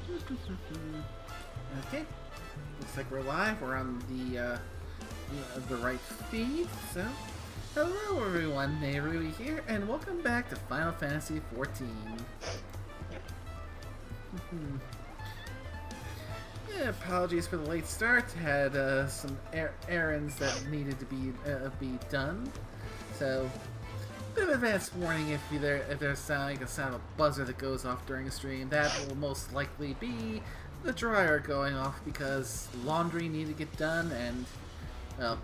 Okay, looks like we're live. We're on the right feed. So, hello everyone, Nehru here, and welcome back to Final Fantasy XIV. Yeah, apologies for the late start. Had some errands that needed to be done. So, bit of advance warning if there's like a sound of a buzzer that goes off during a stream. That will most likely be the dryer going off because laundry needed to get done, and well,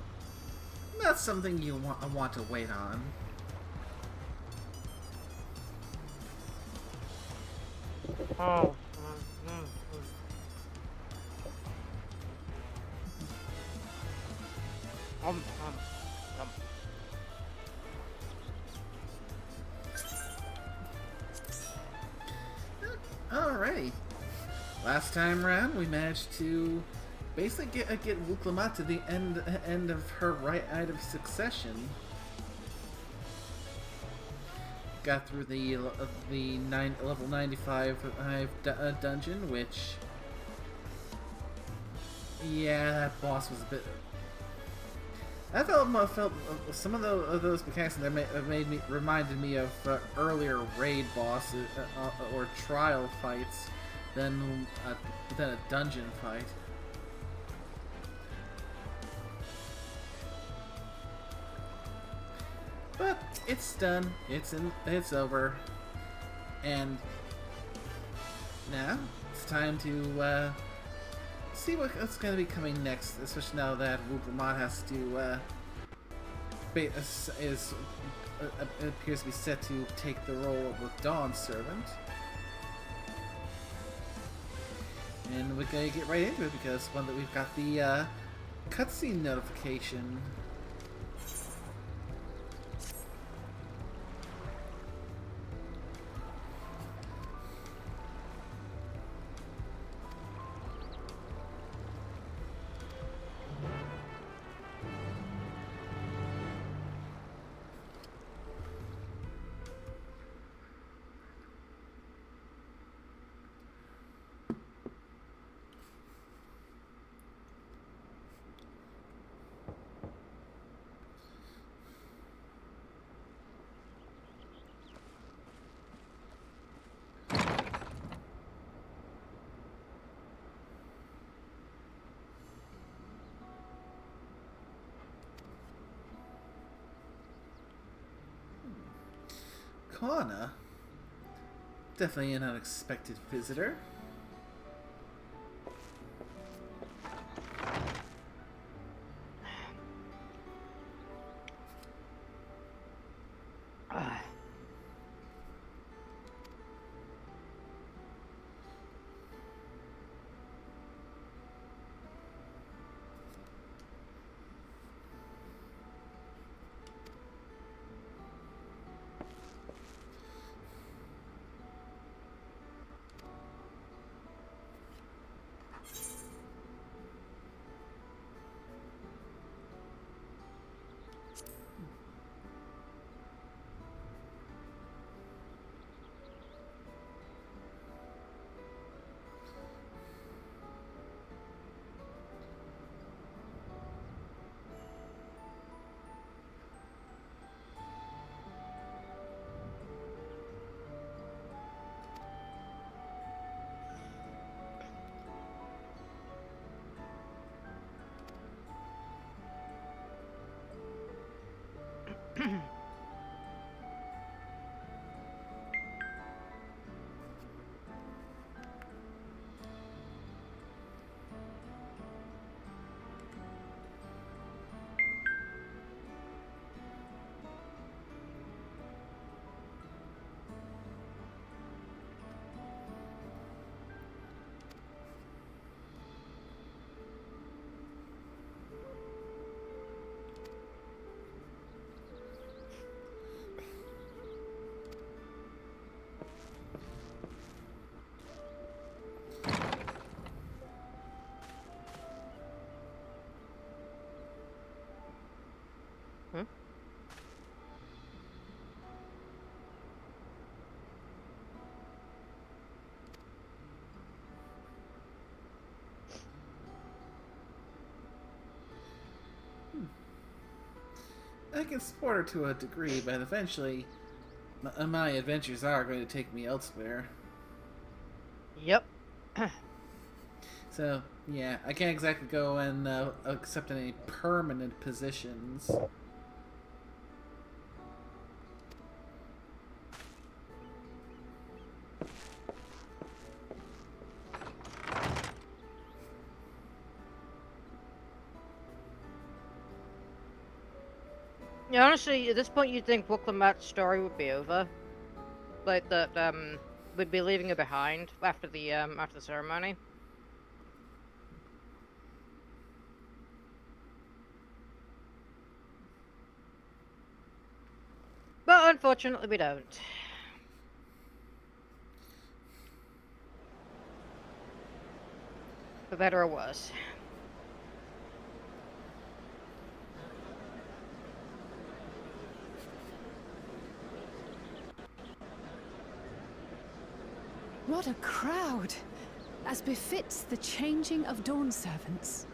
not something you want to wait on. Oh. Um. Alrighty. Last time around, we managed to basically get Wuk Lamat to the end of her rite of succession. Got through the level 95 dungeon, which, yeah, that boss was a bit. I felt some of those mechanics that reminded me of earlier raid bosses or trial fights than a dungeon fight. But it's done. It's over, and now it's time to see what's going to be coming next. Especially now that Wuk Lamat has to appears to be set to take the role of the Dawn Servant. And we're gonna get right into it because we've got the cutscene notification. Kana. Definitely an unexpected visitor. I can support her to a degree, but eventually, my adventures are going to take me elsewhere. Yep. So, yeah, I can't exactly go and accept any permanent positions. Yeah, honestly, at this point, you'd think Wuk Lamat's story would be over. Like, that, we'd be leaving her behind after the ceremony. But unfortunately, we don't. For better or worse. What a crowd! As befits the changing of Dawn servants.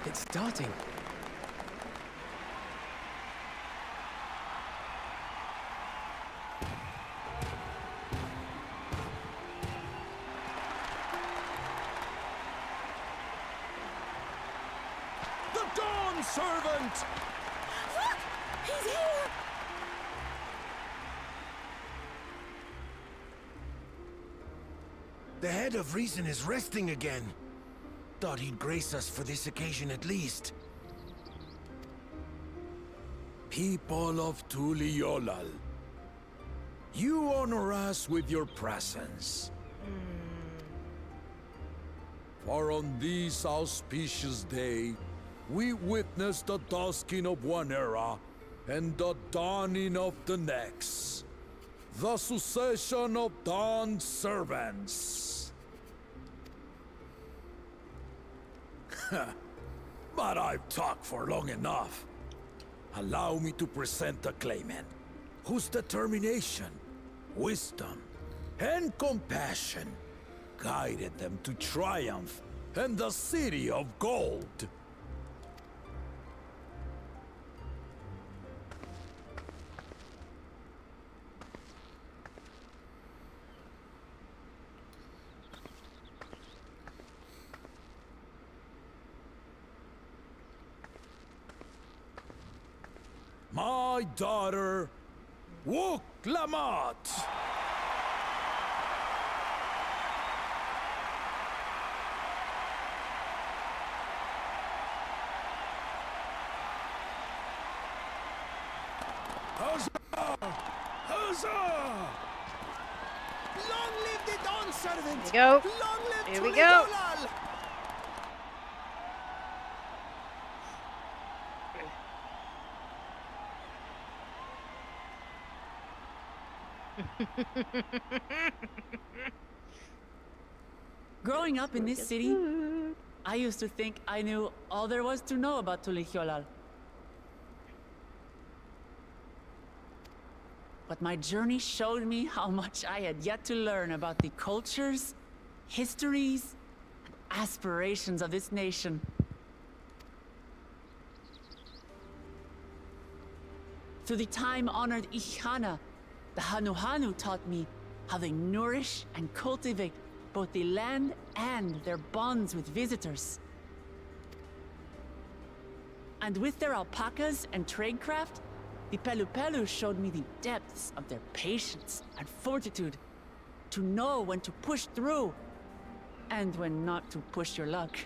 It's starting. The Dawn Servant! Look! He's here! The head of reason is resting again. Thought he'd grace us for this occasion at least. People of Tuliolal, you honor us with your presence. For on this auspicious day, we witness the dusking of one era and the dawning of the next. The succession of Dawn servants. But I've talked for long enough. Allow me to present the claimant, whose determination, wisdom, and compassion guided them to triumph and the City of Gold. My daughter, Wuk Lamat. Huzzah! Huzzah! Long live the Dawn Servant! Here we go. Long live Here we go. Tulidolal! Growing up in this city, I used to think I knew all there was to know about Tulihyolal. But my journey showed me how much I had yet to learn about the cultures, histories, and aspirations of this nation. Through the time-honored Ihana, the Hanuhanu taught me how they nourish and cultivate both the land and their bonds with visitors. And with their alpacas and tradecraft, the Pelupelu showed me the depths of their patience and fortitude, to know when to push through and when not to push your luck.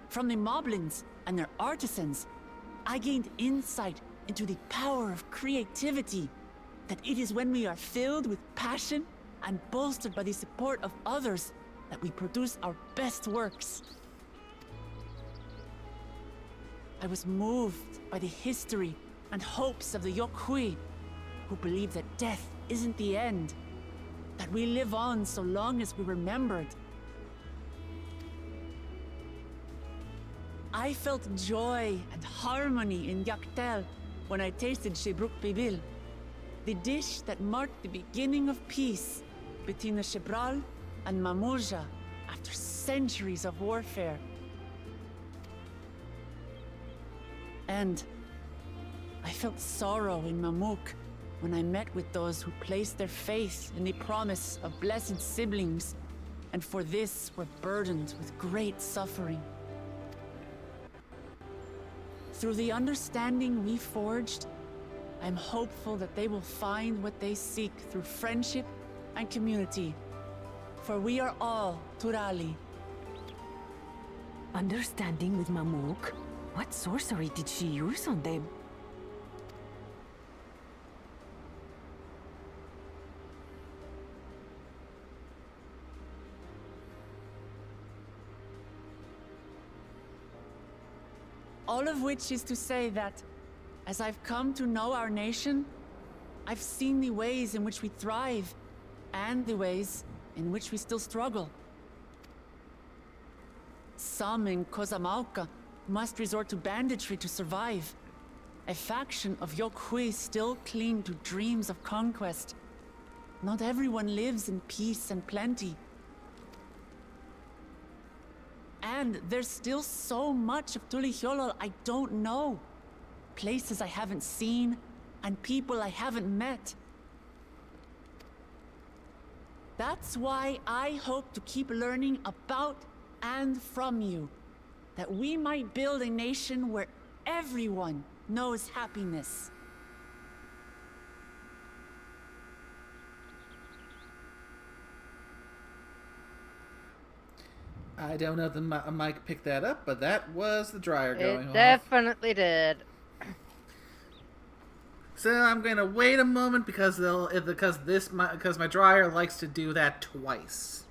From the Moblins and their artisans, I gained insight into the power of creativity, that it is when we are filled with passion and bolstered by the support of others that we produce our best works. I was moved by the history and hopes of the Yokhui, who believe that death isn't the end, that we live on so long as we're remembered. I felt joy and harmony in Yaktel when I tasted Shebruk Bibil, the dish that marked the beginning of peace between the Shebral and Mamurja after centuries of warfare. And I felt sorrow in Mamuk when I met with those who placed their faith in the promise of blessed siblings, and for this were burdened with great suffering. Through the understanding we forged, I'm hopeful that they will find what they seek through friendship and community, for we are all Turali. Understanding with Mamuk? What sorcery did she use on them? All of which is to say that, as I've come to know our nation, I've seen the ways in which we thrive, and the ways in which we still struggle. Some in Kozamauka must resort to banditry to survive. A faction of Yokhui still cling to dreams of conquest. Not everyone lives in peace and plenty. And there's still so much of Tulihyolol I don't know. Places I haven't seen, and people I haven't met. That's why I hope to keep learning about and from you, that we might build a nation where everyone knows happiness. I don't know if the mic picked that up, but that was the dryer going It off. definitely did. So I'm going to wait a moment because my dryer likes to do that twice.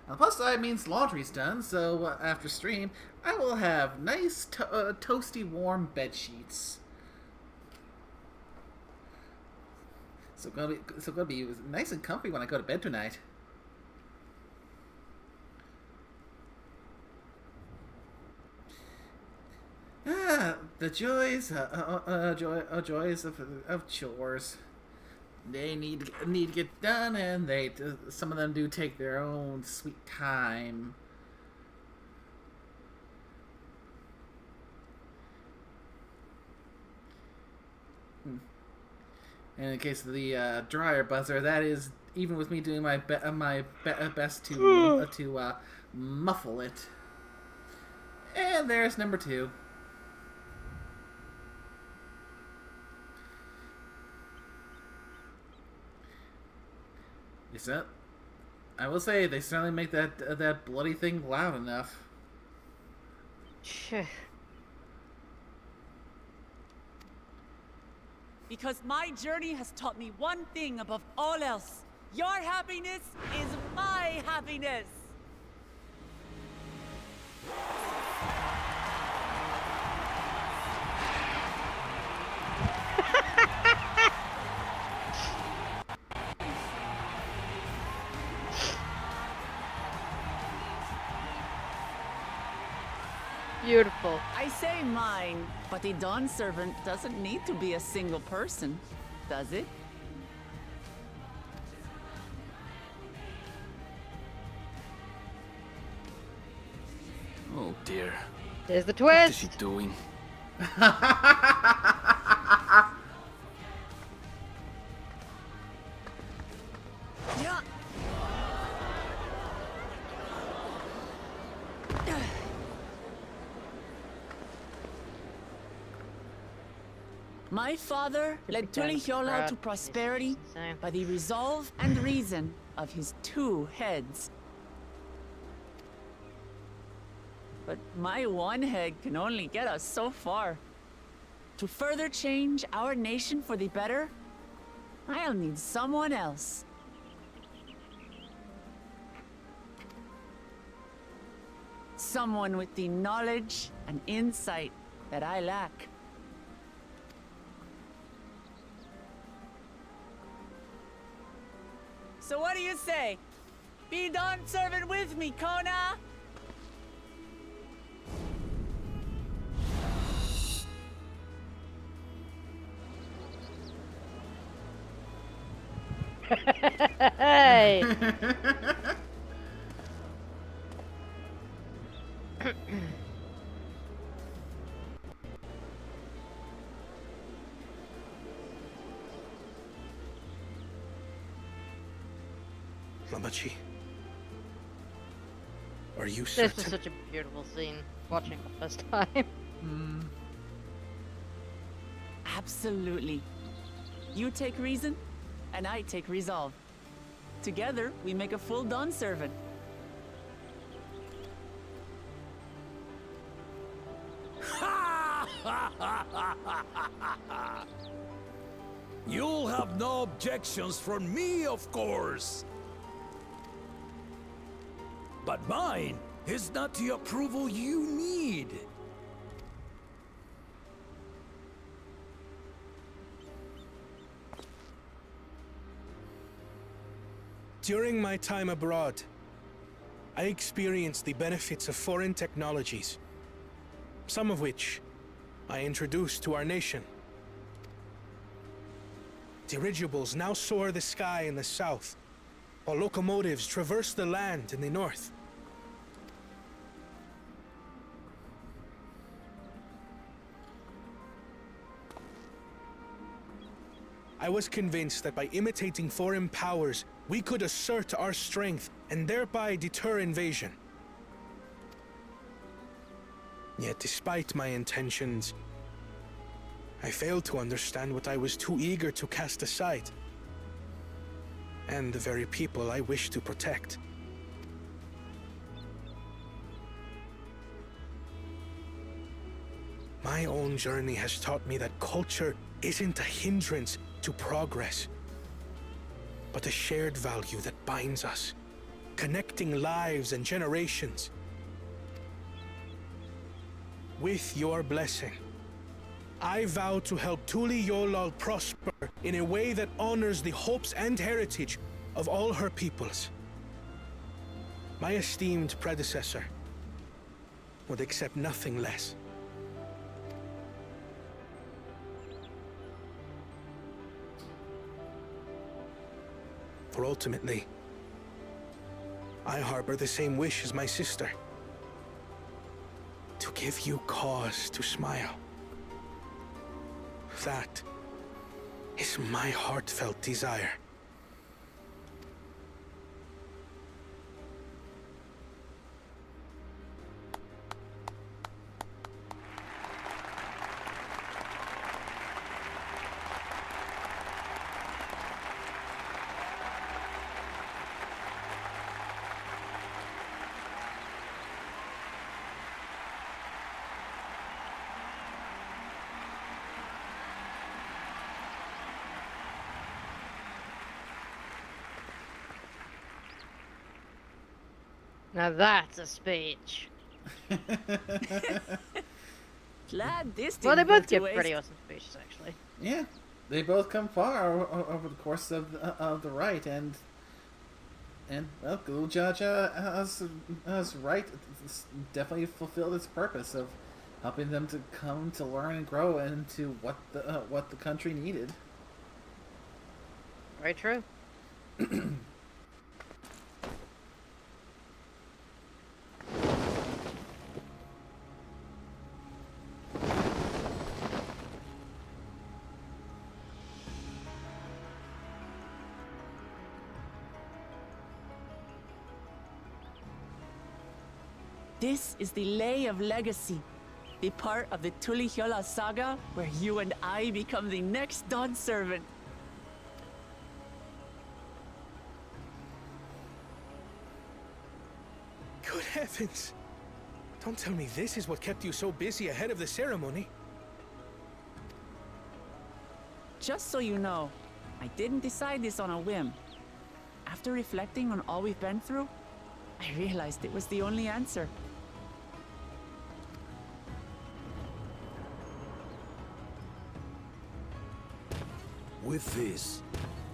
On the plus side means laundry's done, so after stream, I will have nice toasty warm bed sheets. So gonna be nice and comfy when I go to bed tonight. The joys, joys of chores. They need to get done, and some of them do take their own sweet time. And in the case of the dryer buzzer, that is even with me doing my best to muffle it. And there's number 2. I will say they certainly make that bloody thing loud enough. Because my journey has taught me one thing above all else. Your happiness is my happiness! Beautiful. I say mine, but the Dawn Servant doesn't need to be a single person, does it? Oh dear. There's the What is twist. she doing? Yeah. My father led Tulihyolol to prosperity by the resolve and reason of his 2 heads. But my one head can only get us so far. To further change our nation for the better, I'll need someone else. Someone with the knowledge and insight that I lack. So what do you say? Be Dawn Servant with me, Kona! Hey! Lamachi, are you This certain? was such a beautiful scene. Watching it the first time. Absolutely. You take reason, and I take resolve. Together, we make a full Dawn servant. You'll have no objections from me, of course. But mine is not the approval you need. During my time abroad, I experienced the benefits of foreign technologies, some of which I introduced to our nation. Dirigibles now soar the sky in the south, while locomotives traverse the land in the north. I was convinced that by imitating foreign powers, we could assert our strength and thereby deter invasion. Yet despite my intentions, I failed to understand what I was too eager to cast aside, and the very people I wish to protect. My own journey has taught me that culture isn't a hindrance to progress, but a shared value that binds us, connecting lives and generations. With your blessing, I vow to help Tuli Yolal prosper in a way that honors the hopes and heritage of all her peoples. My esteemed predecessor would accept nothing less. For ultimately, I harbor the same wish as my sister. To give you cause to smile. That is my heartfelt desire. Now that's a speech. Glad this didn't Well, they go both to give waste. pretty awesome speeches, actually. Yeah, they both come far over the course of the rite, and well, Gulu Jaja has right definitely fulfilled its purpose of helping them to come to learn and grow into what the country needed. Very true. This is the Lay of Legacy, the part of the Tulihyola saga where you and I become the next Dawn servant. Good heavens! Don't tell me this is what kept you so busy ahead of the ceremony. Just so you know, I didn't decide this on a whim. After reflecting on all we've been through, I realized it was the only answer. With this,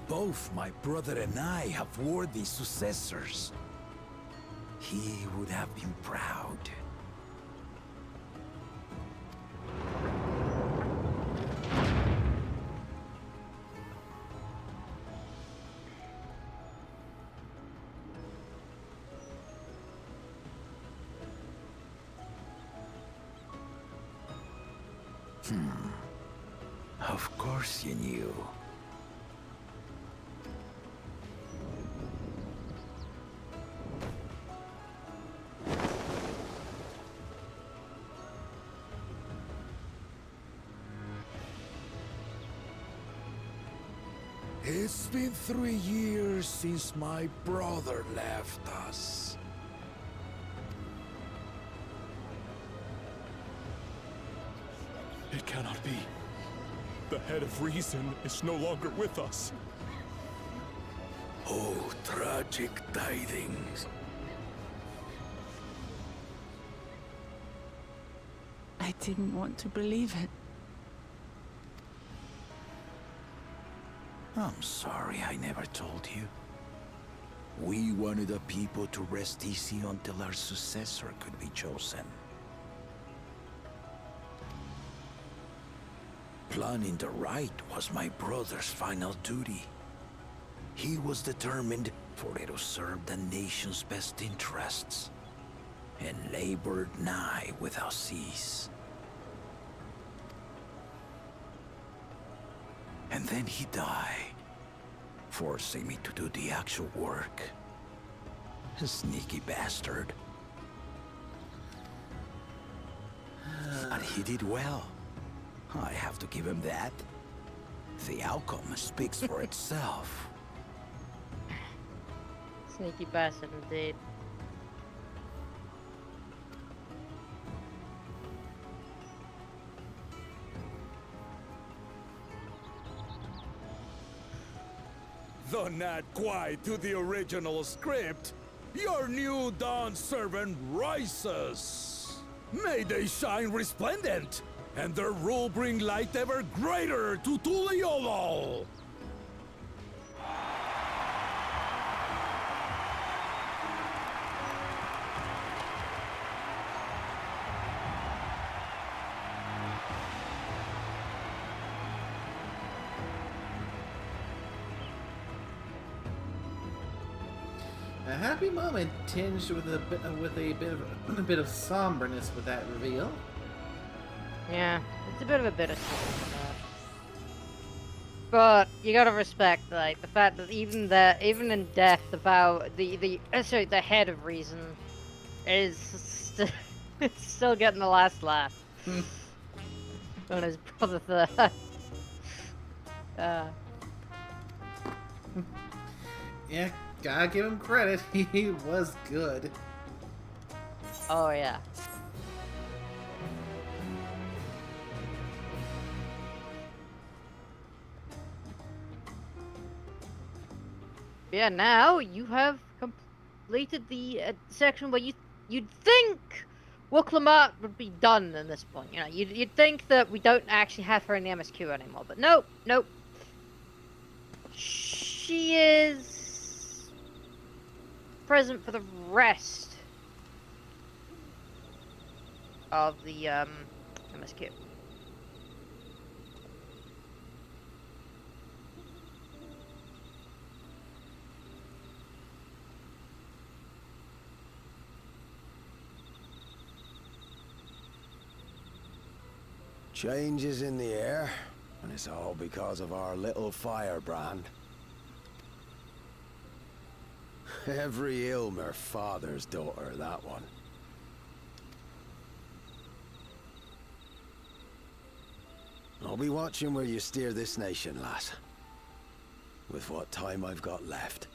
both my brother and I have worthy successors. He would have been proud. Of course you knew. It's been 3 years since my brother left us. It cannot be. The head of reason is no longer with us. Oh, tragic tidings. I didn't want to believe it. I'm sorry I never told you. We wanted the people to rest easy until our successor could be chosen. Planning the rite was my brother's final duty. He was determined for it to serve the nation's best interests, and labored nigh without cease. And then he died, forcing me to do the actual work. A sneaky bastard. But he did well. I have to give him that. The outcome speaks for itself. Sneaky bastard indeed. Though not quite to the original script, your new dawn servant rises. May they shine resplendent, and their rule bring light ever greater to Tuliolo! A happy moment tinged with a bit of somberness with that reveal. Yeah, it's a bit of a bittersweet. But you gotta respect, like, the fact that even in death, the head of reason is still getting the last laugh on his brother there. Yeah, gotta give him credit. He was good. Oh yeah. Yeah, now you have completed the section where you'd think Wuk Lamat would be done in this point. You know, you'd think that we don't actually have her in the MSQ anymore, but nope. She is present for the rest of the MSQ. Change is in the air, and it's all because of our little firebrand. Every Ilmer father's daughter, that one. I'll be watching where you steer this nation, lass. With what time I've got left.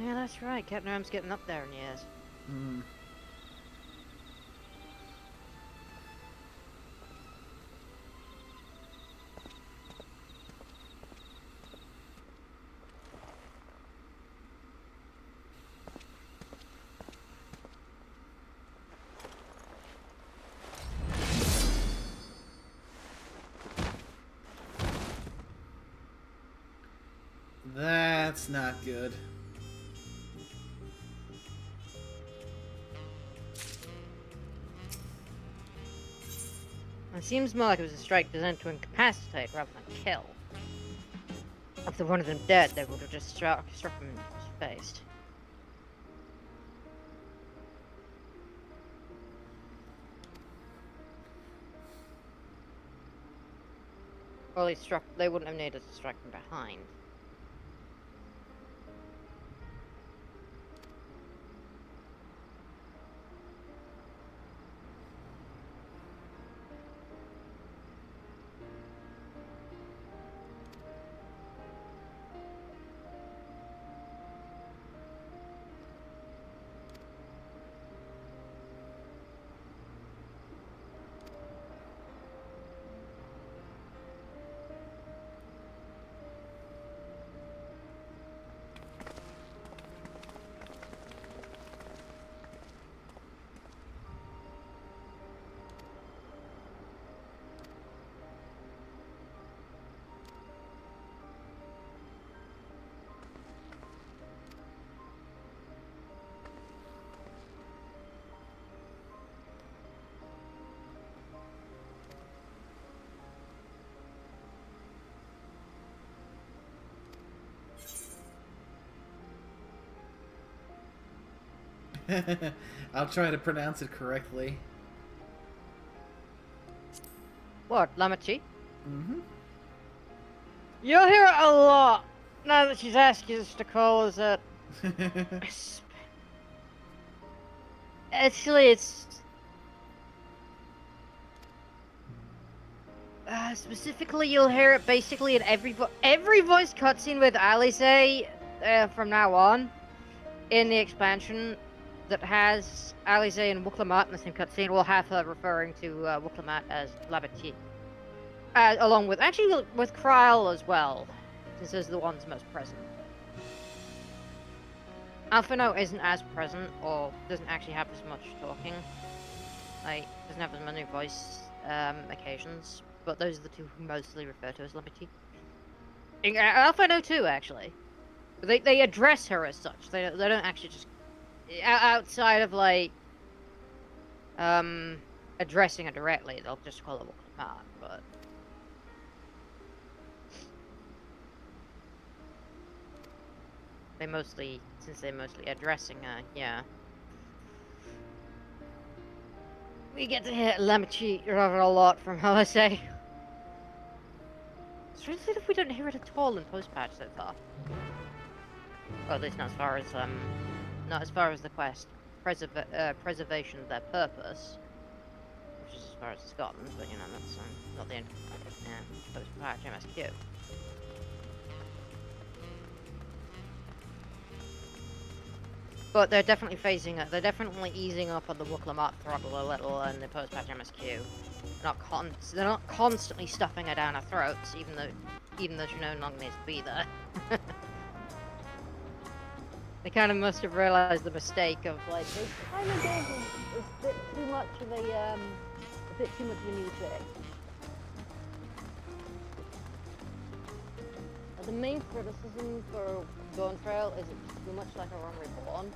Yeah, that's right. Captain Ram's getting up there in years. That's not good. It seems more like it was a strike designed to incapacitate rather than kill. If they're one of them dead, they would have just struck him in his face. Well, they wouldn't have needed to strike from behind. I'll try to pronounce it correctly. What, Lamachi? Mm-hmm. You'll hear it a lot now that she's asking us to call us that. Actually, it's specifically you'll hear it basically in every voice cutscene with Alice from now on in the expansion that has Alice and Wuk Lamat in the same cutscene will have her referring to Wuk Lamat as Labati. Along with, actually, with Krile as well, since those are the ones most present. Alphino isn't as present, or doesn't actually have as much talking. Like, doesn't have as many voice occasions, but those are the two who mostly refer to as Labati. Alphino too, actually. They address her as such. They don't actually just outside of like addressing her directly. They'll just call her Wuk Lamat, but since they're mostly addressing her, yeah. We get to hear Lamachi rather a lot from LSA. It's really if we don't hear it at all in post-patch so far. Well, at least not as far as the quest preservation of their purpose, which is as far as Scotland. But you know that's not the end. Post-patch MSQ. But they're definitely they're definitely easing up on the Wuk Lamat throttle a little in the post-patch MSQ. They're not constantly stuffing her down our throats, even though she no longer needs to be there. They kind of must have realized the mistake of like they kind of gave a bit too much of a new thing. The main criticism for Dawntrail is it's too much like a Run Reborn.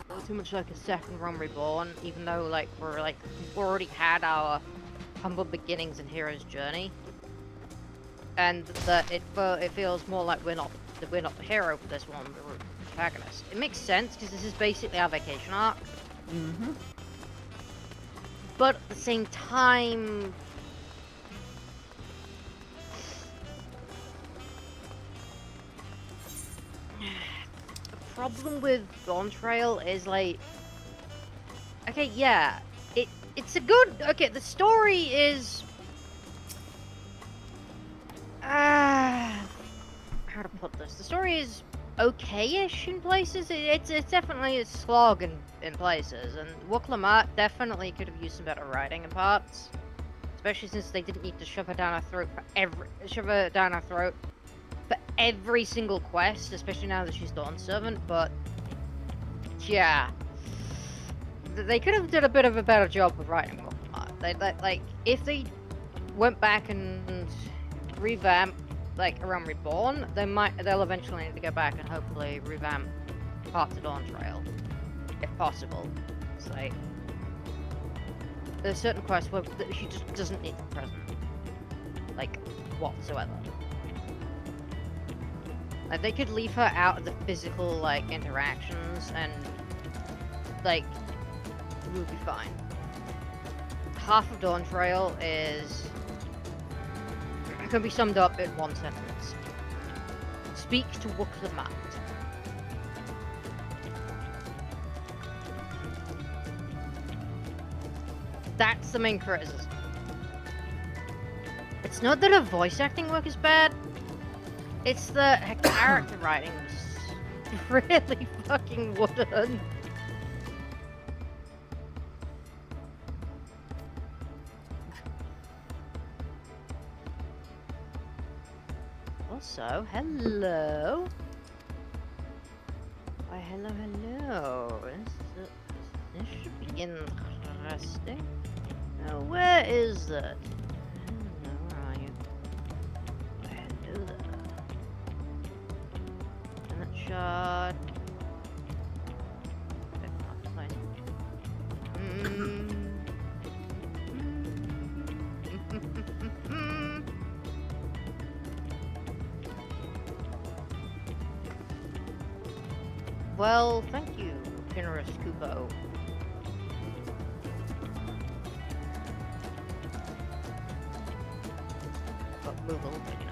Or too much like a second Run Reborn, even though we've already had our humble beginnings in Hero's Journey, and that it feels more like we're not the hero for this one, we're the protagonist. It makes sense because this is basically our vacation arc. Mm-hmm. But at the same time, the problem with Dawntrail is like, okay, yeah, it's a good, okay, the story is, how to put this? The story is okay-ish in places. It's definitely a slog in places, and Wuk Lamat definitely could have used some better writing in parts, especially since they didn't need to shove her down our throat for every single quest, especially now that she's Dawn Servant. But yeah, they could have did a bit of a better job with writing Wuk Lamat. Like if they went back and revamp like around Reborn, they'll eventually need to go back and hopefully revamp parts of Dawntrail, if possible. It's like there's certain quests where she just doesn't need to be present, like whatsoever. Like, they could leave her out of the physical, like, interactions, and, like, we'll be fine. Half of Dawntrail can be summed up in one sentence. Speak to Wuk Lamat. That's the main criticism. It's not that her voice acting work is bad. It's that her character writing was really fucking wooden. Also, hello. Why, hello. This should be interesting. Now, where is that? Where are you? Hello there. And that shot. Well, thank you, generous Kupo. Got Google, but you know.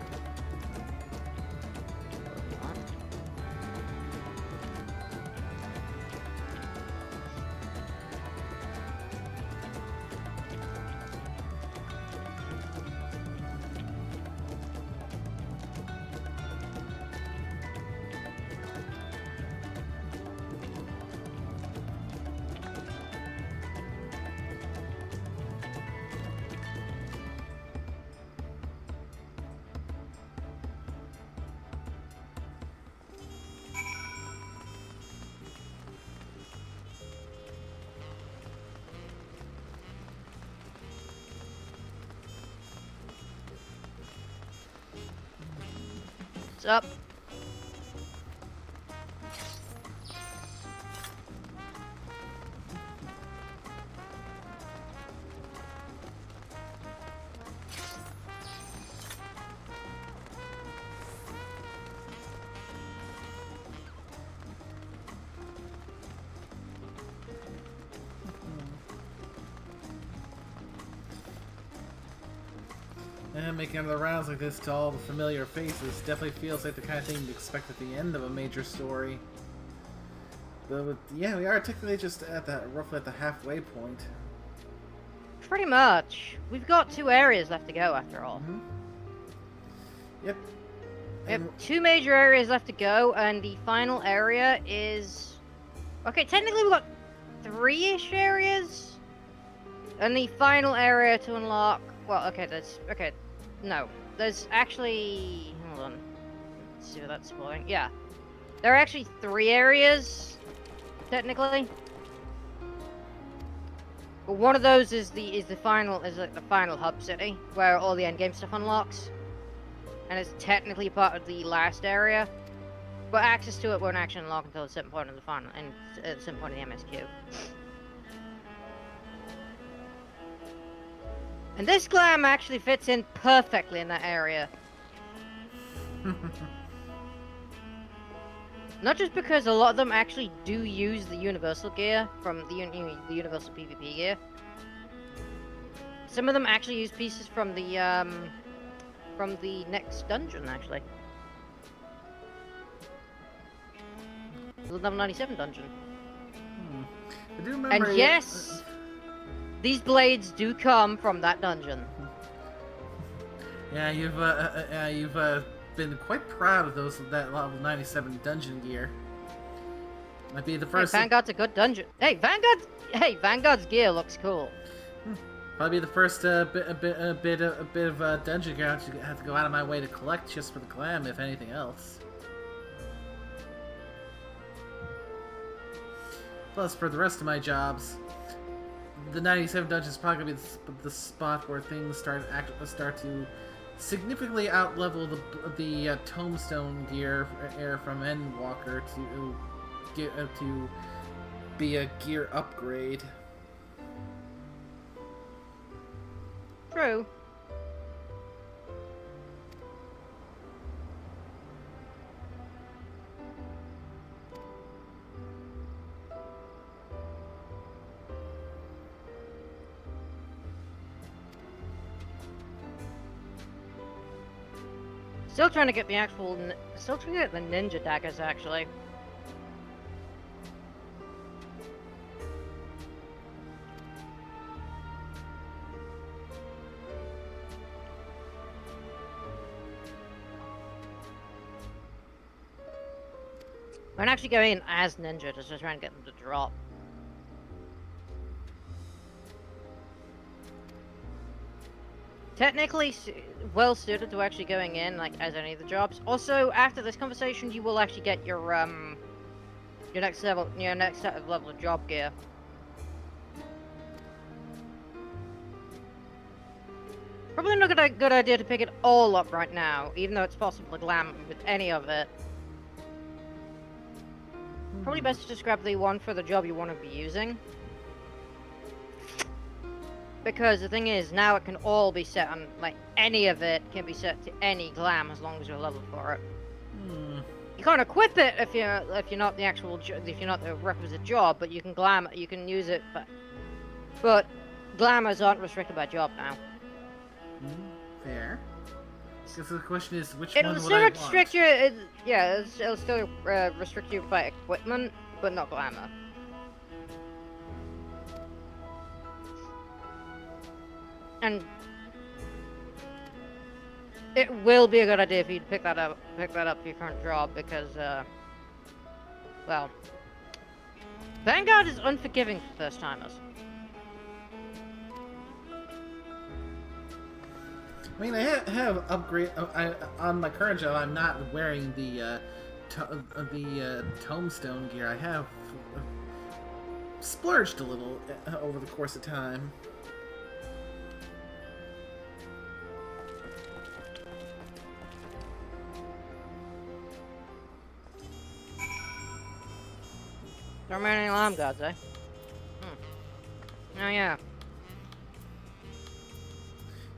What's up? And making the rounds like this to all the familiar faces definitely feels like the kind of thing you'd expect at the end of a major story. But yeah, we are technically just at roughly at the halfway point. Pretty much. We've got 2 areas left to go after all. Mm-hmm. Yep. We have 2 major areas left to go, and the final area is... Okay, technically we've got 3-ish areas? And the final area to unlock... Well, okay, there's... Okay, no. There's actually... Hold on. Let's see what that's spoiling. Yeah. There are actually 3 areas, technically. But one of those is like the final hub city, where all the endgame stuff unlocks. And it's technically part of the last area. But access to it won't actually unlock until a certain point in the final, and at a certain point in the MSQ. And this glam actually fits in perfectly in that area. Not just because a lot of them actually do use the universal gear from the universal PvP gear. Some of them actually use pieces from the next dungeon, actually. The level 97 dungeon. I do remember. And yes, these blades do come from that dungeon. Yeah, you've been quite proud of that level 97 dungeon gear. Might be the first. Hey, Vanguard's a good dungeon. Hey, Vanguard's gear looks cool. Probably the first bit of dungeon gear I have to go out of my way to collect just for the glam, if anything else. Plus, for the rest of my jobs, the 97 dungeon is probably gonna be the spot where things start to significantly outlevel the tombstone gear from Endwalker to be a gear upgrade. True. Still trying to get the actual, still trying to get the ninja daggers actually. I'm actually going in as ninja to just try and get them to drop. Technically, well suited to actually going in like as any of the jobs. Also, after this conversation, you will actually get your next set of level of job gear. Probably not a good idea to pick it all up right now, even though it's possible to glam with any of it. Probably best to just grab the one for the job you want to be using. Because the thing is, now it can all be set on, like, any of it can be set to any glam as long as you're level for it. You can't equip it if you're not the actual if you're not the requisite job, but you can glam it, you can use it. But glamours aren't restricted by job now. Fair. So the question is, which It'll one would still I restrict want? you. It'll still restrict you by equipment, but not glamour. And it will be a good idea for you to pick that up for your current job because, well, Vanguard is unforgiving for first timers. I mean, I have upgrade. On my current job, I'm not wearing the tombstone gear. I have splurged a little over the course of time. Don't remain any alarm guards, eh? Oh yeah.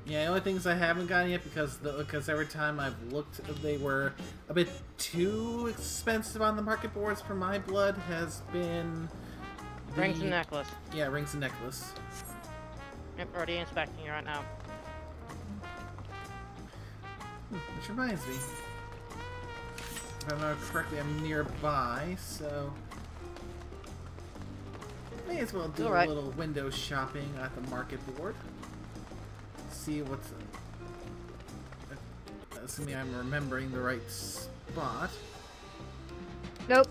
Yeah, the only things I haven't gotten yet because every time I've looked, they were a bit too expensive on the market boards for my blood. Has been Rings and necklace. Yeah, rings and necklace. Yep, already inspecting you right now. Which reminds me, if I remember correctly, I'm nearby, so may as well do a little window shopping at the market board. See what's assuming I'm remembering the right spot. Nope,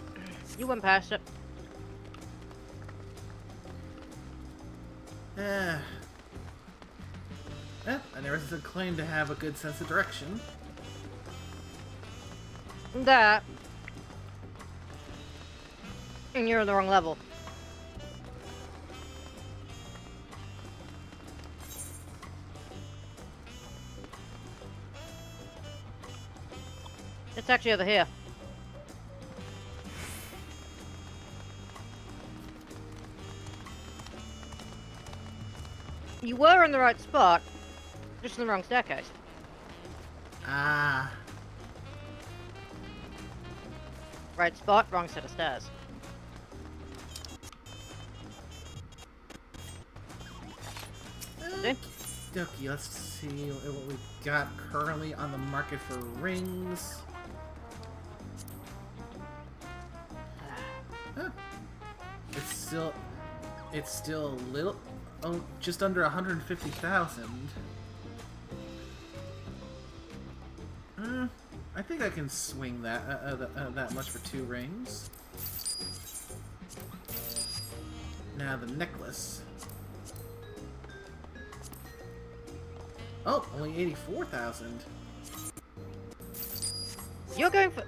you went past it. I never claimed to have a good sense of direction. That, and you're on the wrong level. It's actually over here. You were in the right spot, just in the wrong staircase. Ah. Right spot, wrong set of stairs. Okay, let's see what we got currently on the market for rings. Huh. It's still a little, just under 150,000. I think I can swing that much for 2 rings. Now the necklace. Oh, only 84,000. You're going for...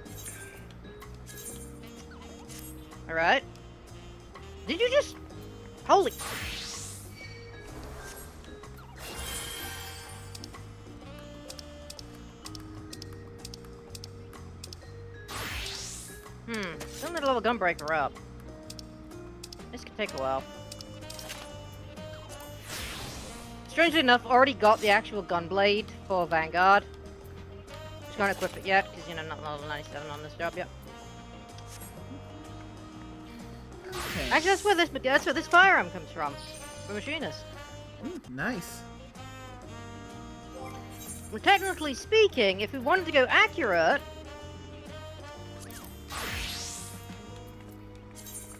Alright. Did you just... Holy... Still need to level Gunbreaker up. This could take a while. Strangely enough, already got the actual Gunblade for Vanguard. Just can't equip it yet, because, you know, not level 97 on this job yet. Okay. Actually, that's where this firearm comes from. The machinist. Nice. Well, technically speaking, if we wanted to go accurate,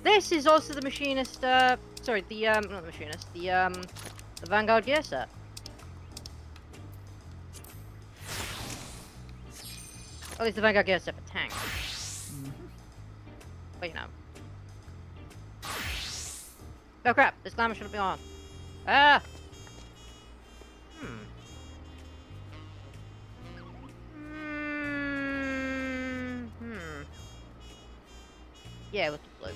this is also the machinist, sorry, the, not the machinist, the Vanguard gear set. At least the Vanguard gear set for tanks. But you know. Oh crap, this glamour shouldn't be on. Ah! Yeah, with the blue.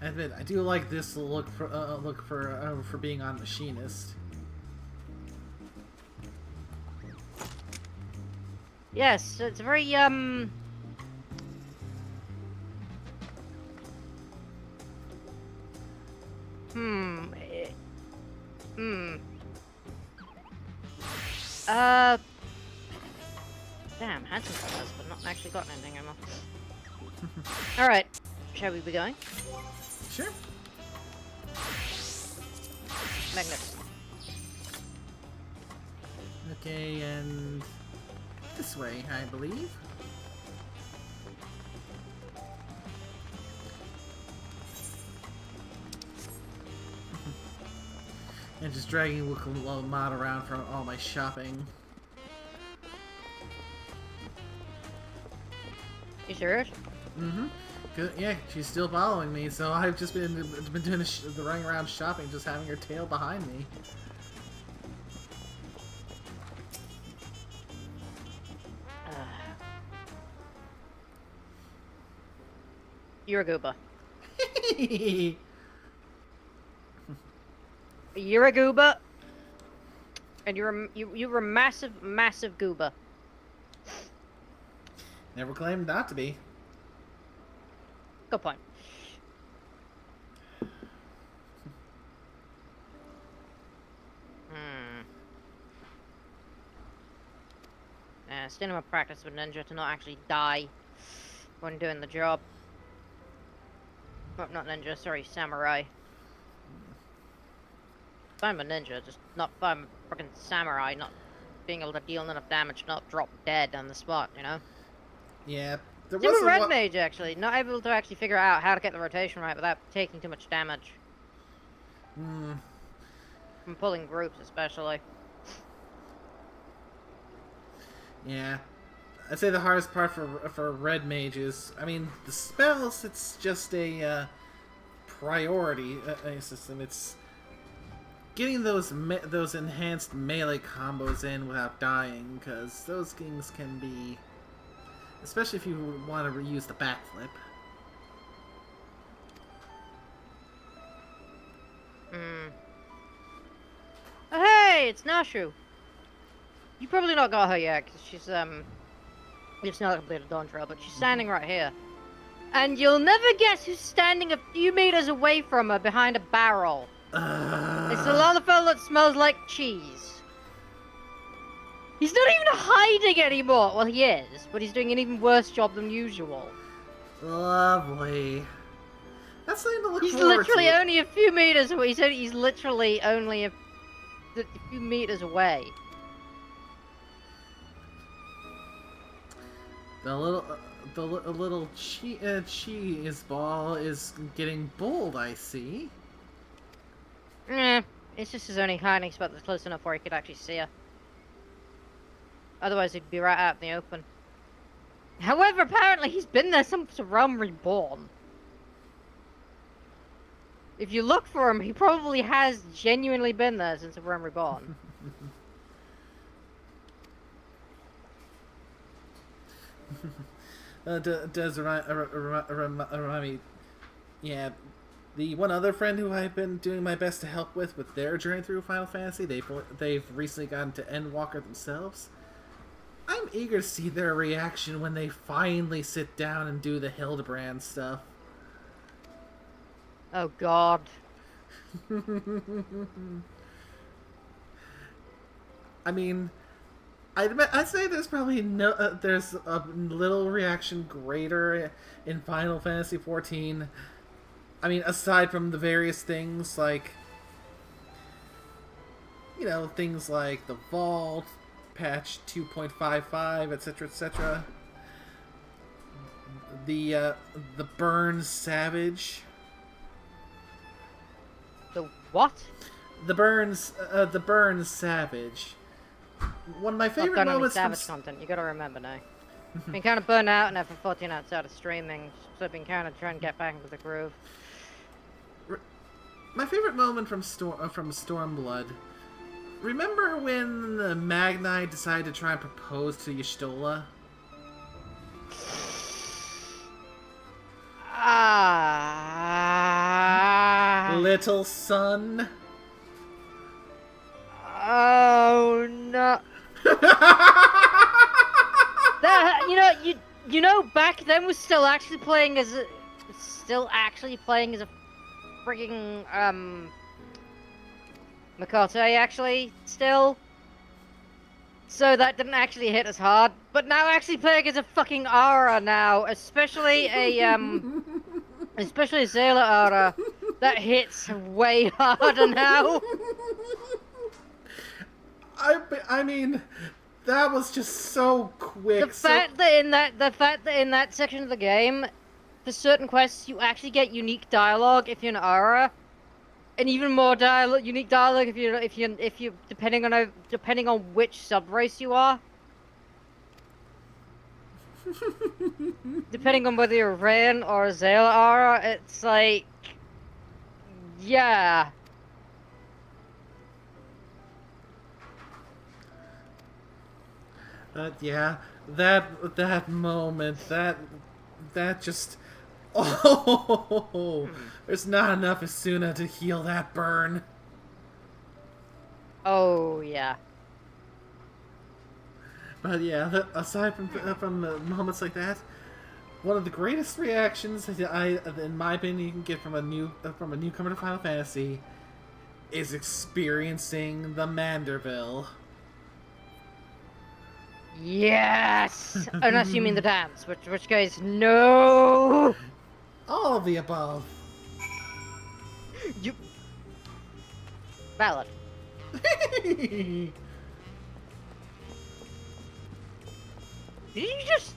I admit, I do like this look for being on machinist. Yes, it's very, damn, had some colors, but not actually got anything anymore. Alright, shall we be going? Sure. Magnificent. Okay, and this way, I believe. And just dragging Wuk Lamat around for all my shopping. You serious? Mm-hmm. Yeah, she's still following me, so I've just been doing the running around shopping, just having her tail behind me. You're a gooba. You're a gooba. And you're a massive, massive gooba. Never claimed not to be. Good point. Cinema practice with ninja to not actually die when doing the job. Oh, not ninja, sorry, samurai. I'm a ninja, just not I'm a freaking samurai, not being able to deal enough damage, not drop dead on the spot, you know? Yeah. There Same was with Red Mage, actually. Not able to actually figure out how to get the rotation right without taking too much damage. From pulling groups, especially. Yeah. I'd say the hardest part for Red Mages, I mean, the spells, it's just a priority system. It's getting those enhanced melee combos in without dying, because those things can be... Especially if you want to reuse the backflip. Oh, hey, it's Nashu. You probably not got her yet, because she's, it's not completed Dawntrail, but she's standing right here. And you'll never guess who's standing a few meters away from her behind a barrel. It's the little fellow that smells like cheese. He's not even hiding anymore. Well, he is, but he's doing an even worse job than usual. Lovely. That's something to look He's forward literally to. only a few meters away. He said he's literally only a few meters away. The little cheese ball is getting bold, I see. It's just his only hiding spot that's close enough where he could actually see her. Otherwise, he'd be right out in the open. However, apparently he's been there since Realm Reborn. If you look for him, he probably has genuinely been there since Realm Reborn. Does remind me... Yeah, the one other friend who I've been doing my best to help with their journey through Final Fantasy, they've recently gotten to Endwalker themselves. I'm eager to see their reaction when they finally sit down and do the Hildebrand stuff. Oh god. I mean, I'd say there's probably no there's a little reaction greater in Final Fantasy XIV. I mean, aside from the various things like, you know, things like the Vault, patch 2.55, etc., etc. The Burns Savage. The what? The Burns Savage. One of my Not favorite done any moments from Savage content, you gotta remember now. Been kind of burnt out and FF14 outside of streaming, so I've been kind of trying to get back into the groove. My favorite moment from Stormblood. Remember when the Magnite decided to try and propose to Y'shtola? Little son. Oh no. That, you know, back then was still actually playing as a frigging Makote actually still. So that didn't actually hit as hard, but now actually playing as a fucking Aura now, especially a Sailor Aura, that hits way harder now. I mean, that was just so quick. The fact that in that section of the game, for certain quests, you actually get unique dialogue if you're an Aura, and even more unique dialogue if you depending on which subrace you are. Depending on whether you're a Rain or a Sailor Aura, it's like, yeah. Yeah, that moment, that just, oh, there's not enough Asuna to heal that burn. Oh yeah. But yeah, aside from moments like that, one of the greatest reactions that in my opinion, you can get from a newcomer to Final Fantasy is experiencing the Manderville. Yes! Unless you mean the dance, which goes, no! All of the above. You... Valid. Did you just...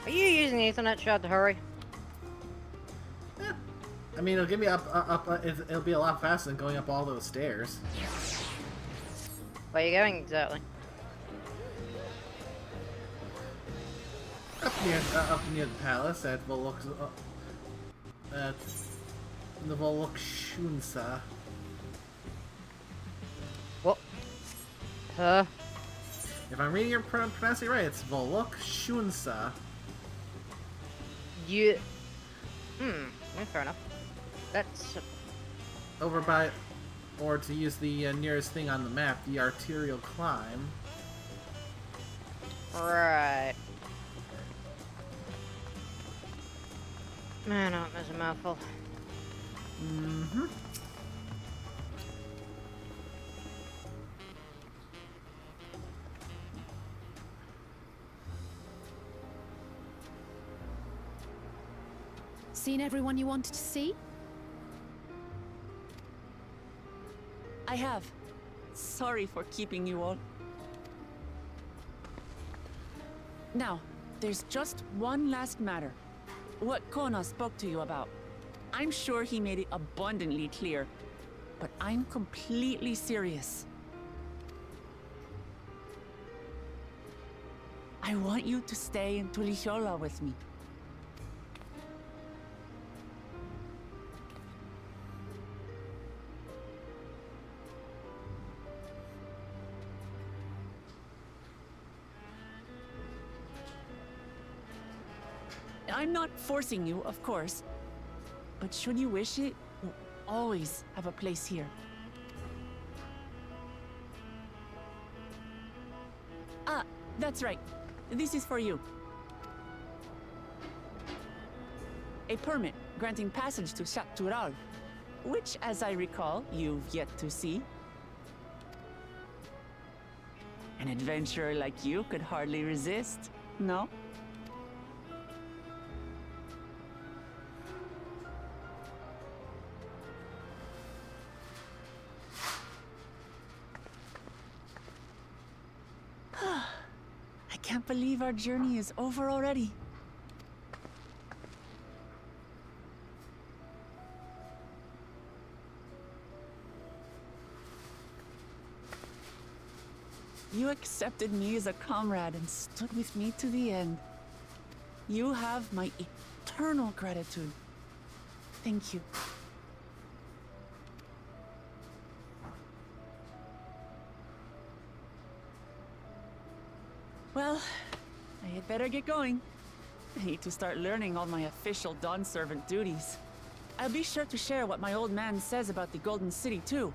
Are you using the Ethernet shard to hurry? Yeah. I mean, it'll get me it'll be a lot faster than going up all those stairs. Where are you going exactly? Up near the palace at Voluk, at the Volukshunsa. What? Huh? If I'm reading your pronouncing right, it's Volukshunsa. Yeah, fair enough. That's... Over by, or to use the nearest thing on the map, the arterial climb. Right. Man, oh, there's a mouthful. Mm-hmm. Seen everyone you wanted to see? I have. Sorry for keeping you all. Now, there's just one last matter. What Kona spoke to you about. I'm sure he made it abundantly clear, but I'm completely serious. I want you to stay in Tulichola with me. I'm not forcing you, of course. But should you wish it, you'll always have a place here. Ah, that's right. This is for you. A permit granting passage to Shaktural, which, as I recall, you've yet to see. An adventurer like you could hardly resist, no? I can't believe our journey is over already. You accepted me as a comrade and stood with me to the end. You have my eternal gratitude. Thank you. Well, I had better get going. I need to start learning all my official Dawn servant duties. I'll be sure to share what my old man says about the Golden City too,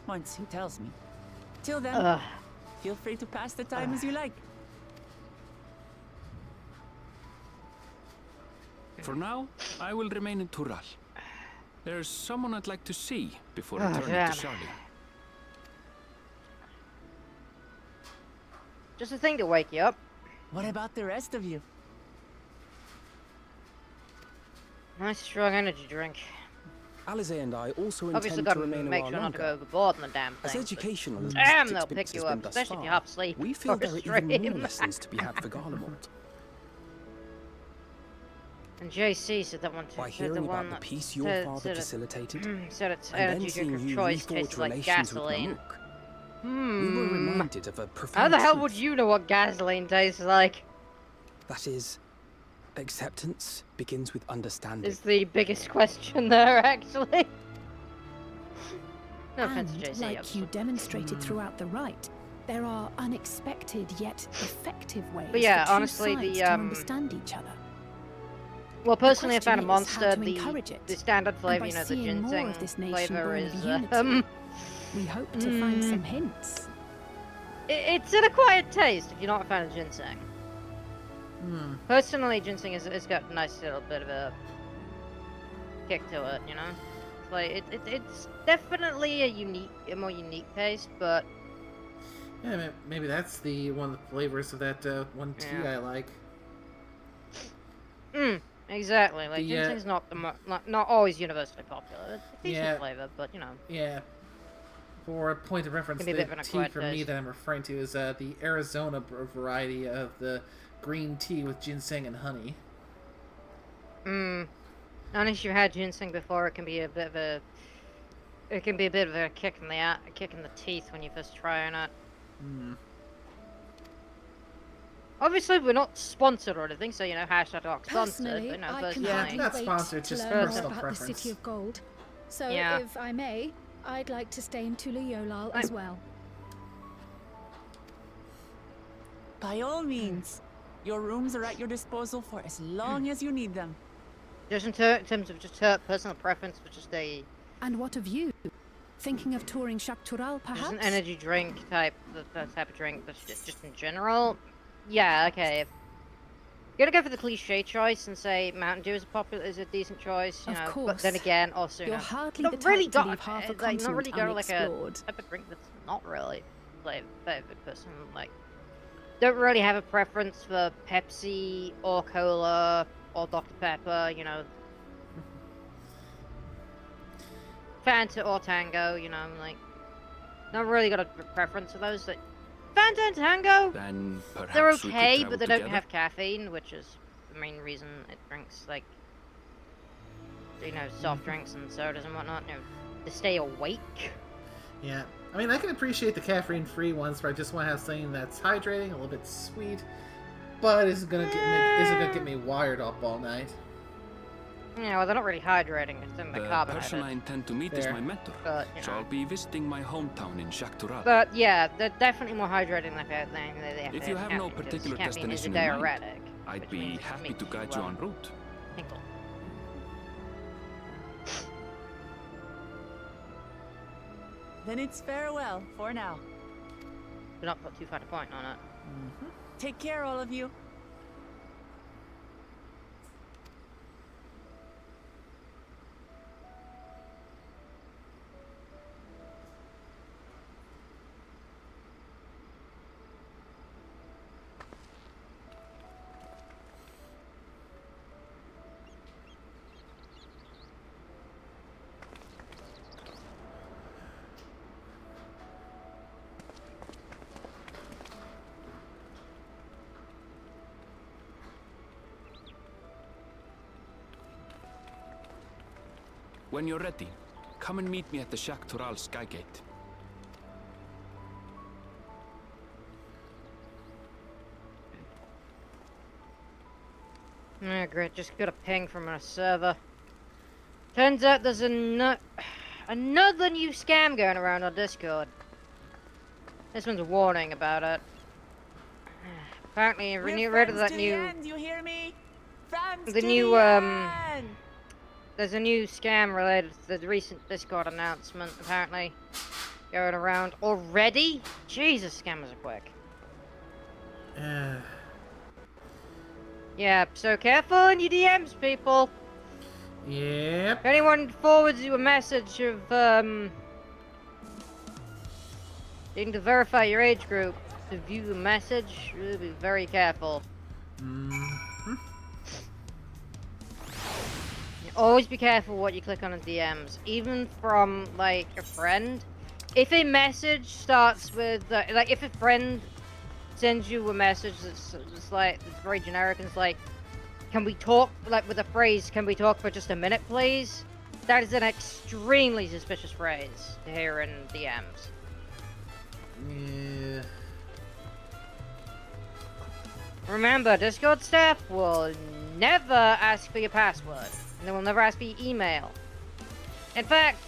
once he tells me. Till then, feel free to pass the time as you like. For now, I will remain in Tural. There's someone I'd like to see before returning to Charlie. Just a thing to wake you up. What about the rest of you? Nice strong energy drink. Alize and I also Obviously intend got to to remain a make while sure not to longer. go overboard on the damn As thing. educational as Damn, this they'll pick experience you has been up, thus especially if you're far, half asleep we feel or there are even stream. more lessons to be had for Garlemald. And JC said that one too. By Said hearing the one about the that peace your said- father said it- facilitated, said its and then energy seeing drink of you choice reforge tastes like relations with gasoline. Mamuk, we were reminded of a How profound the hell truth. would you know what gasoline tastes like? That is, acceptance begins with understanding. Is the biggest question there, actually. No offense to And, JC. like obviously. you demonstrated throughout the rite, there are unexpected yet effective ways But yeah, for two honestly, sides the, to understand each other. Well, personally, I question found a is monster. how to encourage it. The standard And flavor, by you know, the seeing more ginseng of this nation flavor born is. of unity, we hope to find some hints. It's an acquired taste if you're not a fan of ginseng. Personally, ginseng has got a nice little bit of a kick to it, you know. Like it's definitely a more unique taste, but Yeah, maybe that's the one of the flavors of that one tea I like. Exactly. Like The, ginseng's not not always universally popular. It's a decent Yeah. flavor, but you know. Yeah. For a point of reference, Can be a the bit of an tea acquired for me taste. that I'm referring to is the Arizona variety of the green tea with ginseng and honey. Unless you've had ginseng before, it can be a bit of a kick in the teeth when you first try it. Obviously, we're not sponsored or anything, so you know, hashtag not sponsored. Personally, But, no, I can personally, Yeah, not wait sponsored, to just learn more personal about preference. the City of Gold. So, Yeah. if I may, I'd like to stay in Tula Yolal as well. By all means, your rooms are at your disposal for as long as you need them. just in terms of just her personal preference, but just And what of you? Thinking of touring Shaktural, perhaps? just an energy drink type, that type of drink, but just in general. Yeah, okay. You're gonna go for the cliche choice and say Mountain Dew is a decent choice, you Of know. But course. then again, also You're know, hardly not the type really to got leave half a like not really continent go like a unexplored. type of drink that's not really favorite person. Like, don't really have a preference for Pepsi or cola or Dr Pepper, you know. Fanta or Tango, you know, like, not really got a preference for those. Like, Fanta and Tango, Then perhaps they're we could okay, travel but they don't together? have caffeine, which is the main reason it drinks, like, you know, soft drinks and sodas and whatnot, you know, to stay awake. Yeah. I mean, I can appreciate the caffeine-free ones where I just want to have something that's hydrating, a little bit sweet, but isn't gonna get me wired up all night. Yeah, well, they're not really hydrating, it's in the The carbonated. person I intend to meet is There. my mentor, But, you so know. I'll be visiting my hometown in Shaktural. But yeah, they're definitely more hydrating than they If you have no caffeine, because particular caffeine is a destination in mind, diuretic. I'd which be means it happy makes to you, guide you en route. Tinkle. Then it's farewell for now. Do not put too fine a point on it. Take care, all of you. When you're ready, come and meet me at the Shak Tural Skygate. Yeah, great. Just got a ping from a server. Turns out there's another new scam going around on Discord. This one's a warning about it. Apparently, We're rid of friends that to new. The end, you hear me? Friends The to new the end. There's a new scam related to the recent Discord announcement, apparently, going around already. Jesus, scammers are quick. Yeah, so careful in your DMs, people. Yep. If anyone forwards you a message of needing to verify your age group to view the message, really be very careful. Always be careful what you click on in DMs, even from like a friend. If a message starts with like if a friend sends you a message that's like it's very generic and it's like, can we talk, like with a phrase, can we talk for just a minute please? That is an extremely suspicious phrase to hear in DMs. Yeah. Remember, Discord staff will never ask for your password. And they will never ask for your email. In fact,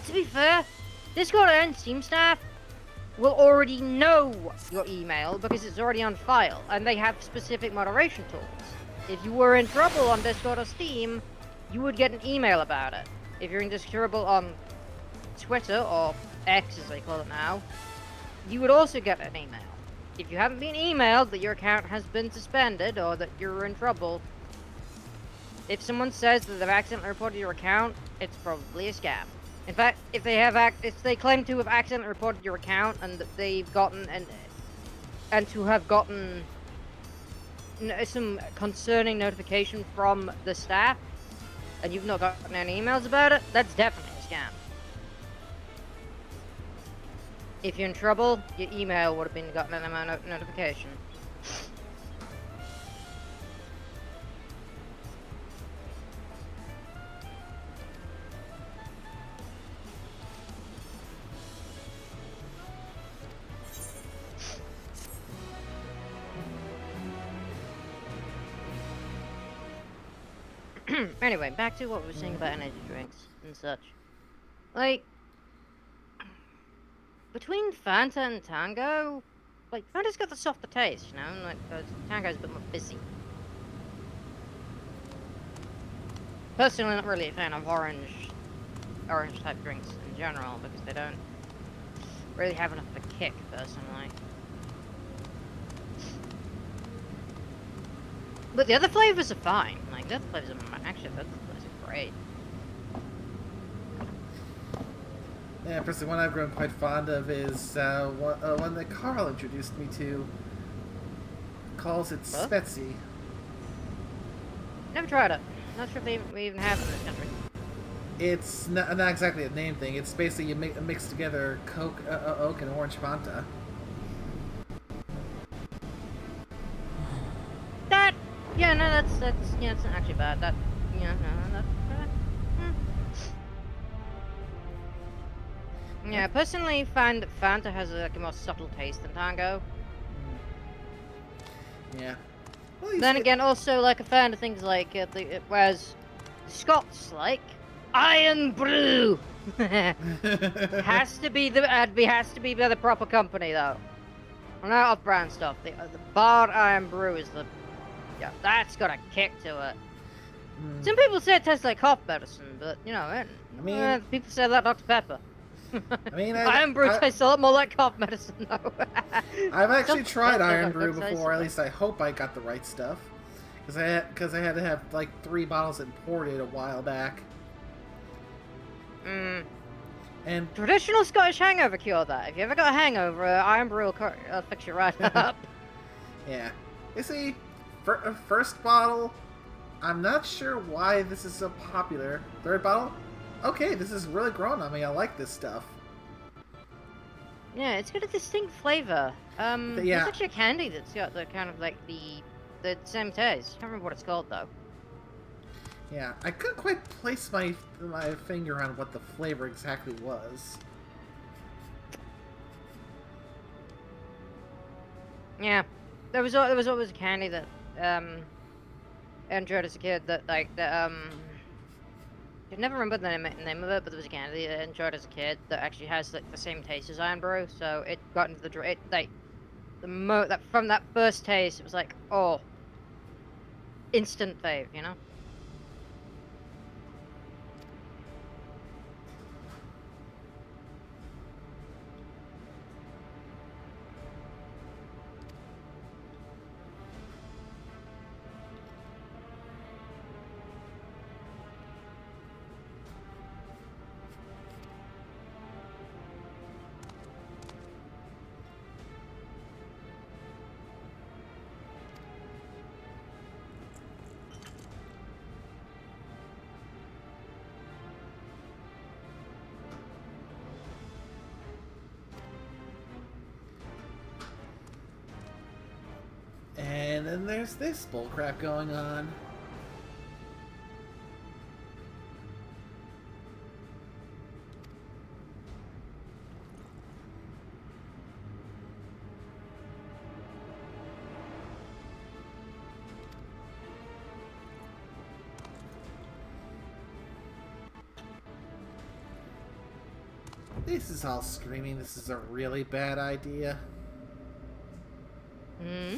to be fair, Discord and Steam staff will already know your email because it's already on file, and they have specific moderation tools. If you were in trouble on Discord or Steam, you would get an email about it. If you're in trouble on Twitter, or X as they call it now, you would also get an email. If you haven't been emailed that your account has been suspended or that you're in trouble, if someone says that they've accidentally reported your account, it's probably a scam. In fact, if they claim to have accidentally reported your account and that they've gotten and to have gotten some concerning notification from the staff, and you've not gotten any emails about it, that's definitely a scam. If you're in trouble, your email would have been gotten a notification. Anyway, back to what we were saying about energy drinks and such. Like, between Fanta and Tango, like, Fanta's got the softer taste, you know? And, like, Tango's a bit more fizzy. Personally, not really a fan of orange type drinks in general, because they don't really have enough of a kick, personally. But the other flavors are fine. Like, the other flavors are actually, the other flavors are great. Yeah, personally, one I've grown quite fond of is one that Carl introduced me to. Calls it Spetsy. Never tried it. Not sure if we even have it in this country. It's not exactly a name thing. It's basically you mix together Coke, Oak, and Orange Fanta. Yeah, no, that's yeah, it's not actually bad. That, yeah, no, that's Yeah, personally, find that Fanta has like a more subtle taste than Tango. Yeah. Well, then again, also like a fan of things like whereas Scots like Iron Brew has to be the proper company though. Not off-brand stuff. The Bar Iron Brew is the that's got a kick to it. Some people say it tastes like cough medicine, but you know, I mean, people say that Dr. Pepper. I mean, Iron brew tastes a lot more like cough medicine, though. I've actually tried don't- iron don't brew say before. At so. least I hope I got the right stuff, because I had to have like 3 bottles imported a while back. And Traditional Scottish hangover cure that. If you ever got a hangover, iron brew will fix you right up. yeah, you see, first bottle, I'm not sure why this is so popular. Third bottle, okay, this is really growing on me. I like this stuff. Yeah, it's got a distinct flavor. Yeah. There's actually a candy that's got the kind of like the same taste. Can't remember what it's called though. Yeah, I couldn't quite place my finger on what the flavor exactly was. Yeah, there was always a candy that I enjoyed as a kid that I never remember the name of it, but there was a candy that I enjoyed as a kid that actually has like the same taste as iron brew. So it got into from that first taste, it was like, oh, instant fave, you know. And then there's this bullcrap going on. This is all screaming this is a really bad idea. Hmm?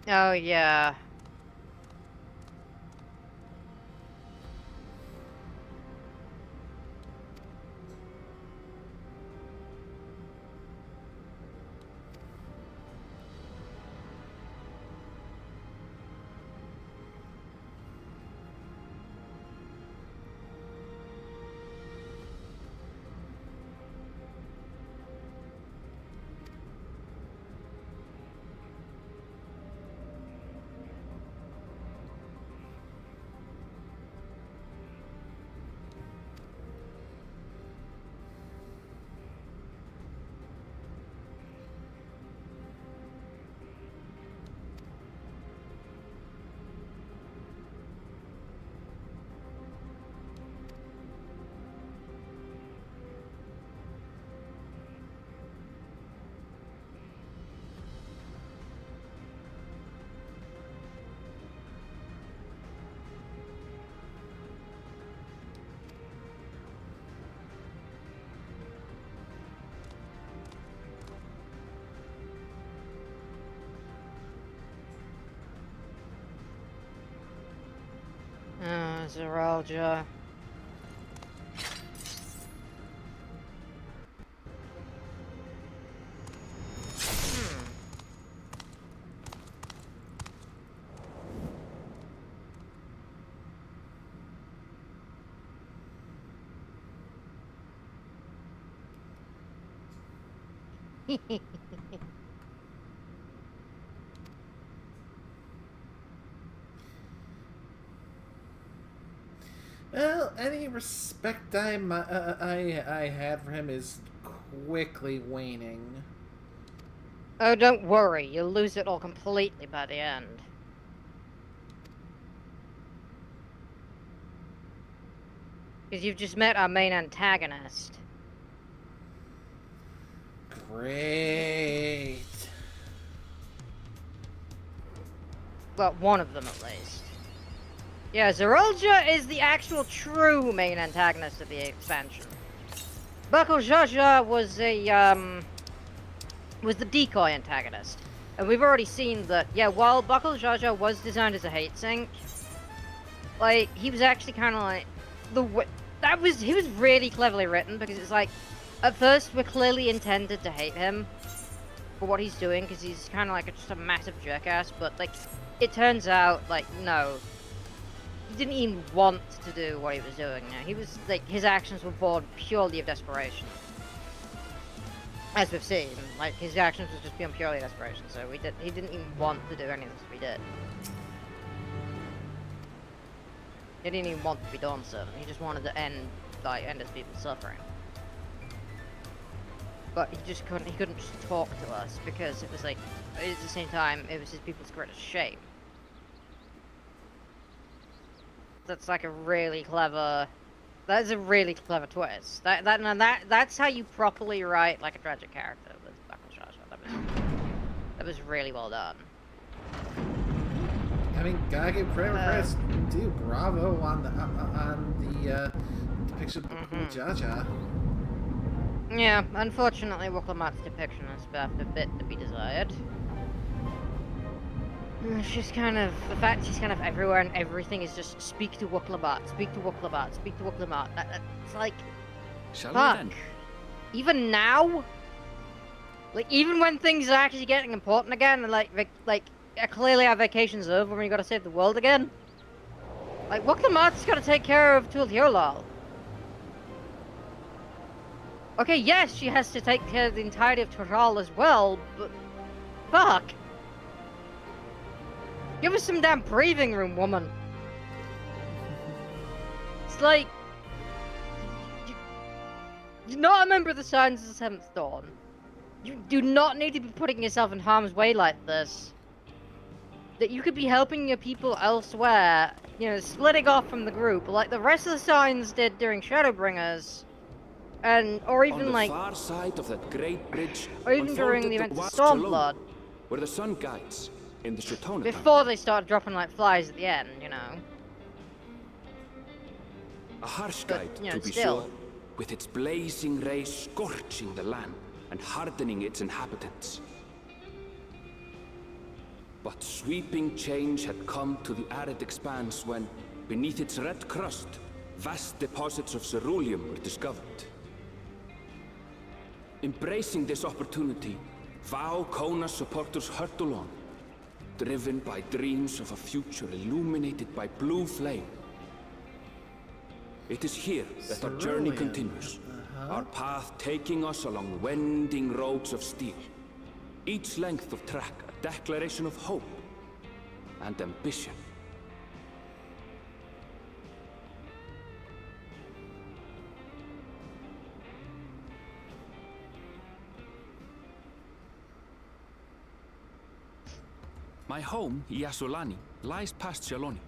Oh, yeah. Zeralja. Well, any respect I had for him is quickly waning. Oh, don't worry. You'll lose it all completely by the end. Because you've just met our main antagonist. Great. Well, one of them at least. Yeah, Zerolja is the actual true main antagonist of the expansion. Buckle Jaja was the decoy antagonist. And we've already seen that, yeah, while Buckle Jaja was designed as a hate sink, like, he was actually kind of like, he was really cleverly written, because it's like, at first we're clearly intended to hate him for what he's doing, because he's kind of like just a massive jerk-ass, but, like, it turns out, like, no, he didn't even want to do what he was doing. He was, like, his actions were born purely of desperation. As we've seen, like, his actions was just beyond purely desperation, so he didn't even want to do any of this, but he did. He didn't even want to be done so. He just wanted to end his people's suffering. But he couldn't just talk to us, because it was like, at the same time, it was his people's greatest shame. That's like a really clever... That is a really clever twist. That's how you properly write like a tragic character with Buckle Jaja. That was really well done. I mean, gotta give credit where credit's due. Bravo on the depiction of Buckle Jaja. Yeah, unfortunately, Wuk Lamat's depiction has left a bit to be desired. She's kind of, the fact she's kind of everywhere and everything is just speak to Wuk Lamat, speak to Wuk Lamat, speak to Wuk Lamat. It's like, Shall fuck. we then? Even now? Like, even when things are actually getting important again, and like clearly our vacation's over when you gotta save the world again? Like, Wuk Lamat's gotta take care of Tul Hiolal. Okay, yes, she has to take care of the entirety of Tural as well, but fuck. Give us some damn breathing room, woman. It's like... You're not a member of the Scions of the Seventh Dawn. You do not need to be putting yourself in harm's way like this. That you could be helping your people elsewhere, you know, splitting off from the group, like the rest of the Signs did during Shadowbringers. Or even like... On the far side of that great bridge, or even during the events of Stormblood. Where the sun guides. In the Shatona before they started dropping like flies at the end, you know. A harsh guide, you know, to be sure, with its blazing rays scorching the land and hardening its inhabitants. But sweeping change had come to the arid expanse when, beneath its red crust, vast deposits of ceruleum were discovered. Embracing this opportunity, Vau Kona's supporters hurtle on, driven by dreams of a future illuminated by blue flame. It is here that our journey continues, our path taking us along winding roads of steel. Each length of track a declaration of hope and ambition. My home, Yasolani, lies past Shaloni.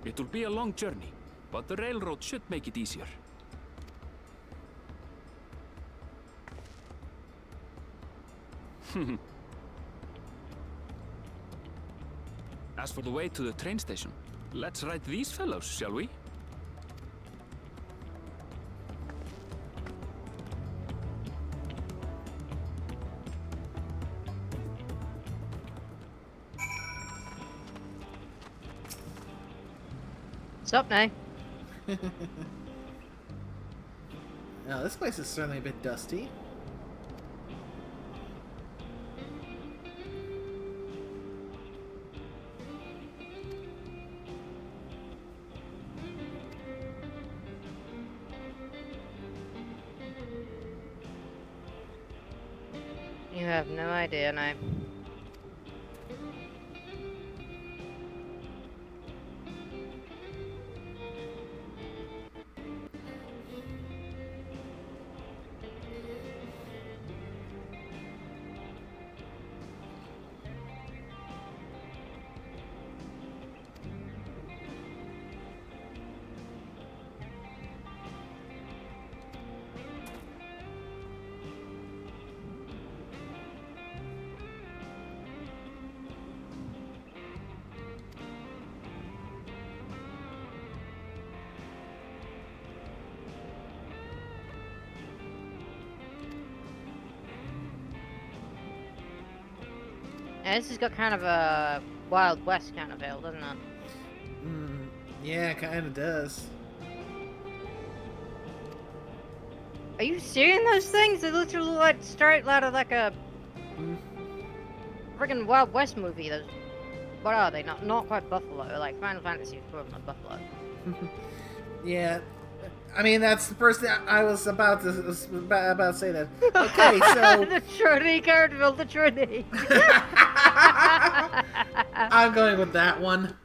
It will be a long journey, but the railroad should make it easier. As for the way to the train station, let's ride these fellows, shall we? What's up, Nay? Now, this place is certainly a bit dusty. You have no idea, Nay. Yeah, this has got kind of a Wild West kind of feel, doesn't it? Yeah, kind of does. Are you seeing those things? They literally look like straight out of like a friggin' Wild West movie. Those, what are they? Not quite buffalo. Like Final Fantasy equivalent of buffalo. Yeah, I mean that's the first thing I was about to say that. Okay, so the Trinity card built the Trinity. I'm going with that one.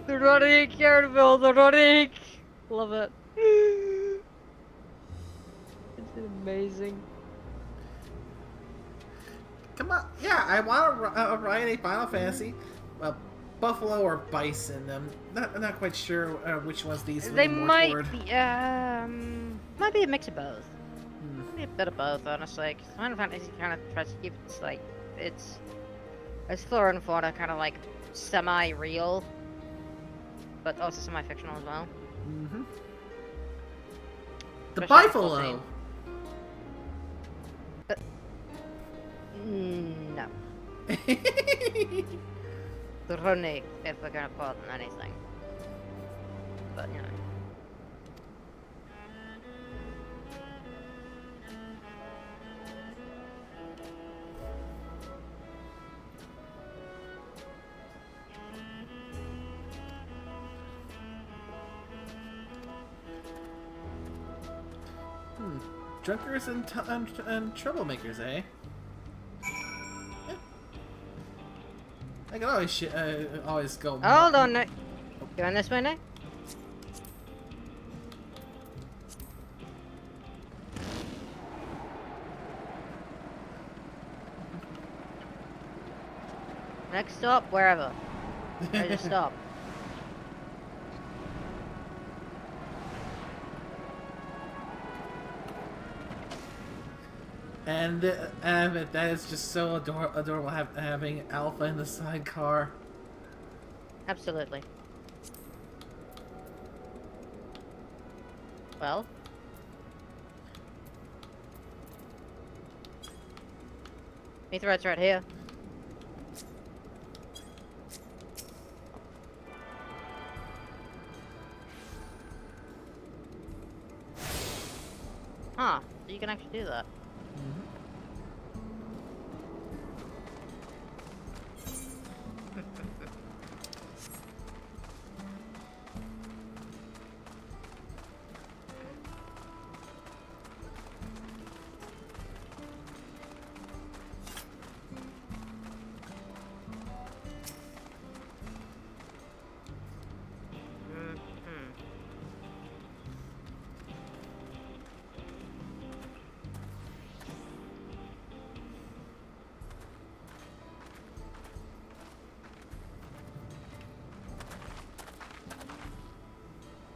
The Trinity card built the Trinity. Love it. It's amazing. Come on, yeah, I want to ride a Final Fantasy. Well, buffalo or bison. I'm not quite sure which ones these. They might toward. be might be a mix of both. Maybe a bit of both, honestly. 'Cause Final Fantasy kind of tries to keep it's flora and fauna kind of like semi-real, but also semi-fictional as well. The Especially buffalo. No. The Runic, if we're gonna call them anything. But, you know. Drunkers and troublemakers, eh? Yeah. I can always go. Hold on, Nick. Going this way, Nick? Next stop, wherever. I just stop. And that is just so adorable having Alpha in the sidecar. Absolutely. Well. Meteorite's right here. Huh, so you can actually do that.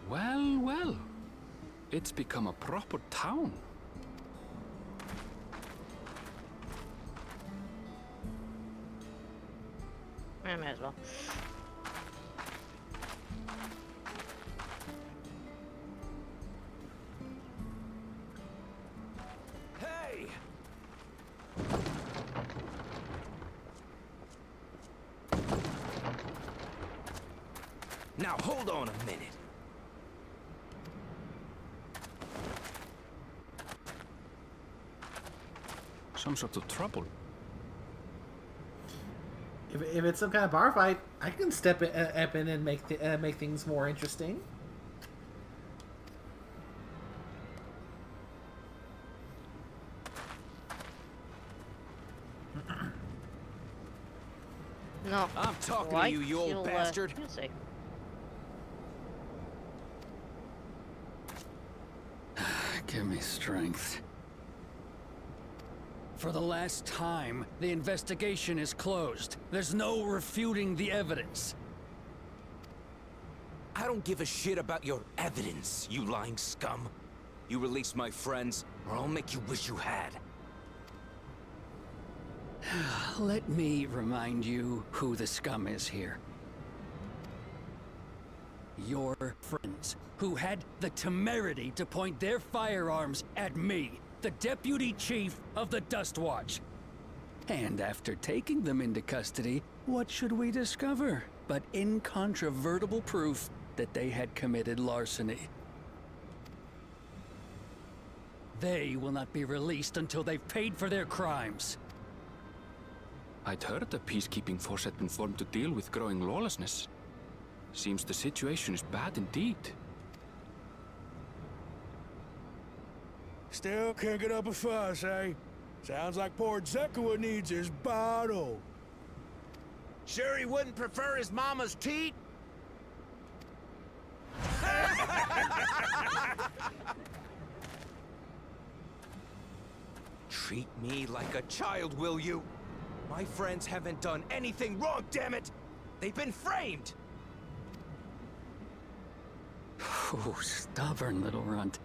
Well, well. It's become a proper town. I may as well. Hey! Now hold on a minute. Some sort of trouble. If it's some kind of bar fight, I can step in and make things more interesting. No. I'm talking to you, you old bastard. You'll see. Give me strength. For the last time, the investigation is closed. There's no refuting the evidence. I don't give a shit about your evidence, you lying scum. You release my friends, or I'll make you wish you had. Let me remind you who the scum is here. Your friends, who had the temerity to point their firearms at me, the Deputy Chief of the Dust Watch. And after taking them into custody, what should we discover but incontrovertible proof that they had committed larceny? They will not be released until they've paid for their crimes. I'd heard the peacekeeping force had been formed to deal with growing lawlessness. Seems the situation is bad indeed. Still can't get up a fuss, eh? Sounds like poor Zekua needs his bottle. Sure he wouldn't prefer his mama's teat? Treat me like a child, will you? My friends haven't done anything wrong, damn it! They've been framed! Oh, stubborn little runt.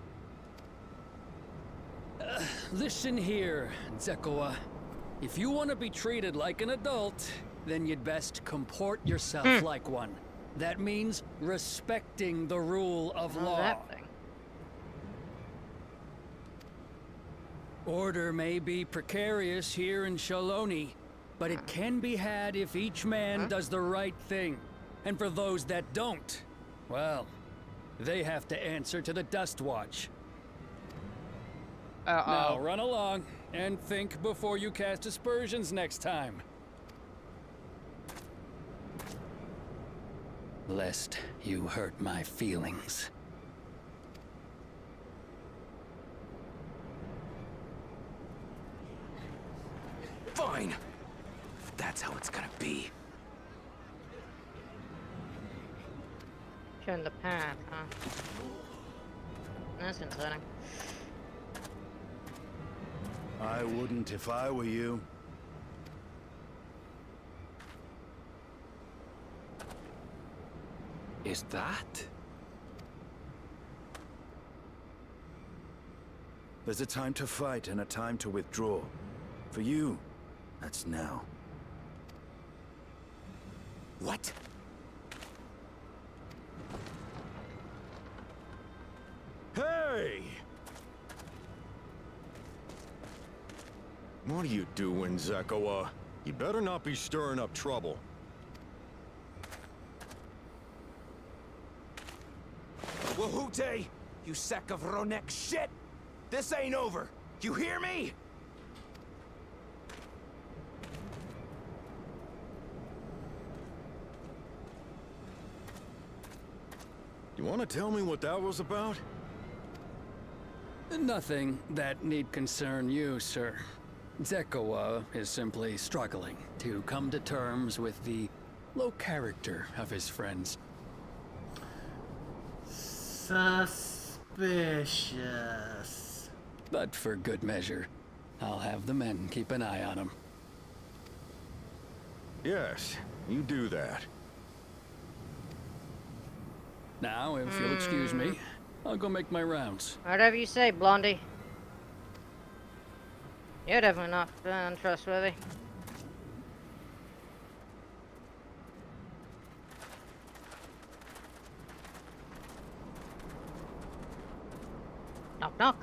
Listen here, Zekua. If you want to be treated like an adult, then you'd best comport yourself like one. That means respecting the rule of law. Order may be precarious here in Shaloni, but it can be had if each man does the right thing. And for those that don't, well, they have to answer to the Dust Watch. Now run along and think before you cast aspersions next time. Lest you hurt my feelings. Fine! If that's how it's gonna be. Showing the path, huh? That's concerning. I wouldn't if I were you. Is that? There's a time to fight and a time to withdraw. For you, that's now. What? Hey! What are you doing, Zekua? You better not be stirring up trouble. Wahute! You sack of Ronek shit! This ain't over! You hear me? You want to tell me what that was about? Nothing that need concern you, sir. Zekua is simply struggling to come to terms with the low character of his friends. Suspicious. But for good measure, I'll have the men keep an eye on him. Yes, you do that. Now, if you'll excuse me, I'll go make my rounds. Whatever you say, Blondie. You're definitely not untrustworthy. Knock, knock.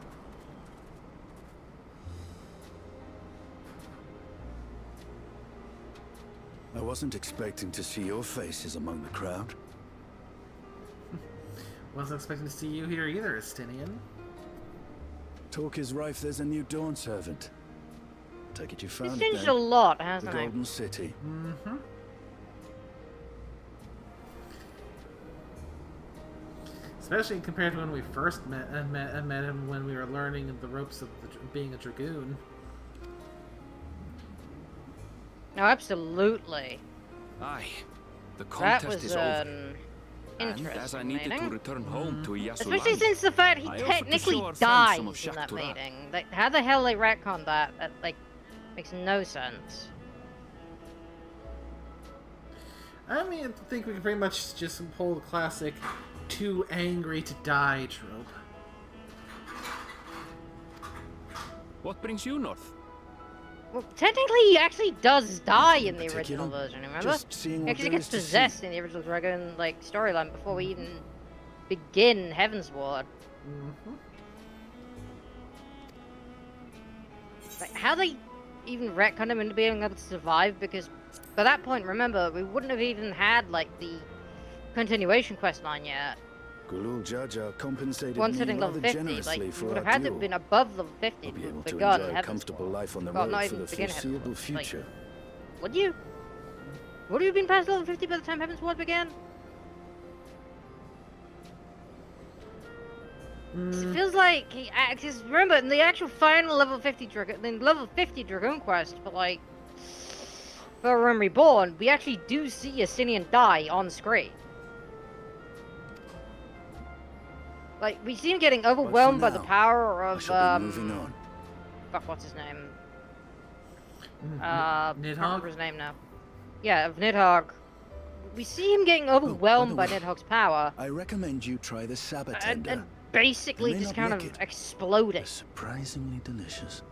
I wasn't expecting to see your faces among the crowd. Wasn't expecting to see you here either, Estinian. Talk is rife, there's a new Dawn servant. Take it you found It's it changed then. a lot, The hasn't it? Golden City. Mm-hmm. Especially compared to when we first met him when we were learning the ropes of being a dragoon. No, absolutely. Aye. The That contest was is over. And interesting as I needed meeting. to return home to Yasulan, Especially since the fact he I offered to technically show our friends dies some of in that Shaktura. meeting. Like, how the hell they retconned that? That, like, makes no sense. I mean, I think we can pretty much just pull the classic too angry to die trope. What brings you north? Well, technically, he actually does die in the original particular? version, remember? Just seeing He what actually there gets is to see. possessed in the original Dragon, like, storyline before we even begin Heaven's Ward. Mm-hmm. Like, how they even retconned him into being able to survive, because by that point, remember, we wouldn't have even had, like, the continuation quest line yet. Gulul Jaja compensated Once me hitting level rather 50, generously like, we for would have our had to duel. have been above level 50 I'll be able to begun enjoy a Heaven's comfortable Ward. life on the Well, road not for even the begin Heaven's foreseeable Ward, like, future. would you? Would you have been past level 50 by the time Heaven's Ward began? It feels like, because remember, in the actual final level 50 Dragoon quest for, like, for Realm Reborn, we actually do see Justinian die on screen. Like, we see him getting overwhelmed by the power of, shall be moving on. fuck, what's his name? Nidhogg? Can't remember his name now. Yeah, of Nidhogg. We see him getting overwhelmed by Nidhogg's power. I recommend you try the Sabatender. And basically You may just not kind like of it. exploding. It's surprisingly delicious.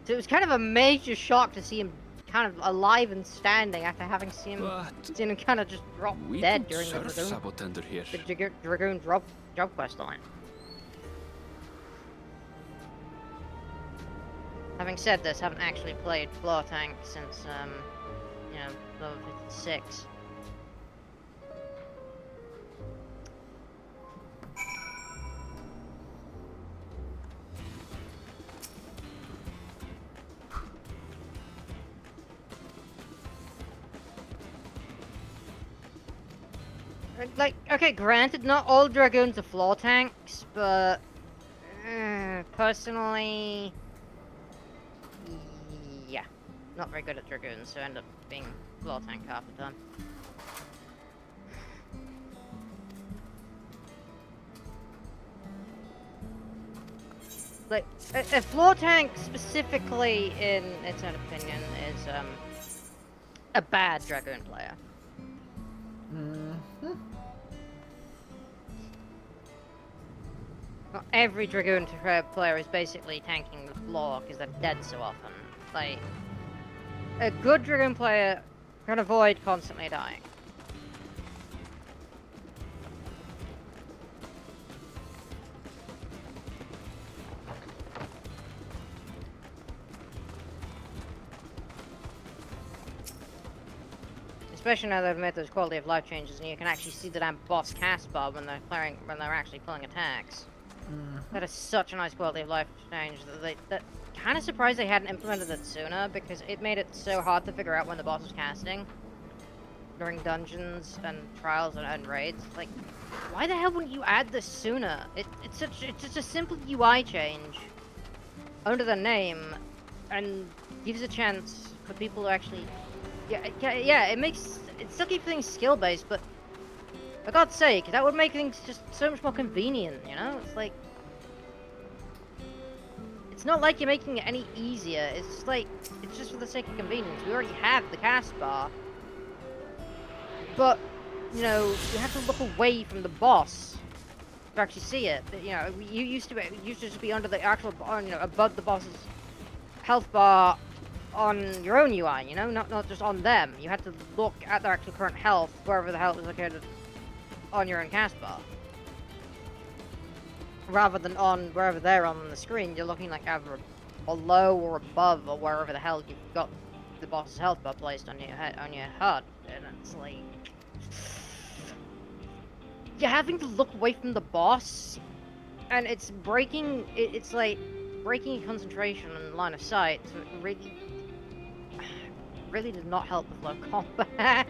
So it was kind of a major shock to see him kind of alive and standing after having seen him kind of just drop We dead don't during the serve Dragoon, Sabotender here. the Dragoon job quest line. Having said this, I haven't actually played Floor Tank since, you know, level 56. Like, okay, granted, not all Dragoons are floor tanks, but personally, yeah, not very good at Dragoons, so end up being floor tank half the time. Like, a floor tank specifically, in its own opinion, is a bad Dragoon player. Not every Dragoon player is basically tanking the floor because they're dead so often. Like, a good Dragoon player can avoid constantly dying. Especially now they've made those quality of life changes, and you can actually see the damn boss cast bar when they're actually pulling attacks. That is such a nice quality of life change that kind of surprised they hadn't implemented it sooner, because it made it so hard to figure out when the boss was casting during dungeons and trials and raids. Like, why the hell wouldn't you add this sooner? It's just a simple UI change under the name, and gives a chance for people to actually. Yeah, it still keeps things skill-based, but for God's sake, that would make things just so much more convenient, you know? It's like, it's not like you're making it any easier, it's just like, it's just for the sake of convenience. We already have the cast bar, but, you know, you have to look away from the boss to actually see it. You know, you used to just be under the actual, you know, above the boss's health bar on your own UI, you know, not just on them. You had to look at their actual current health, wherever the health was located on your own cast bar. Rather than on wherever they're on the screen, you're looking like either below or above, or wherever the hell you've got the boss's health bar placed on your HUD. And it's like, you're having to look away from the boss, and it's breaking. It's like breaking your concentration and line of sight. So it really did not help the flow combat.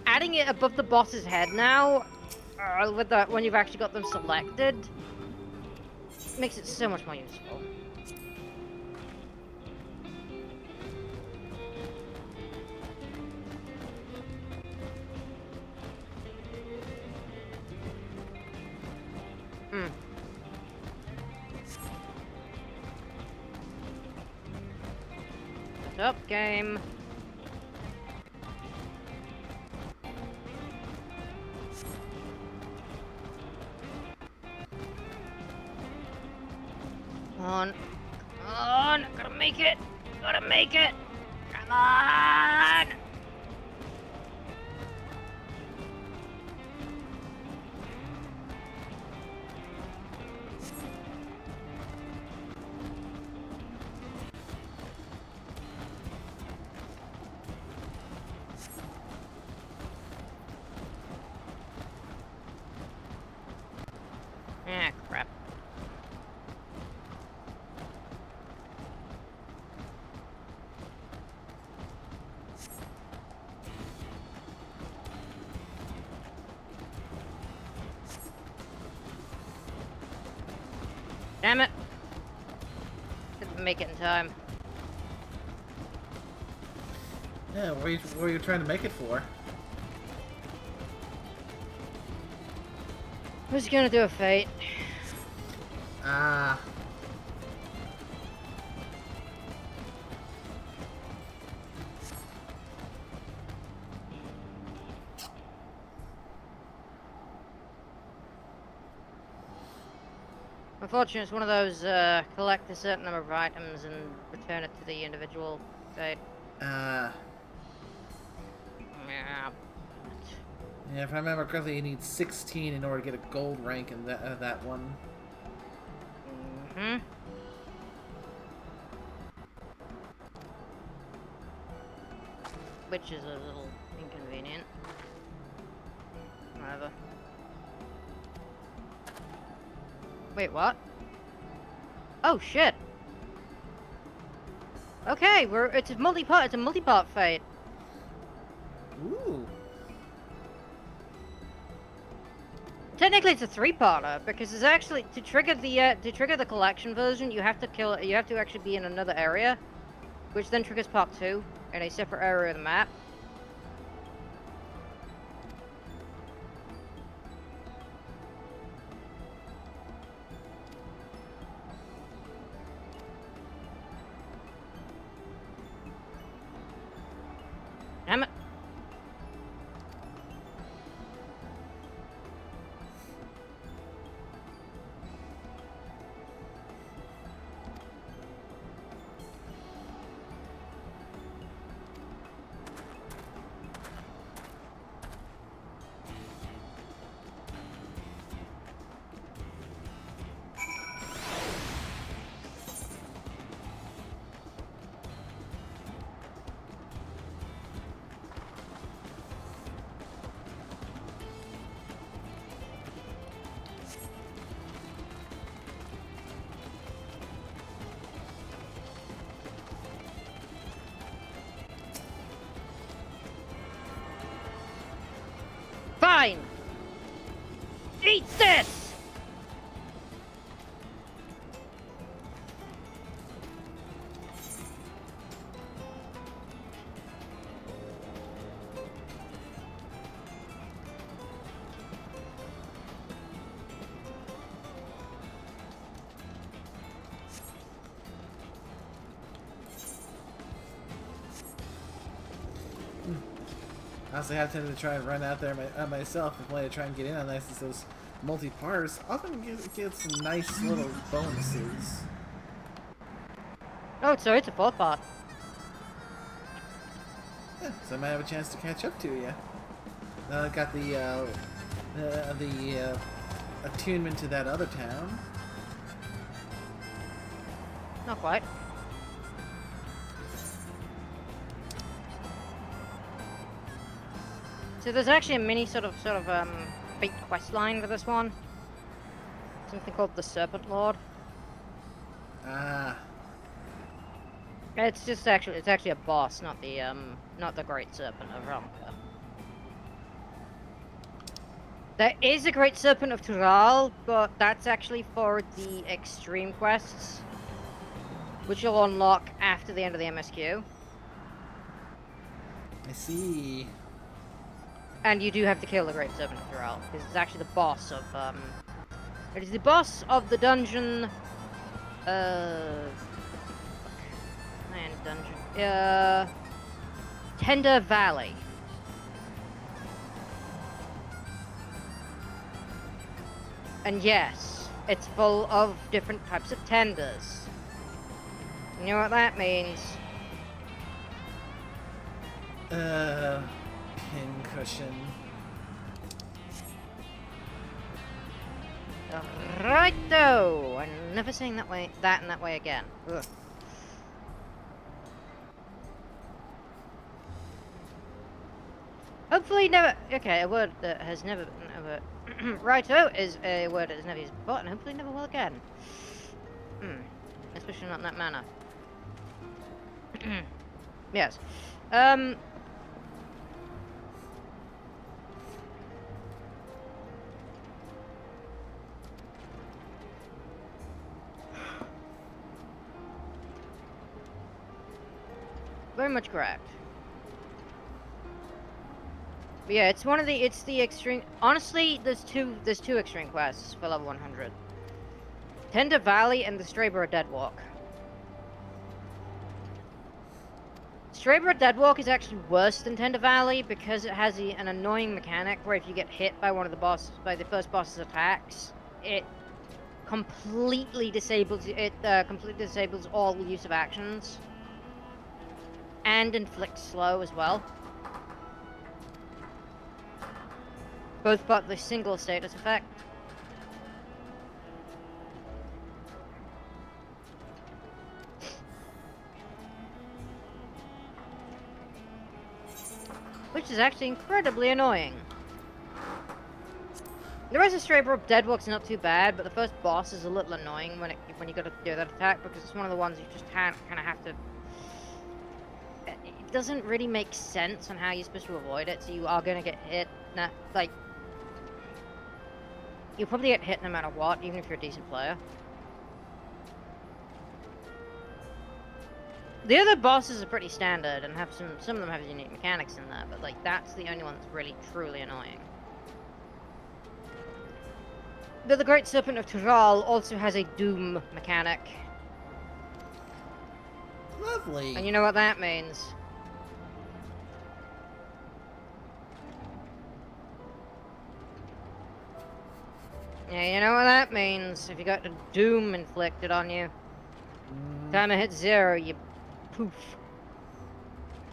Adding it above the boss's head now, when you've actually got them selected, makes it so much more useful. What's up, game? Come on. Come on! Gotta make it! Gotta make it! Come on! Damn it! Didn't make it in time. Yeah, what are you trying to make it for? Who's gonna do a fate? Ah. Unfortunately, it's one of those, collect a certain number of items and return it to the individual fate. Yeah. Yeah, if I remember correctly, you need 16 in order to get a gold rank in that one. Mm-hmm. Which is a little inconvenient. Whatever. Wait, what? Oh shit! Okay, it's a multi-part fate. Ooh. Technically, it's a three-parter because it's actually to trigger the collection version. You have to actually be in another area, which then triggers part 2 in a separate area of the map. Damn it. Fine! Eat this! I also have tended to try and run out there myself and play to try and get in on this, since those multi-parters often get some nice little bonuses. Oh, so it's a 4th part. Yeah, so I might have a chance to catch up to you. Now I've got the attunement to that other town. Not quite. So there's actually a mini sort of fate quest line for this one. Something called the Serpent Lord. Ah. It's actually a boss, not the Great Serpent of Ramka. There is a Great Serpent of Tural, but that's actually for the extreme quests, which you'll unlock after the end of the MSQ. I see. And you do have to kill the Great Serpent of Tural, because it's actually the boss of, it is the boss of the dungeon, Tender Valley. And yes, it's full of different types of tenders. You know what that means? Pincushion. Righto! I'm never saying that in that way again. Ugh. Hopefully never... Okay, a word that has never been ever... Righto is a word that has never used before, and hopefully never will again. Especially not in that manner. Yes. very much correct. But yeah, it's the extreme. Honestly, there's two extreme quests for level 100. Tender Valley and the Strayborough Deadwalk. Strayborough Deadwalk is actually worse than Tender Valley because it has an annoying mechanic where if you get hit by one of the the first boss's attacks, it completely disables all use of actions and inflicts slow as well. Both part of the single status effect. Which is actually incredibly annoying. The rest of Strayborough Deadwalk's not too bad, but the first boss is a little annoying when you gotta do that attack because it's one of the ones you just kind of have to. It doesn't really make sense on how you're supposed to avoid it, so you are gonna get hit. Like, you'll probably get hit no matter what, even if you're a decent player. The other bosses are pretty standard and have some of them have unique mechanics in there, but like that's the only one that's really truly annoying. The Great Serpent of Tural also has a doom mechanic. Lovely. And you know what that means. Yeah, you know what that means. If you got the doom inflicted on you, time to hit 0, you poof.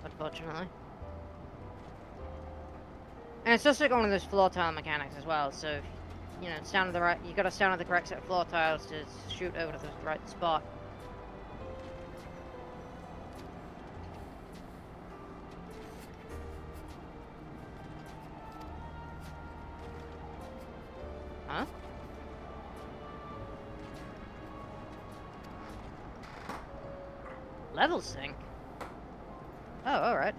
Unfortunately. And it's just like one of those floor tile mechanics as well, so if, you know, stand on the right, you gotta stand on the correct set of floor tiles to shoot over to the right spot. Huh? Level sync? Oh, alright.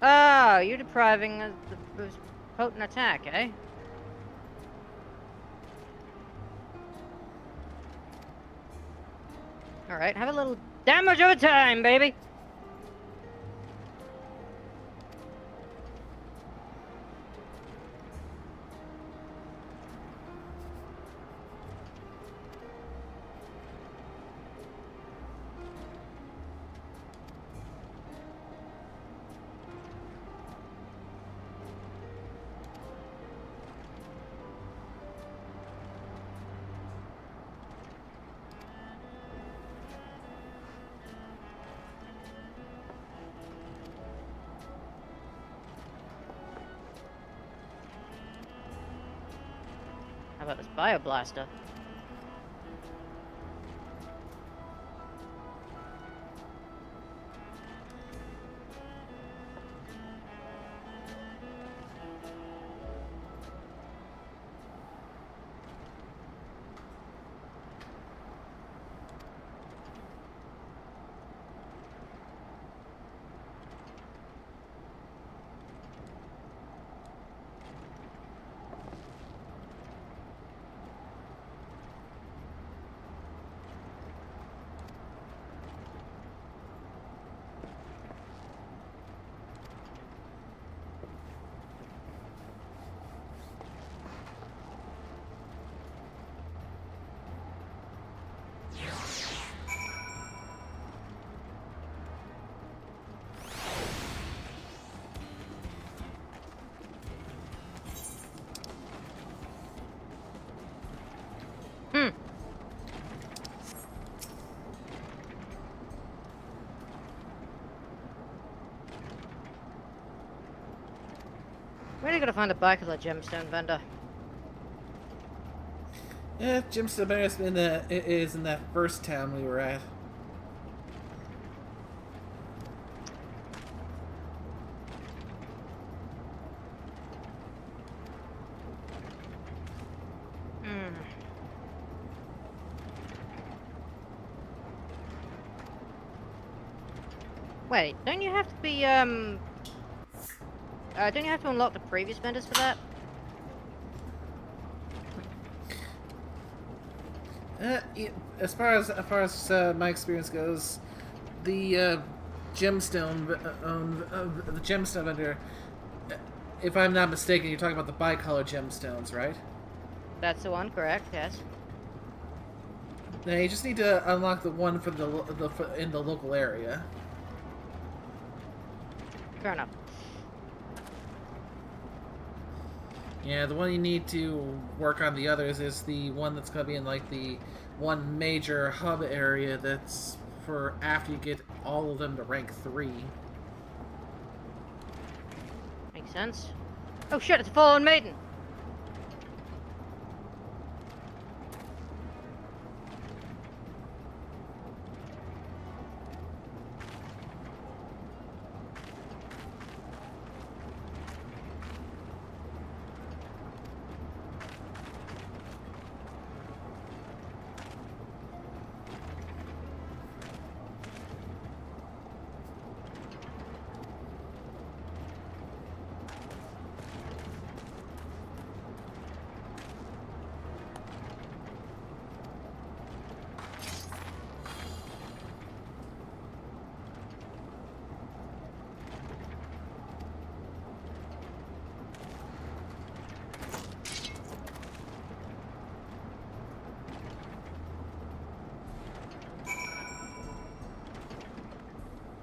Oh, you're depriving of the potent attack, eh? Alright, have a little damage over time, baby! How about this Bioblaster? Where are you gonna find a Bacula gemstone vendor? Yeah, gemstone vendor is in that first town we were at. Wait, don't you have to be, don't you have to unlock the previous vendors for that? As far as my experience goes, the gemstone the gemstone vendor. If I'm not mistaken, you're talking about the bicolor gemstones, right? That's the one, correct? Yes. Now you just need to unlock the one for in the local area. Fair enough. Yeah, the one you need to work on the others is the one that's gonna be in like the one major hub area that's for after you get all of them to rank 3. Makes sense. Oh shit, it's a fallen maiden!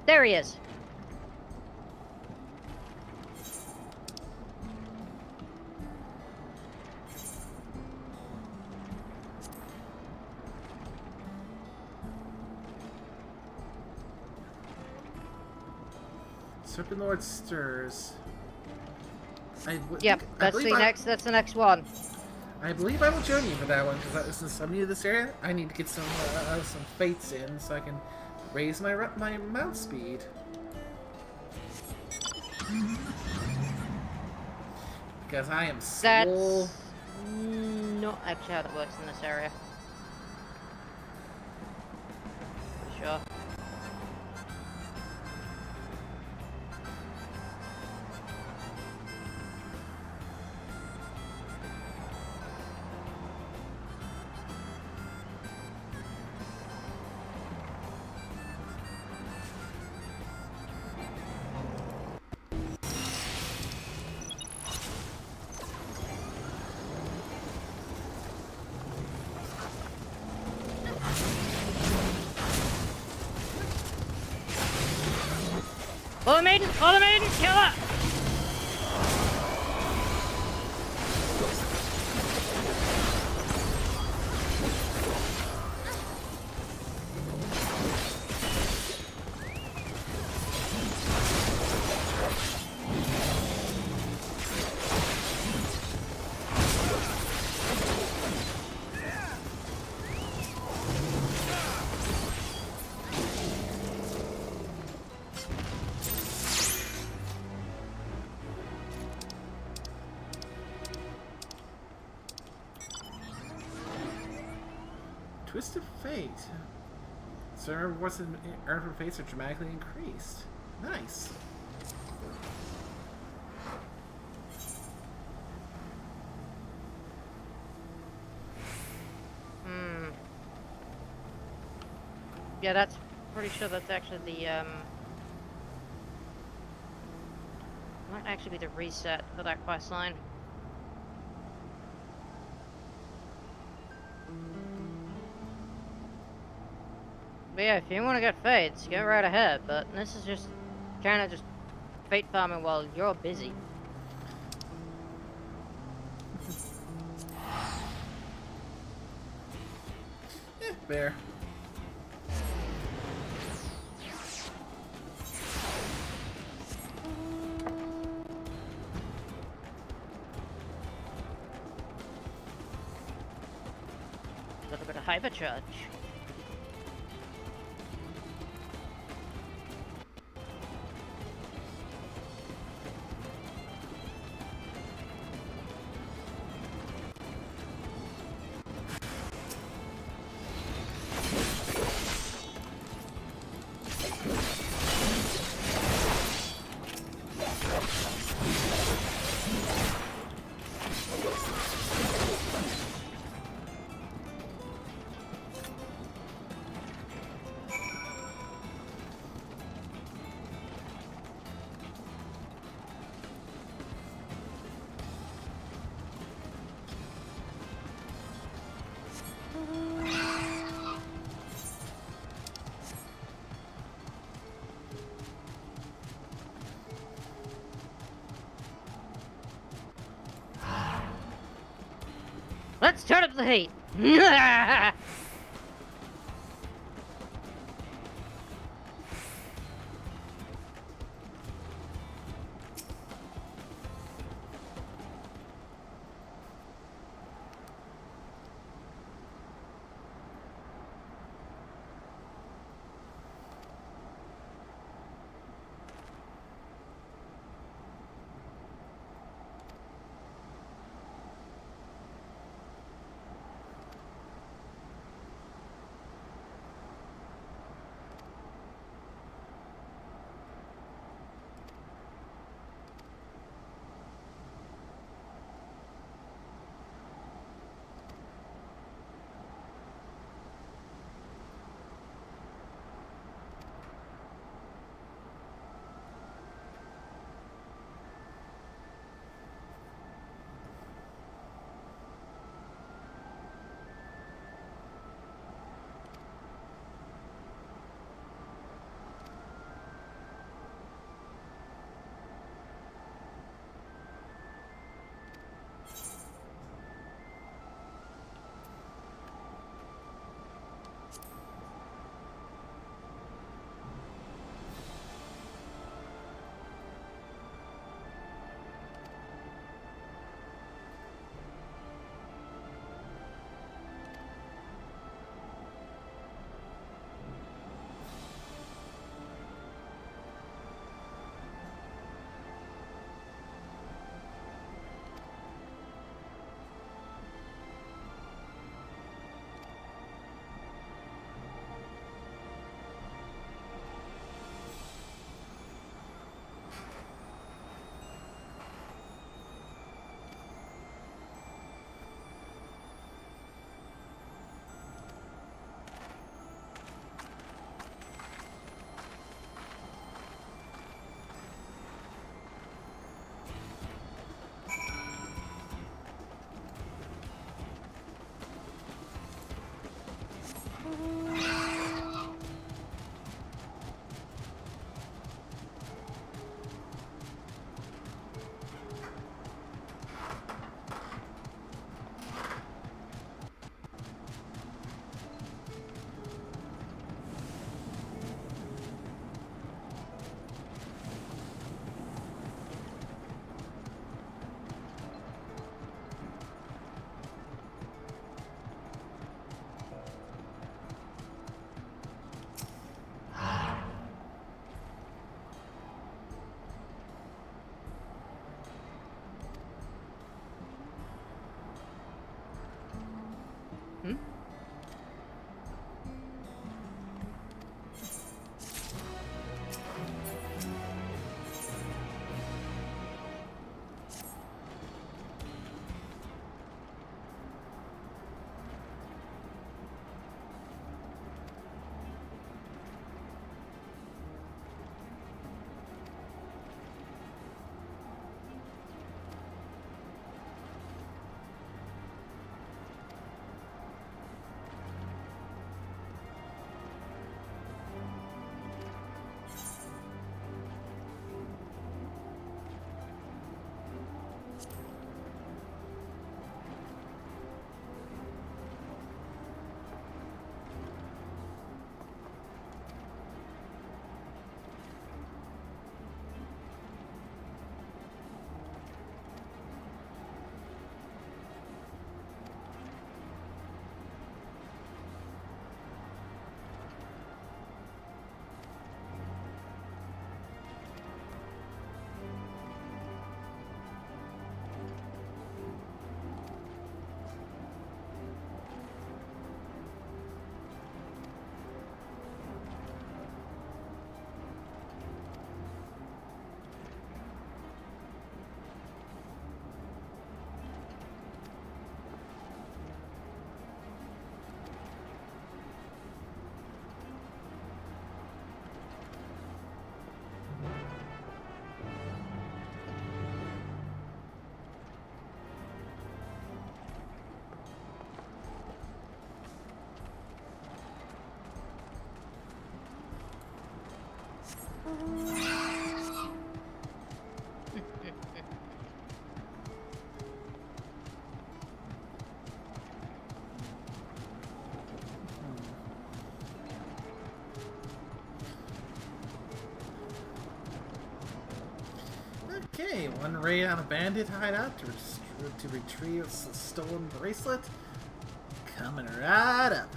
There he is. Serpent Lord stirs. Yep, that's the next one. I believe I will join you for that one because since I'm new to this area, I need to get some fates in so I can raise my mount speed. Because I am slow. That's not actually how that works in this area. Sure. Follow maiden, kill her! Twist of Fate. So rewards earned from fates are dramatically increased. Nice. Yeah, that's pretty sure that's actually the might actually be the reset for that quest line. But yeah, if you want to get fates, go right ahead, but this is just kind of just fate farming while you're busy. Fair. A little bit of hypercharge. Let's turn up the heat. One raid on a bandit hideout to retrieve a stolen bracelet. Coming right up.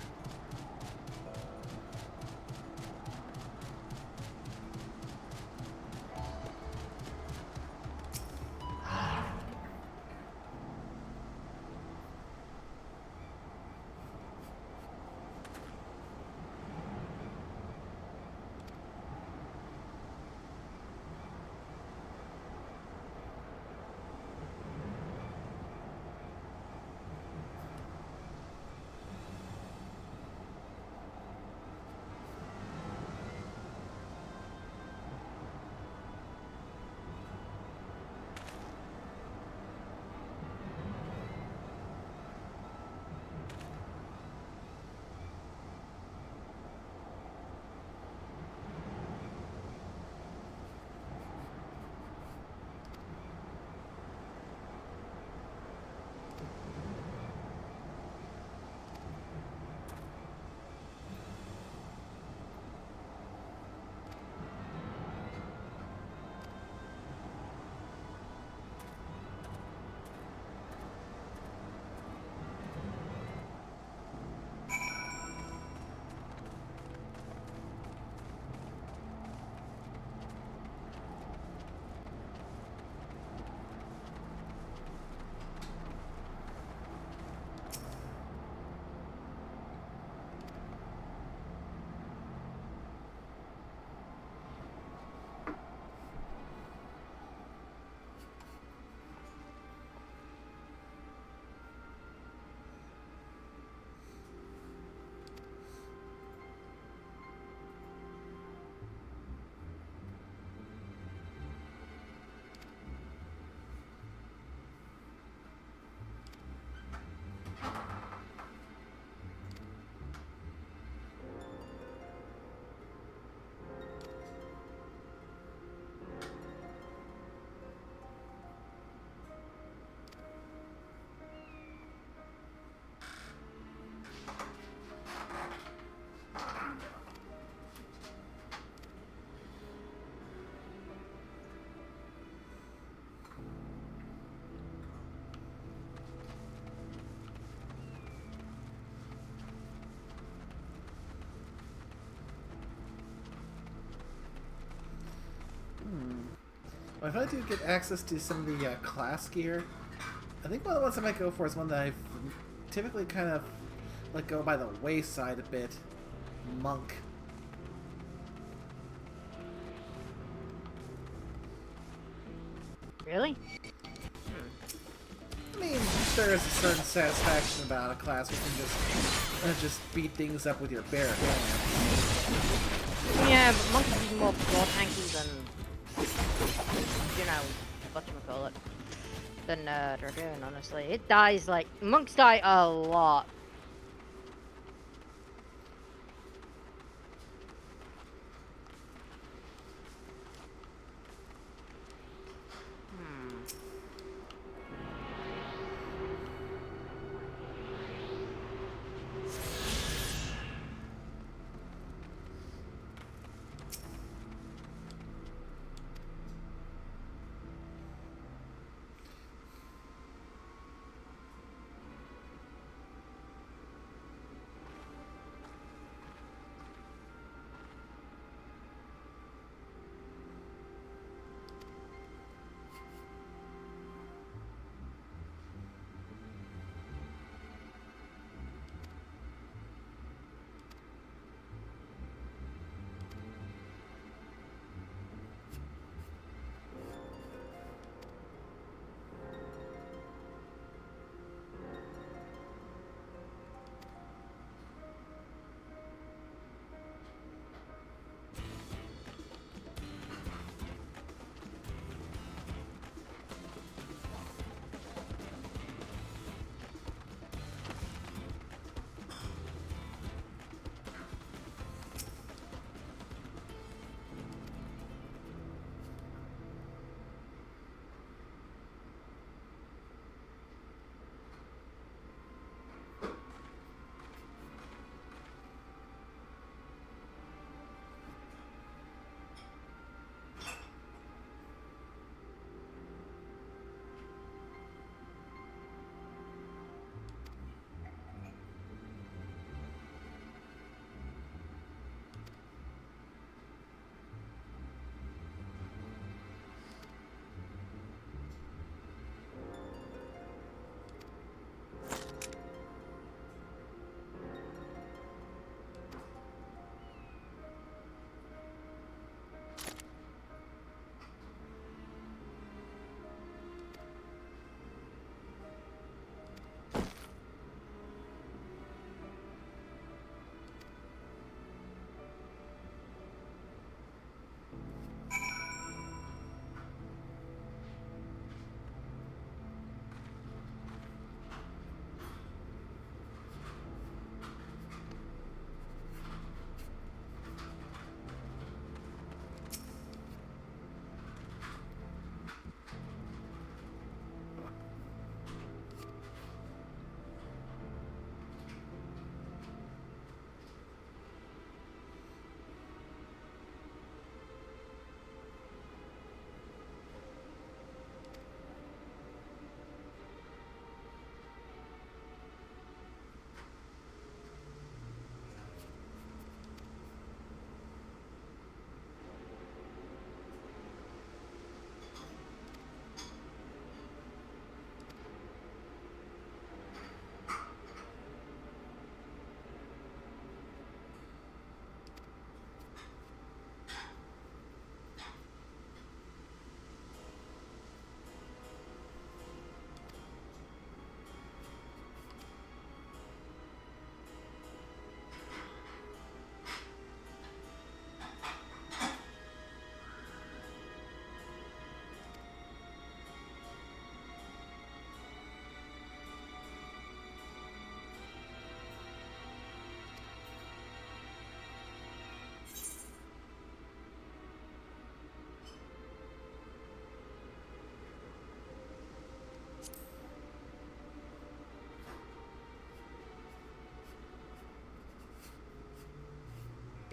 Well, if I do get access to some of the class gear, I think one of the ones I might go for is one that I've typically kind of let go by the wayside a bit. Monk. Really? I mean, there is a certain satisfaction about a class where you can just beat things up with your bare hand. Yeah, but monks is more blood hanky than, you know, whatchamacallit, than Dragoon, honestly. It dies like, monks die a lot.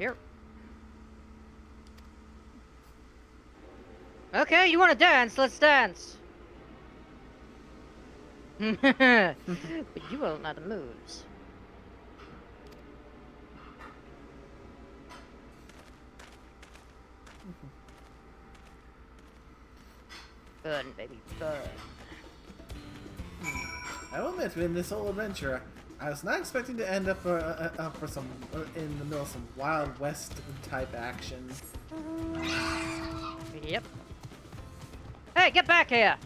Here. Okay, you want to dance? Let's dance. But you won't know the moves. Fun, baby, fun. I will admit, in this whole adventure, I was not expecting to end up for some in the middle of some Wild West type action. Yep. Hey, get back here!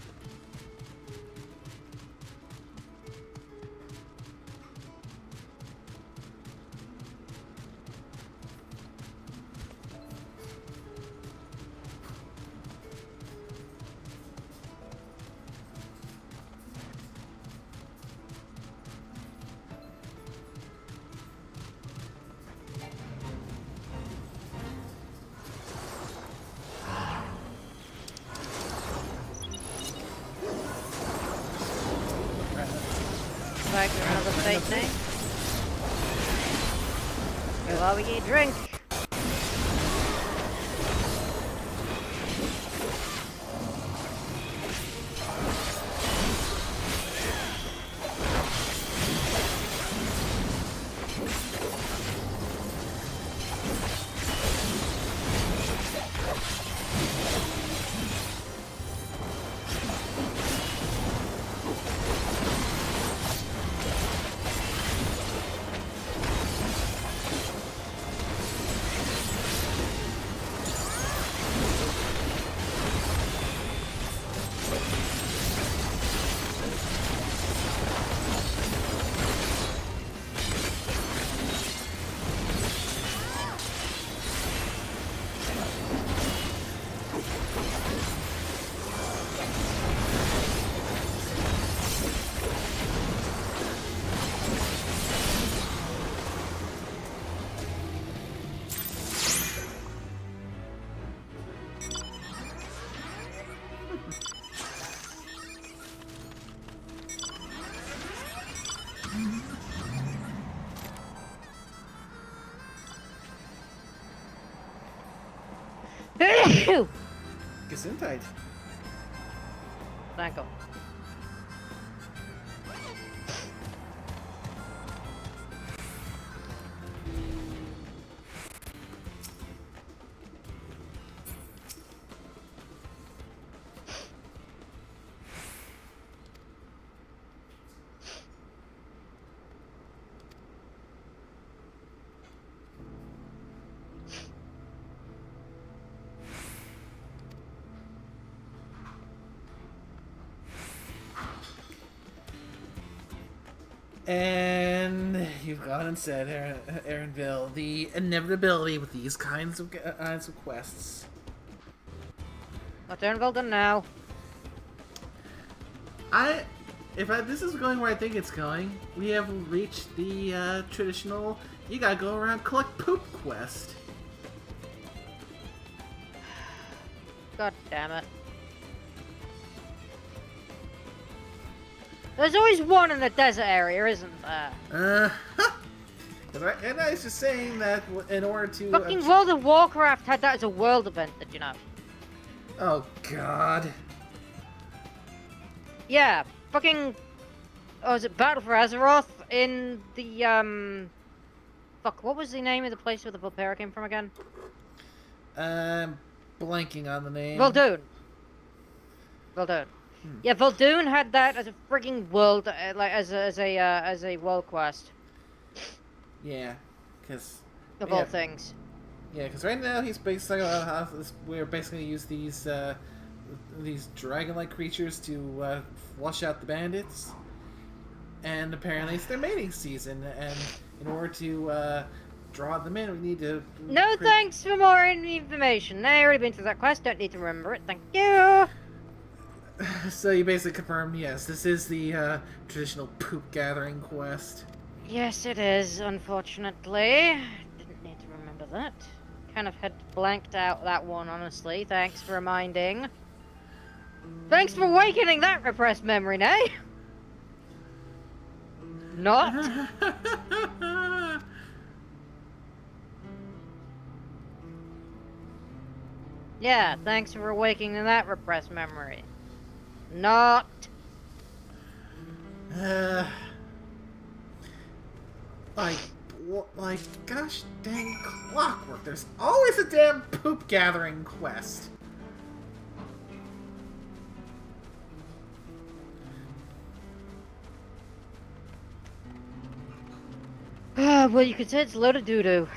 Back to another fake thing. Okay, while we get a drink. Gesundheit. Thank you. And you've gone and said, Aaronville, the inevitability with these kinds of quests. What's Aaronville done now? If this is going where I think it's going, we have reached the traditional, you gotta go around collect poop quest. God damn it. There's always one in the desert area, isn't there? And I was just saying that in order to... Fucking World of Warcraft had that as a world event, did you know? Oh, God. Yeah, fucking... Oh, was it Battle for Azeroth in the, Fuck, what was the name of the place where the Volpera came from again? Blanking on the name. Vol'dun. Yeah, Vol'dun had that as a frigging world, like as a world quest. Yeah, because of all things. Yeah, because right now he's basically we're basically gonna use these dragon-like creatures to flush out the bandits, and apparently it's their mating season, and in order to draw them in, we need to. No thanks for more information. I already been through that quest. Don't need to remember it. Thank you. So you basically confirmed, yes, this is the traditional poop gathering quest. Yes, it is, unfortunately. Didn't need to remember that. Kind of had blanked out that one, honestly. Thanks for reminding. Thanks for awakening that repressed memory, Nay. Not. Yeah, thanks for awakening that repressed memory. Not. Like, gosh dang clockwork. There's always a damn poop gathering quest. Well, you could say it's a load of doo-doo.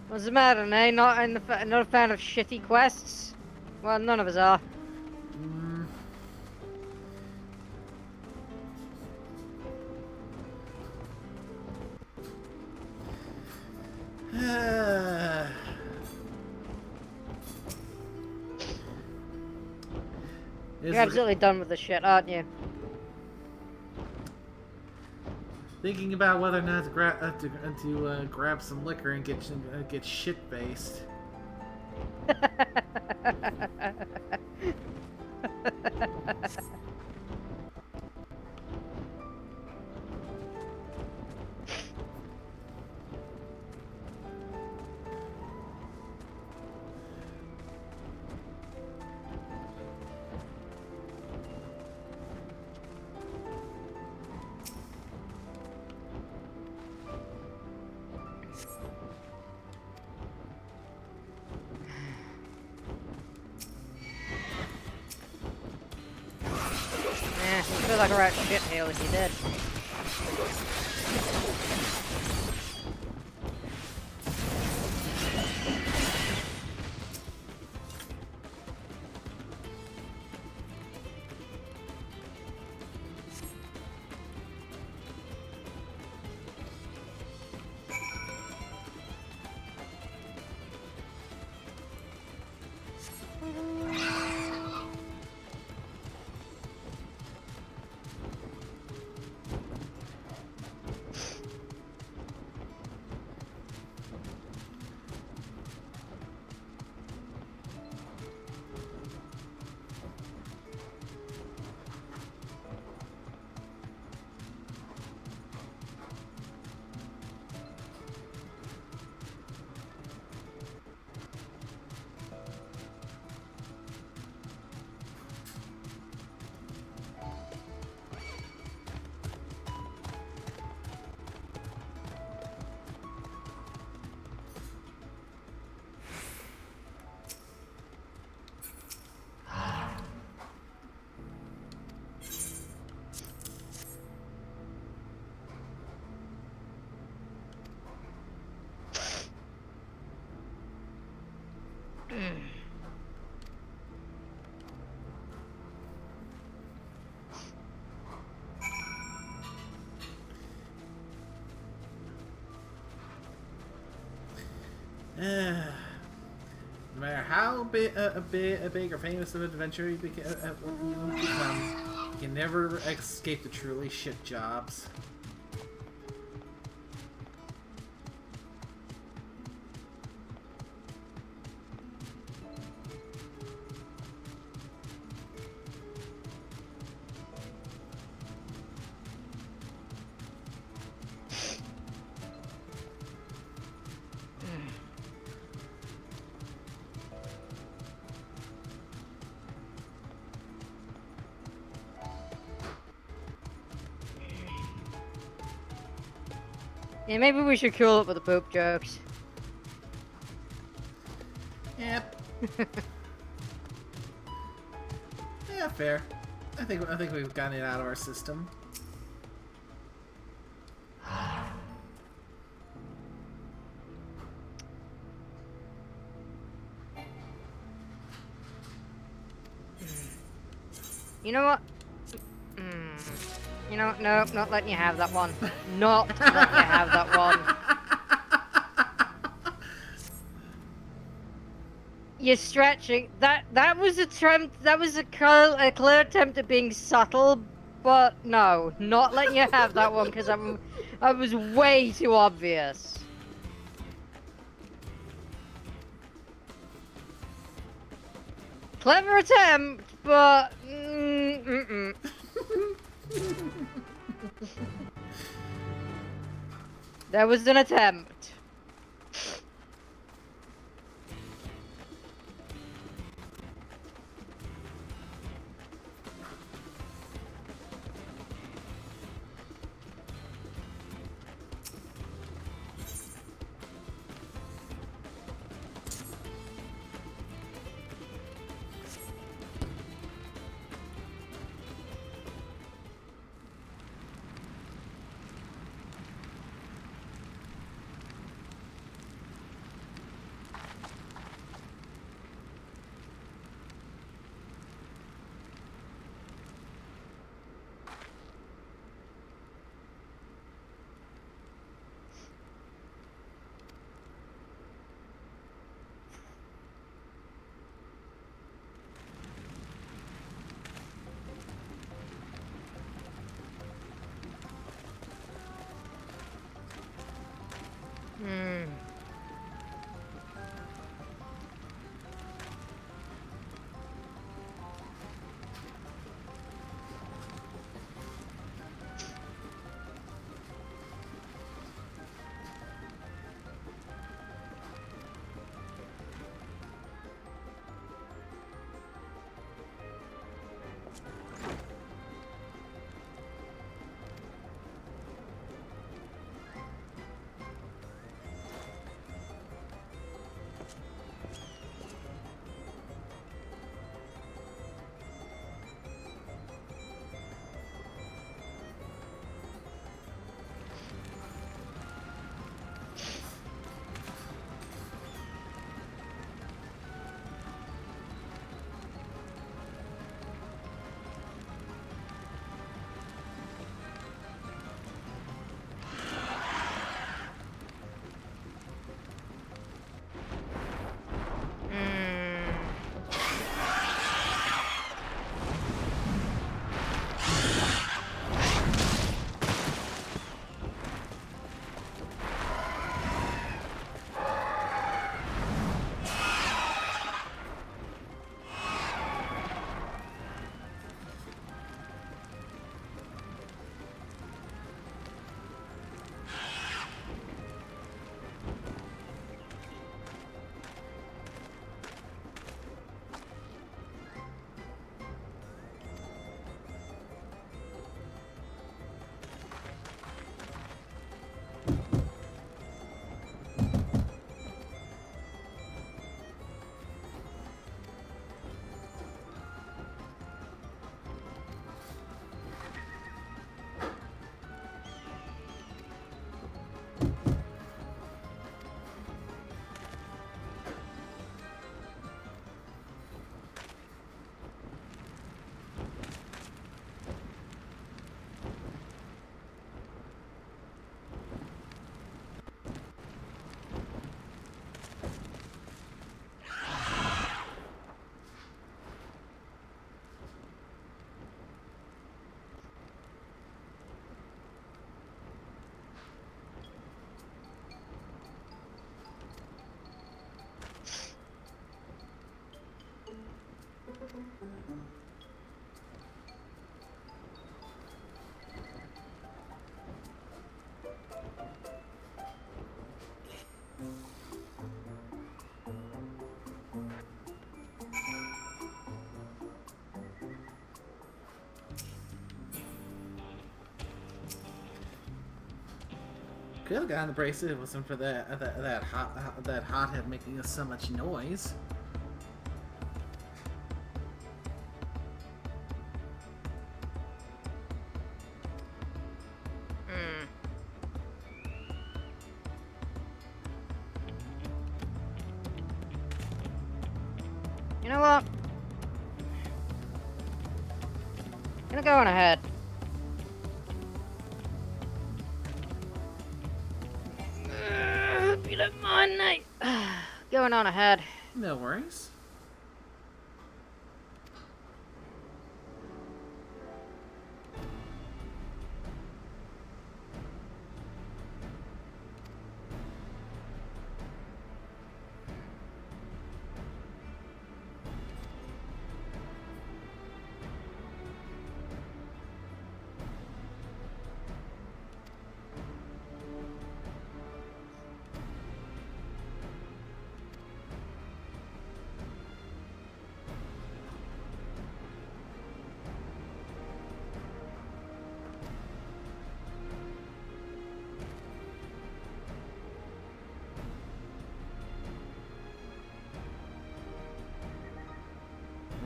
What's the matter, eh? Not a fan of shitty quests? Well, none of us are. You're absolutely done with this shit, aren't you? Thinking about whether or not to grab some liquor and get shit faced. You feel like a right shitheel if you did. No matter how big or famous of an adventurer you become, you can never escape the truly shit jobs. Yeah, maybe we should cool up with the poop jokes. Yep. Yeah, fair. I think we've gotten it out of our system. You know what? You know what? No, not letting you have that one. Not letting you have that one. You're stretching. That was a clear attempt at being subtle, but no, not letting you have that one because I was way too obvious. Clever attempt, but there was an attempt. Could have gotten the bracelet if it wasn't for that hothead making us so much noise. You know what? I'm gonna go on ahead. If you don't mind, mate. Going on ahead. No worries.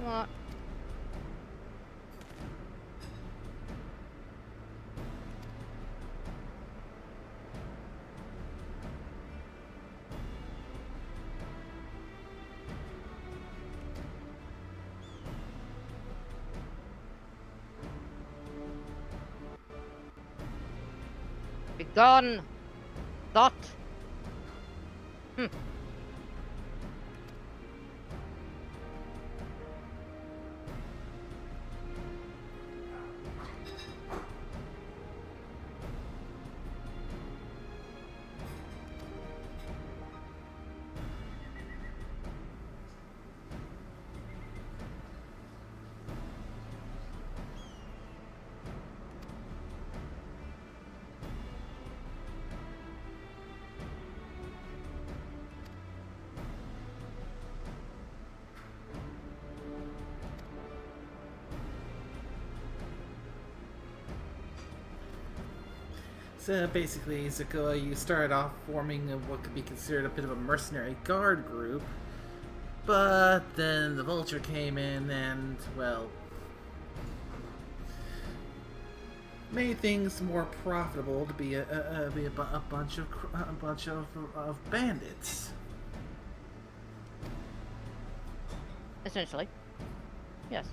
What? Be gone! Dot! So basically, Zakoa, you started off forming what could be considered a bit of a mercenary guard group, but then the Vulture came in and, well, made things more profitable to be a bunch of bandits. Essentially. Yes.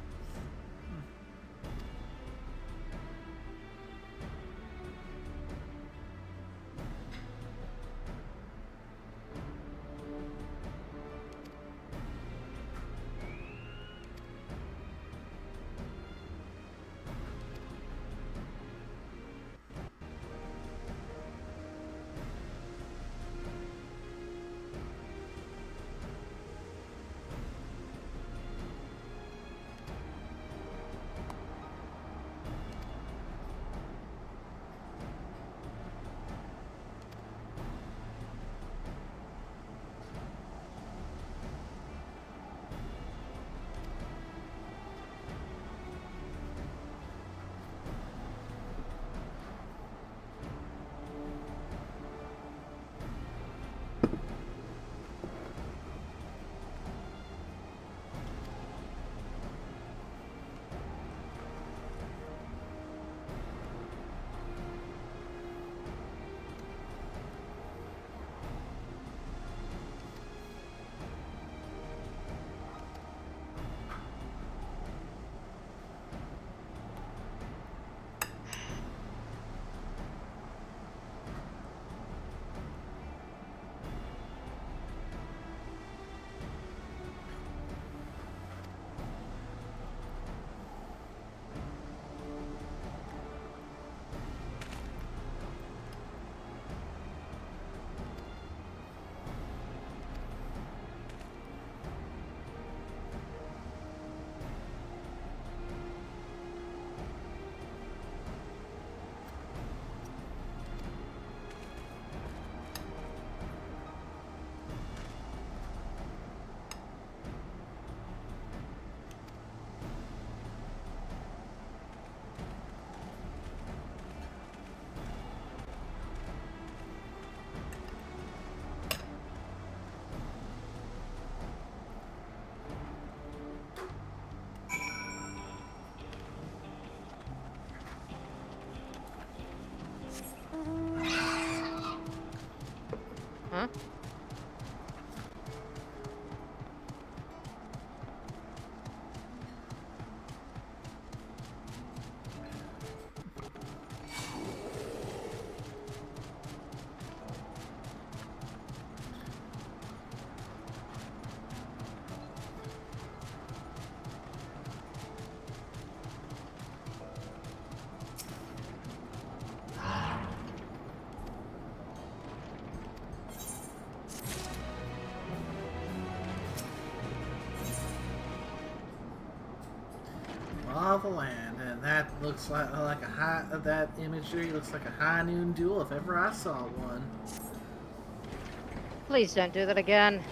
Huh? Lava Land, and that looks like a high. That imagery looks like a high noon duel if ever I saw one. Please don't do that again.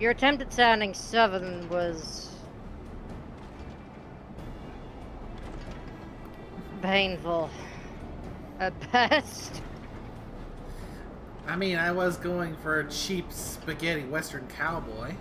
Your attempt at sounding southern was painful at best. I mean, I was going for a cheap spaghetti western cowboy.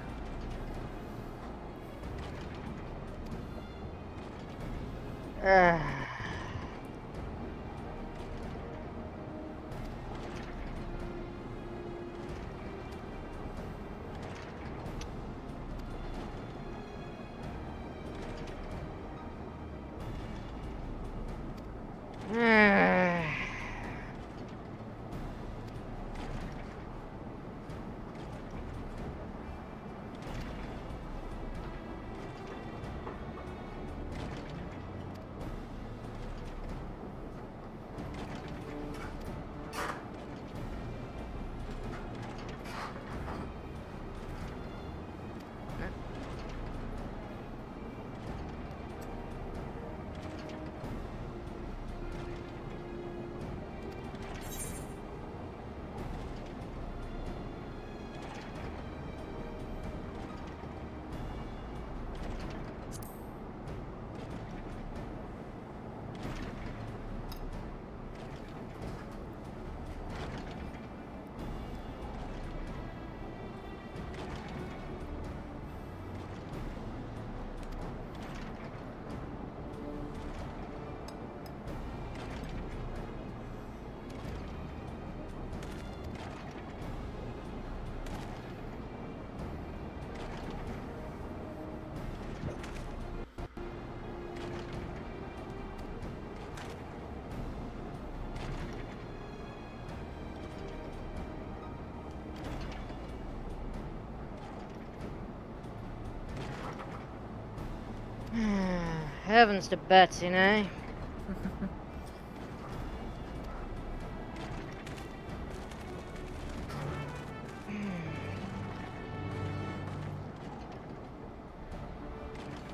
Heavens to Betsy, eh?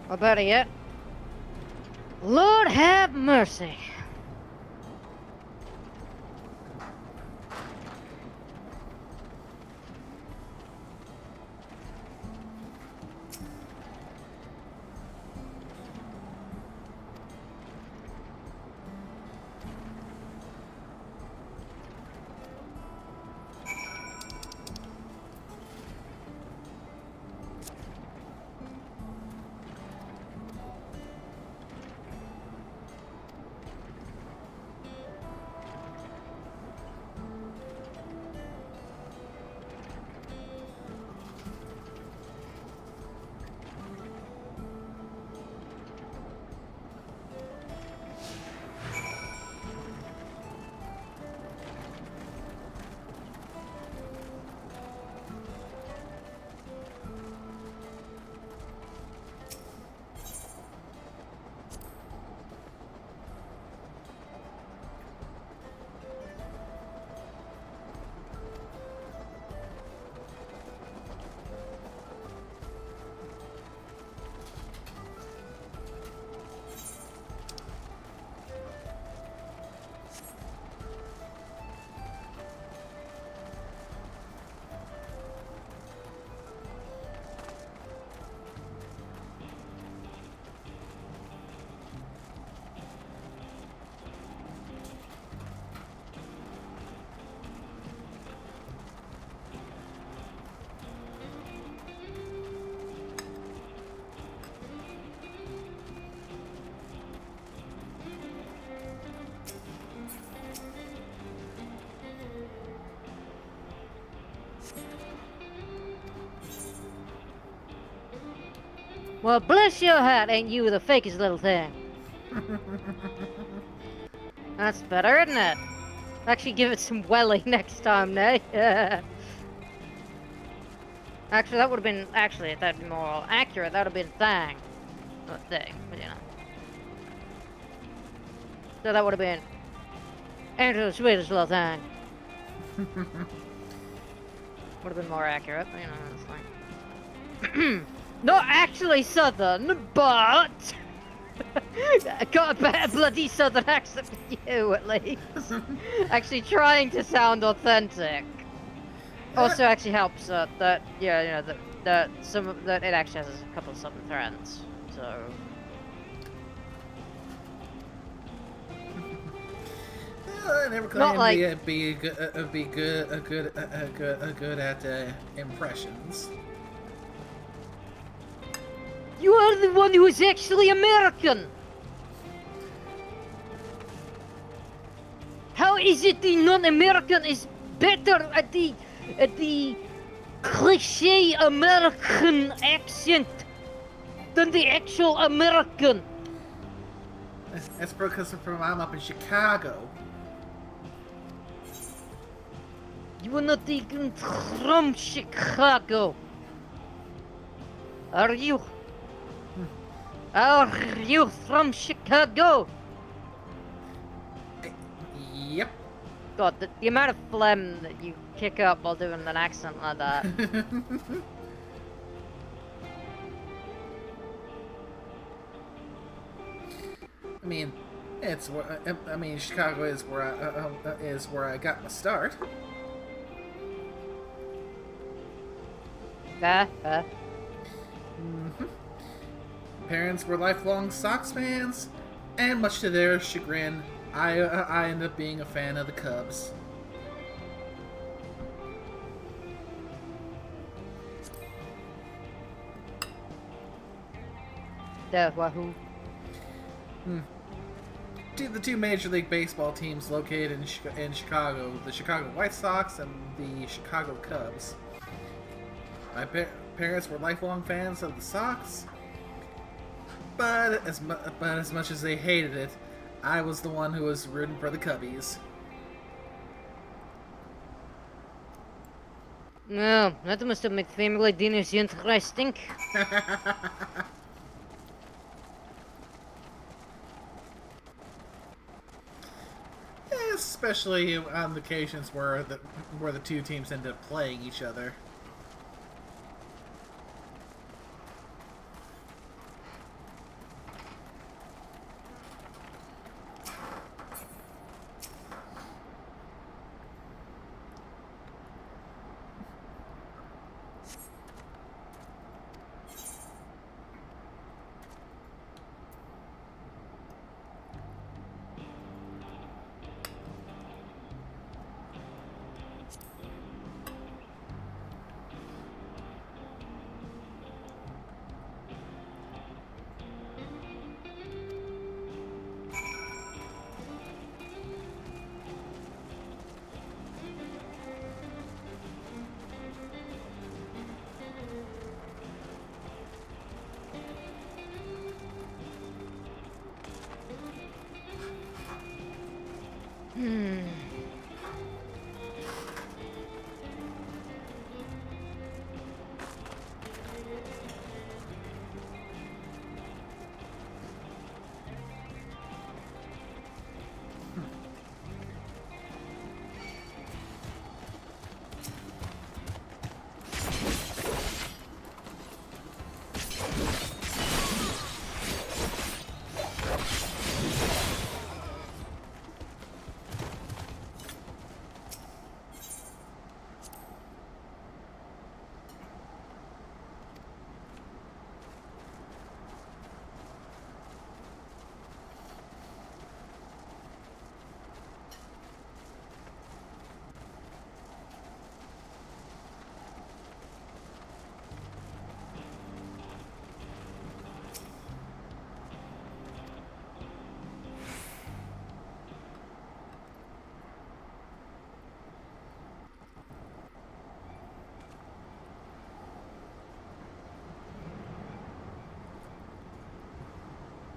Or better yet, Lord have mercy. Well, bless your heart, ain't you the fakest little thing? That's better, isn't it? Actually, give it some welly next time, eh? Actually, that would have been. Actually, if that'd be more accurate, that would have been thang. Not thing, but you know. So that would have been. Ain't the sweetest little thing. Would have been more accurate, but you know, it's like. Not actually southern, but I got a better bloody southern accent than you, at least. Actually trying to sound authentic. Also actually helps that, yeah, you know, that that it actually has a couple of southern threads. So. I never claimed to be good at impressions. You are the one who is actually American. How is it the non-American is better at the cliche American accent than the actual American? That's because I'm up in Chicago. You are not even from Chicago. Are you? Are you from Chicago? Yep. God, the amount of phlegm that you kick up while doing an accent like that. I mean, Chicago is where I got my start. Parents were lifelong Sox fans, and much to their chagrin, I ended up being a fan of the Cubs. Wahoo. The two Major League Baseball teams located in Chicago, the Chicago White Sox and the Chicago Cubs. My parents were lifelong fans of the Sox, but as much as they hated it, I was the one who was rooting for the Cubbies. No, that must have made family dinners interesting. Especially on the occasions where the two teams ended up playing each other.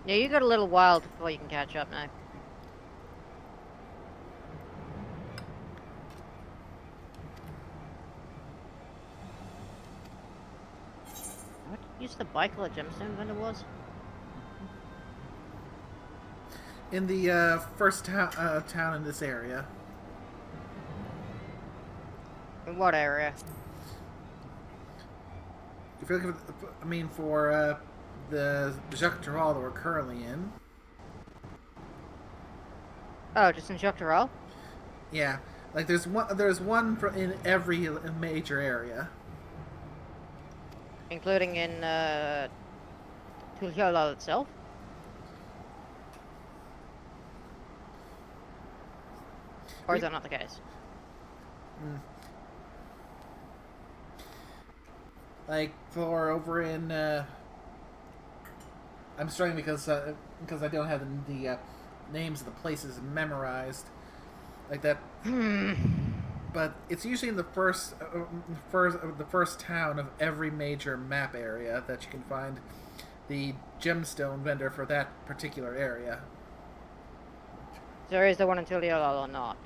Yeah, you got a little while before you can catch up now. What use the Bicol gemstone vendor was? In the first town in this area. In what area? If you're looking for, the Jacques Terral that we're currently in. Oh, just in Jacques Terral? Yeah, like there's one in every major area. Including in Tuliyollal itself? Or is that not the case? Like for over in, I'm struggling because I don't have the names of the places memorized like that. But it's usually in the first town of every major map area that you can find the gemstone vendor for that particular area. So is there one in Tuliyollal or not?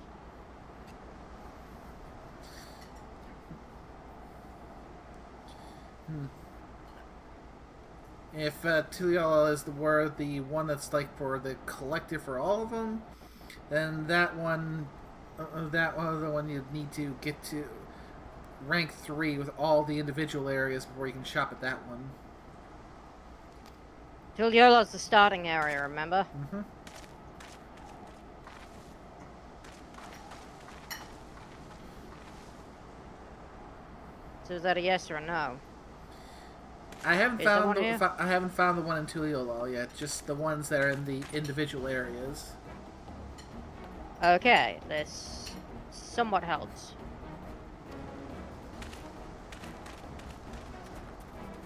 If Tuliyollal is the one that's like for the collective for all of them, then that one the one you need to get to rank 3 with all the individual areas before you can shop at that one. Tuliollal's the starting area, remember? Mm-hmm. So is that a yes or a no? I haven't found the one in Tuliyollal yet. Just the ones that are in the individual areas. Okay, this somewhat helps.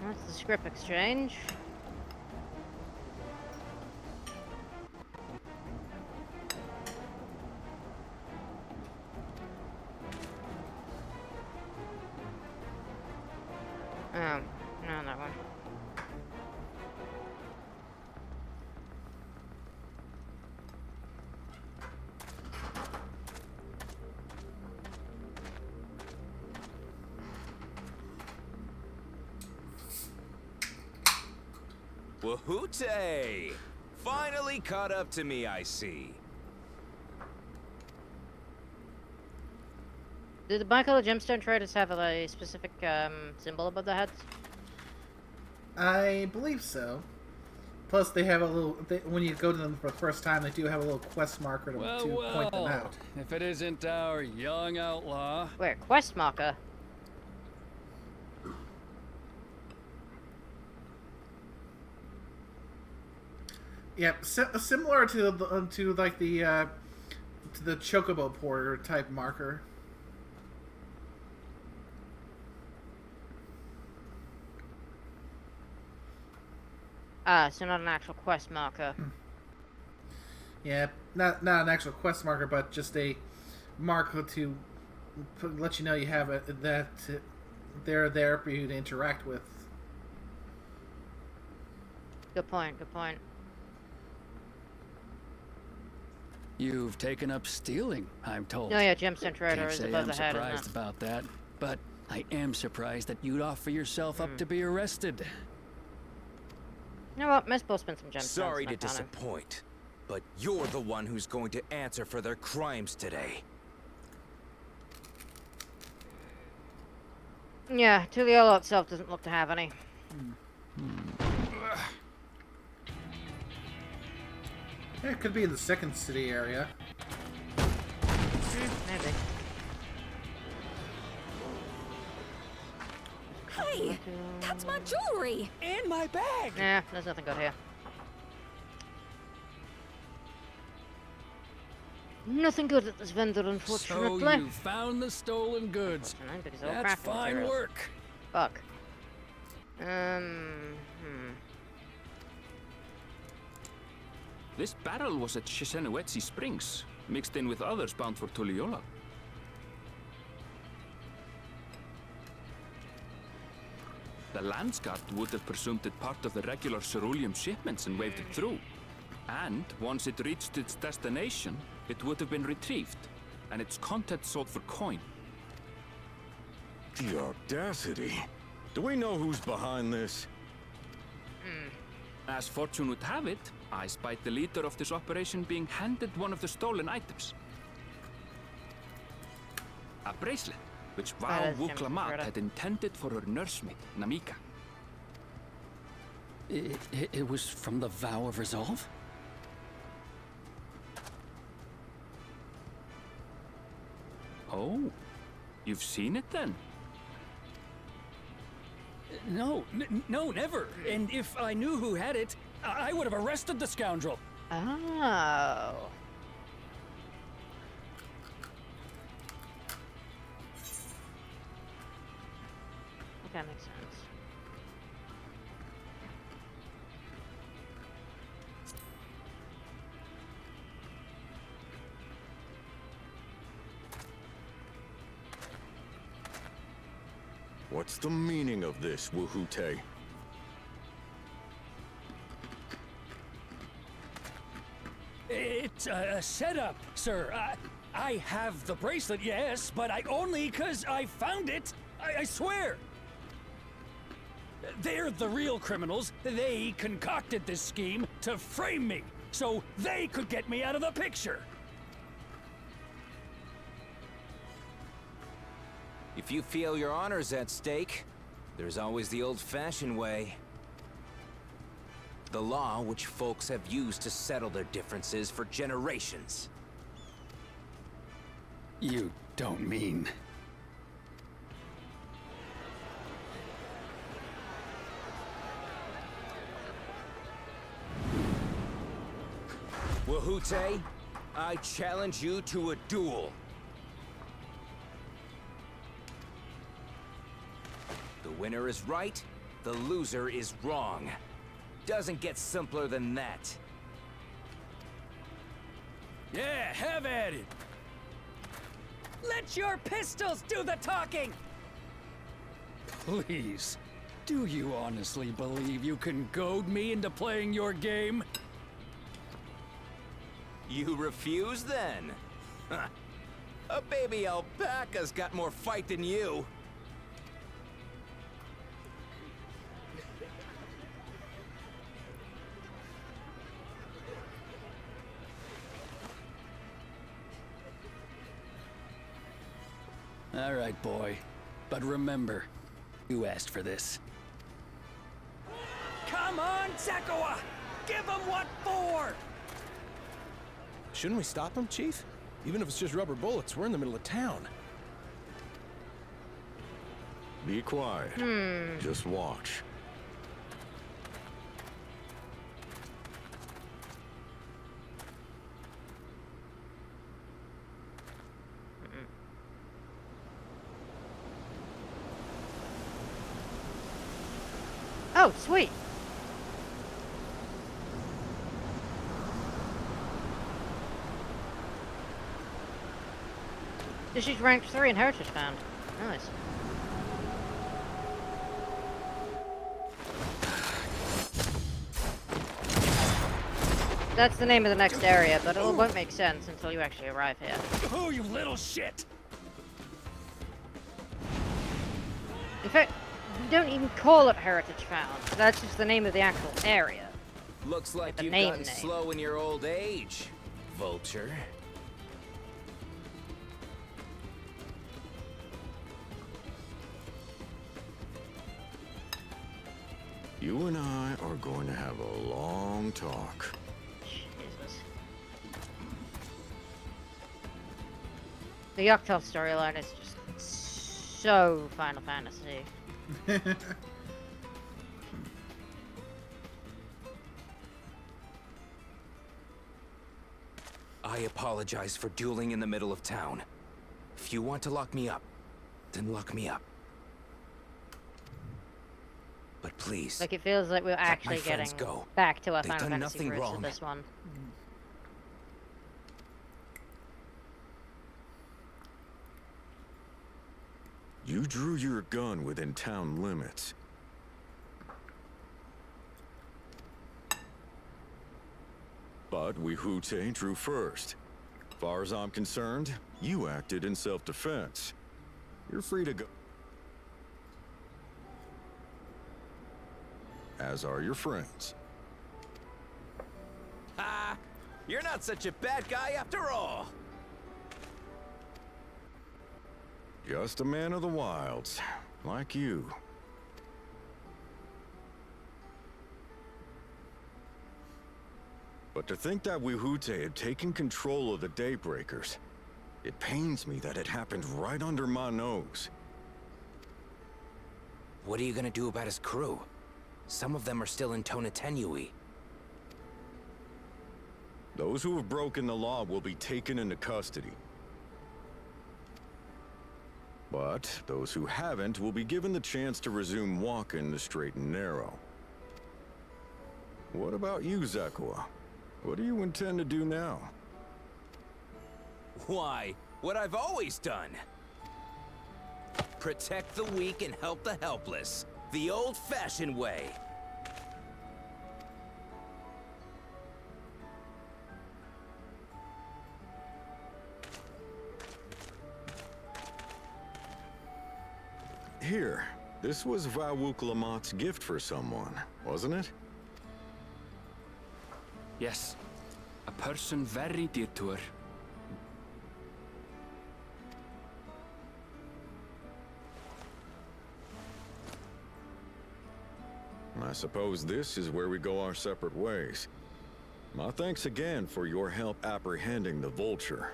That's the script exchange. No, that one. Wahoote! Finally caught up to me, I see. Do the bicolor gemstone traders have a specific symbol above their heads? I believe so. Plus, they have a little. When you go to them for the first time, they do have a little quest marker to point them out. If it isn't our young outlaw. Where? Quest marker? Yep, similar to like the chocobo porter type marker. Ah, so not an actual quest marker. Yeah, not an actual quest marker, but just a marker to let you know you have that they're there for you to interact with. Good point. Good point. You've taken up stealing, I'm told. No, yeah, gemstone trader Can't is say above I'm the head. surprised about that, but I am surprised that you'd offer yourself up to be arrested. You know what? Miss Bull spent some gemstones. Sorry to disappoint, but you're the one who's going to answer for their crimes today. Yeah, Tuliyollal itself doesn't look to have any. Yeah, it could be in the second city area. Maybe. Hey, that's my jewelry! And my bag! Nah, there's nothing good here. Nothing good at this vendor, unfortunately. So you found the stolen goods. That's fine materials. work. Fuck. This barrel was at Shishenowetsi Springs, mixed in with others bound for Tuliyollal. The Landsguard would have presumed it part of the regular ceruleum shipments and waved it through. And once it reached its destination, it would have been retrieved, and its contents sold for coin. The audacity. Do we know who's behind this? As fortune would have it, I spied the leader of this operation being handed one of the stolen items. A bracelet, which Vow Wuk Lamat had intended for her nursemaid, Namika. It was from the Vow of Resolve? Oh, you've seen it then? No, no, never. And if I knew who had it, I would have arrested the scoundrel. Oh. That makes sense. What's the meaning of this, Wuhute? It's a setup, sir. I have the bracelet, yes, but I only 'cause I found it. I swear. They're the real criminals. They concocted this scheme to frame me, so they could get me out of the picture. If you feel your honor's at stake, there's always the old-fashioned way. The law which folks have used to settle their differences for generations. You don't mean... Wuhute, I challenge you to a duel. The winner is right, the loser is wrong. Doesn't get simpler than that. Yeah, have at it. Let your pistols do the talking! Please, do you honestly believe you can goad me into playing your game? You refuse then? Huh. A baby alpaca's got more fight than you. All right, boy. But remember, you asked for this. Come on, Zakawa! Give him what for! Shouldn't we stop him, Chief? Even if it's just rubber bullets, we're in the middle of town. Be quiet. Just watch. Oh, sweet. This is ranked 3 in Heritage Found. Nice. That's the name of the next area, but it won't make sense until you actually arrive here. Oh, you little shit! In fact, we don't even call it Heritage Found. That's just the name of the actual area. Looks like The you've name gotten slow in your old age, Vulture. You and I are going to have a long talk. Jesus. The Yoctov storyline is just so Final Fantasy. I apologize for dueling in the middle of town. If you want to lock me up, then lock me up. But please, Like, it feels like we're actually getting go. back to our They've Final done Fantasy nothing roots wrong. with this one. You drew your gun within town limits. But Wuhute drew first. Far as I'm concerned, you acted in self-defense. You're free to go. As are your friends. Ha! You're not such a bad guy after all. Just a man of the wilds, like you. But to think that Wuhute had taken control of the Daybreakers, it pains me that it happened right under my nose. What are you gonna do about his crew? Some of them are still in Tonatenui. Those who have broken the law will be taken into custody. But those who haven't will be given the chance to resume walking the straight and narrow. What about you, Zakua? What do you intend to do now? Why, what I've always done. Protect the weak and help the helpless. The old-fashioned way. Here, this was Wuk Lamat's gift for someone, wasn't it? Yes. A person very dear to her. I suppose this is where we go our separate ways. My thanks again for your help apprehending the vulture.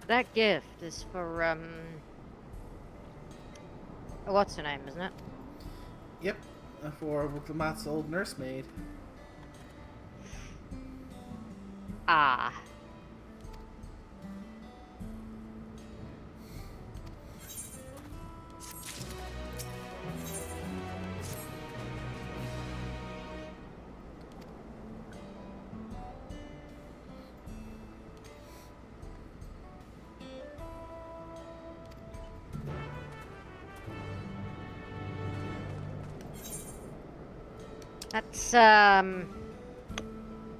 That gift is for, what's her name, isn't it? Yep, for Wuk Lamat's old nursemaid. Ah. That's,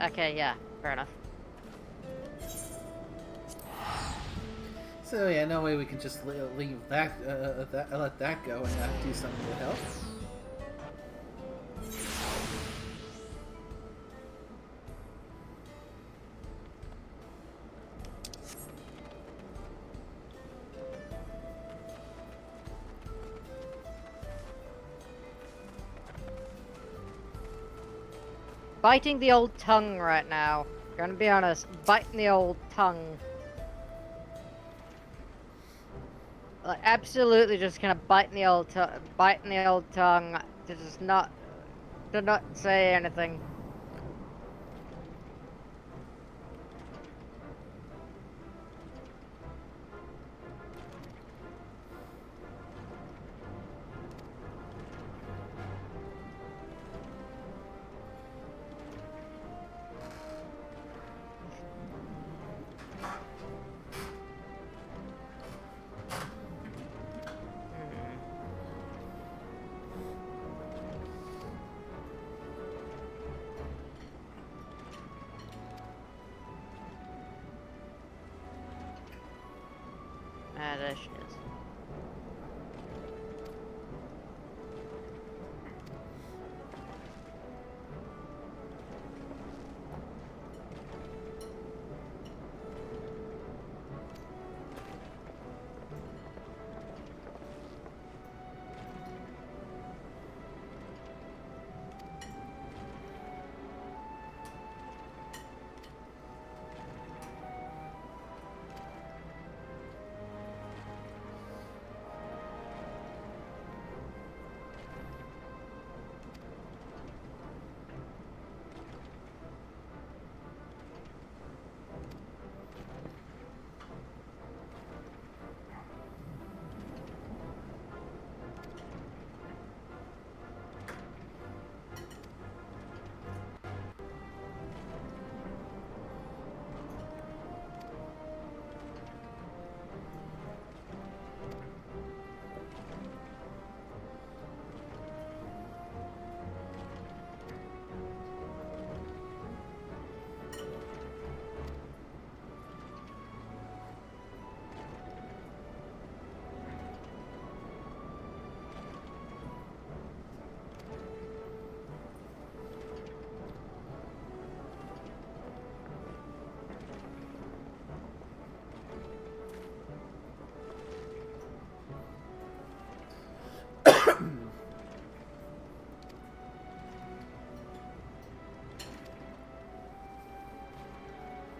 okay, yeah, fair enough. So yeah, no way we can just leave that, let that go and not do something to help. Biting the old tongue right now. Gonna be honest, biting the old tongue. Like, absolutely just kind of biting the old tongue to just not say anything. Ah, there she is.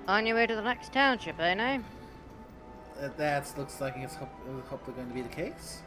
On your way to the next township, eh, now? That looks like it's hopefully going to be the case.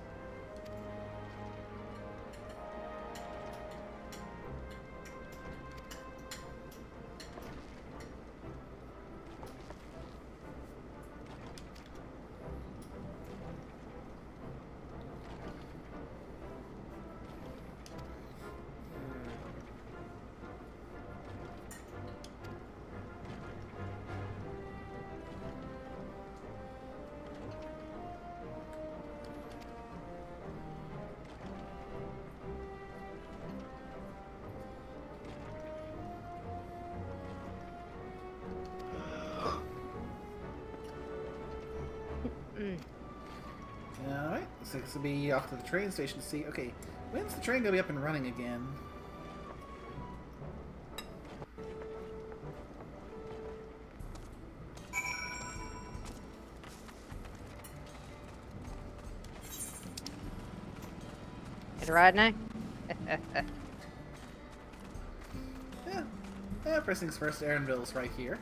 Alright, so this will be off to the train station to see. Okay, when's the train gonna be up and running again? Get a ride now? Yeah, first things first, Aaronville's right here.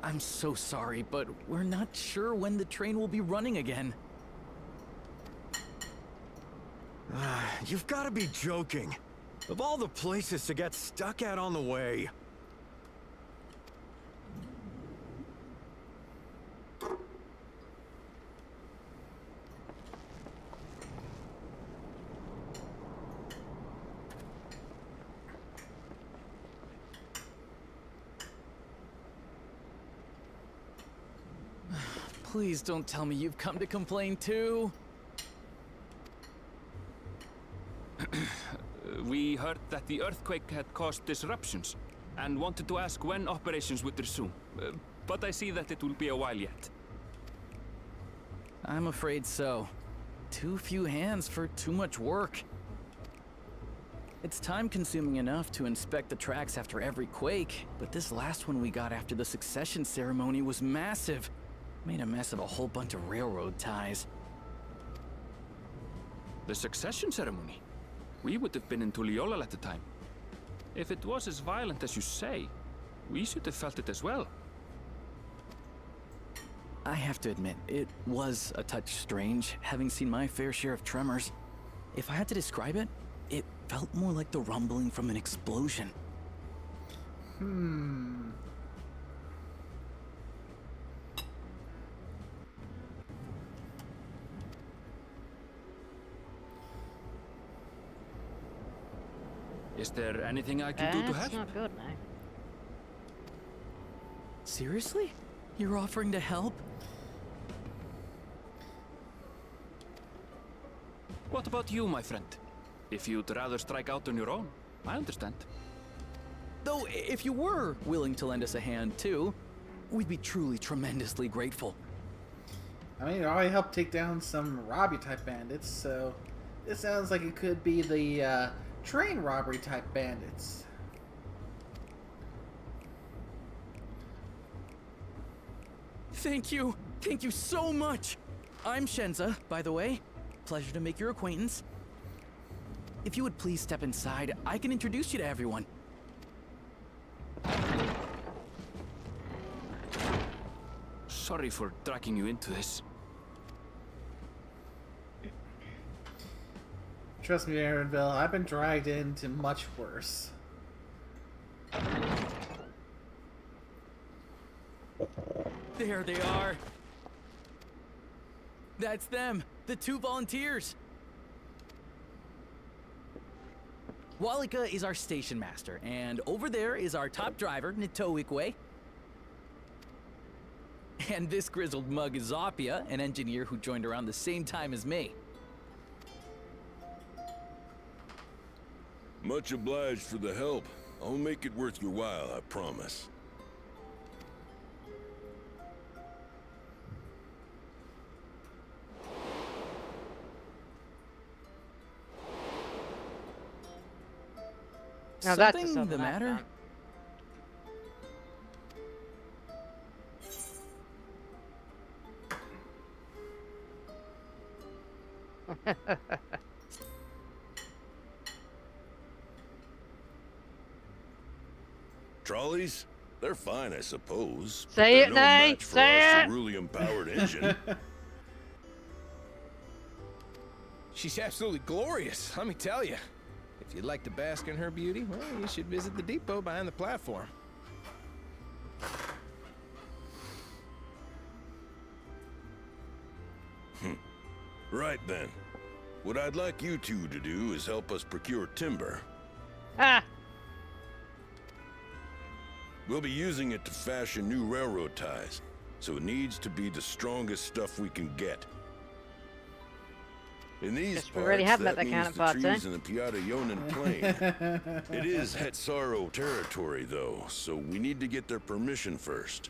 I'm so sorry, but we're not sure when the train will be running again. You've got to be joking. Of all the places to get stuck at on the way. Please don't tell me you've come to complain too. We heard that the earthquake had caused disruptions and wanted to ask when operations would resume. But I see that it will be a while yet. I'm afraid so. Too few hands for too much work. It's time-consuming enough to inspect the tracks after every quake, but this last one we got after the succession ceremony was massive. Made a mess of a whole bunch of railroad ties. The succession ceremony? We would have been in Tuliolal at the time. If it was as violent as you say, we should have felt it as well. I have to admit, it was a touch strange, having seen my fair share of tremors. If I had to describe it, it felt more like the rumbling from an explosion. Is there anything I can do to help? That's not good, now. Seriously? You're offering to help? What about you, my friend? If you'd rather strike out on your own, I understand. Though, if you were willing to lend us a hand too, we'd be truly tremendously grateful. I mean, I helped take down some robbery-type bandits, so this sounds like it could be the train robbery-type bandits. Thank you! Thank you so much! I'm Shenza, by the way. Pleasure to make your acquaintance. If you would please step inside, I can introduce you to everyone. Sorry for dragging you into this. Trust me, Aaronville, I've been dragged into much worse. There they are. That's them, the two volunteers. Walika is our station master, and over there is our top driver, Nitoikwe. And this grizzled mug is Zopia, an engineer who joined around the same time as me. Much obliged for the help. I'll make it worth your while, I promise. Now that's Something the matter? Trolleys? They're fine, I suppose. but Say they're it, no Nay. match for Say our it. cerulean-powered engine. She's absolutely glorious, let me tell you. If you'd like to bask in her beauty, well, you should visit the depot behind the platform. Right then. What I'd like you two to do is help us procure timber. Ah. We'll be using it to fashion new railroad ties, so it needs to be the strongest stuff we can get. In these Guess we parts, already have that met that means counterpart, the eh? trees in the Piata-Yonan plain. It is Hetsaro territory, though, so we need to get their permission first.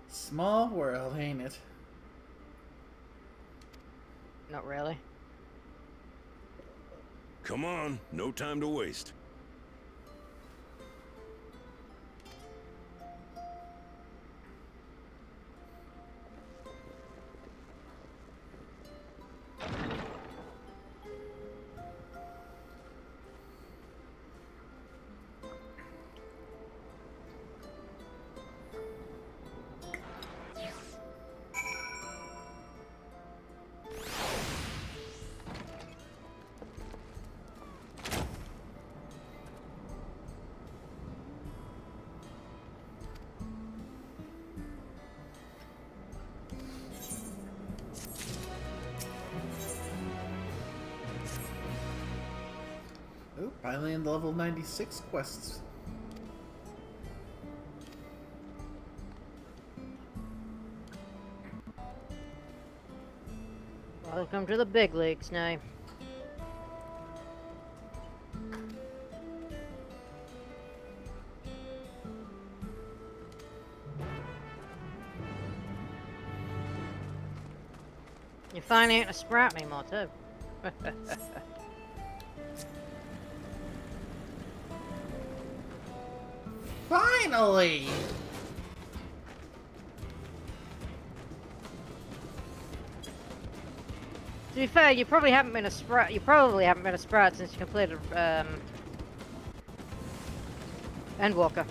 Small world, ain't it? Not really. Come on, no time to waste. Oh, finally in the level 96 quests. Welcome to the big leagues now. You finally ain't a sprout anymore, too. Finally! To be fair, you probably haven't been a sprout. You probably haven't been a sprout since you completed Endwalker.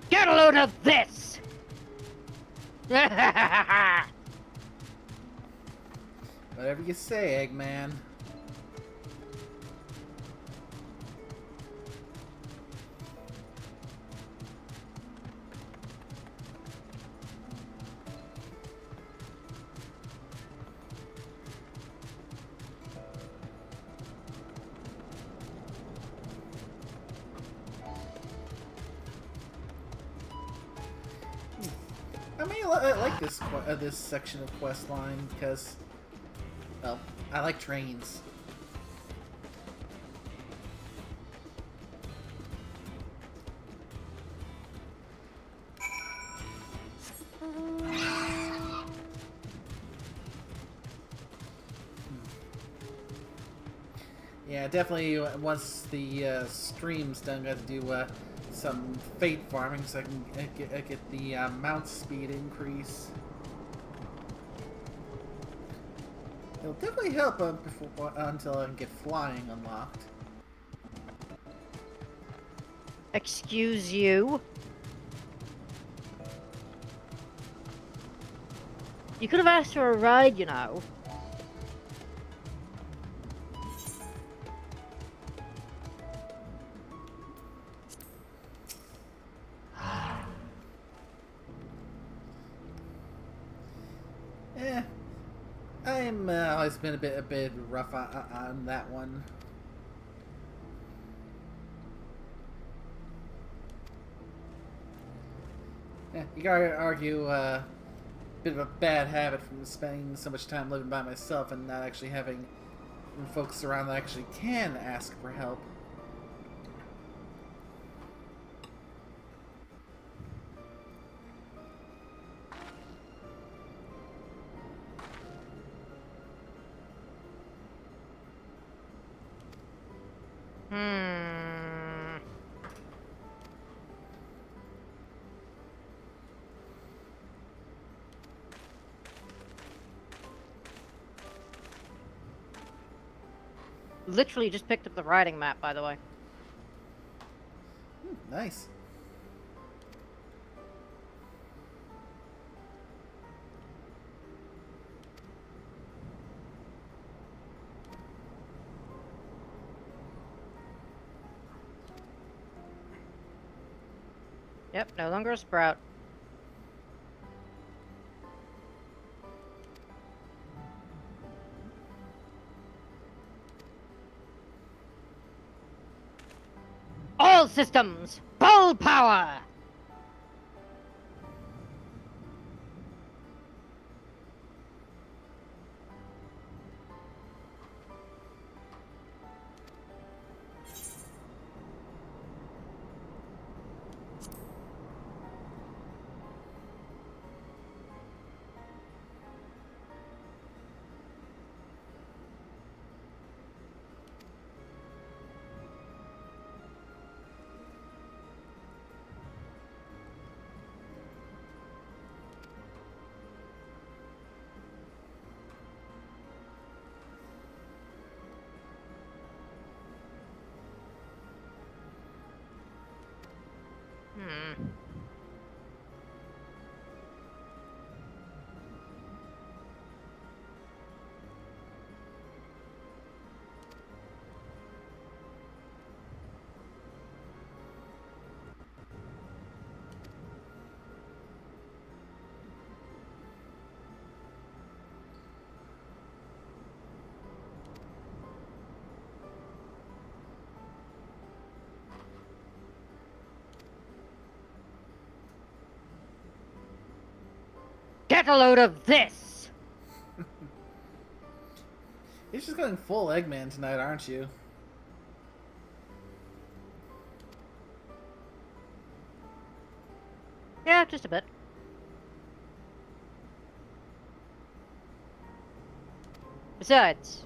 Get a load of this! Whatever you say, Eggman. I mean, I like this section of quest line because, well, I like trains. Yeah, definitely. Once the stream's done, got to do some fate farming so I can get the mount speed increase. It'll definitely help until I can get flying unlocked. Excuse you? You could have asked for a ride, you know. I'm always been a bit rough on that one. Yeah, you gotta argue a bit of a bad habit from spending so much time living by myself and not actually having folks around that actually can ask for help. literally just picked up the riding map, by the way. Nice. Yep, no longer a sprout. All systems, full power! Get a load of this! You're just going full Eggman tonight, aren't you? Yeah, just a bit. Besides,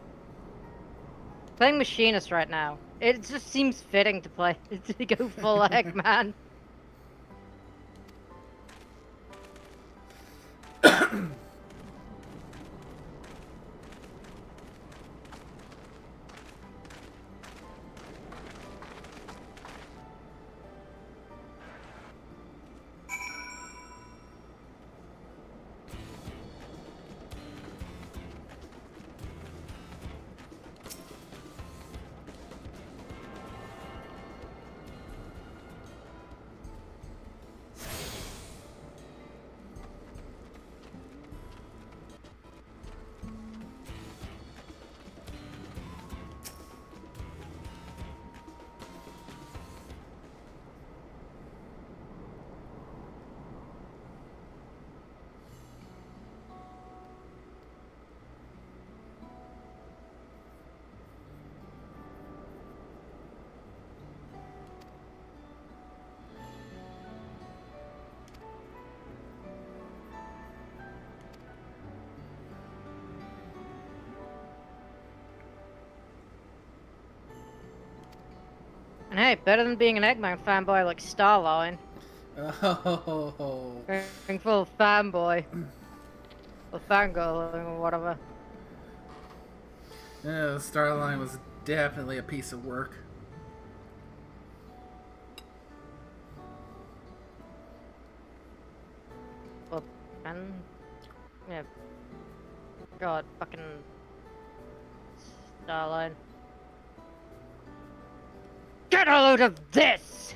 playing Machinist right now, it just seems fitting to play to go full Eggman. And hey, better than being an Eggman fanboy like Starline. Oh. Going full fanboy. Or fangirl or whatever. Yeah, Starline was definitely a piece of work. Well, and yeah. God, fucking Starline. Get a load of this!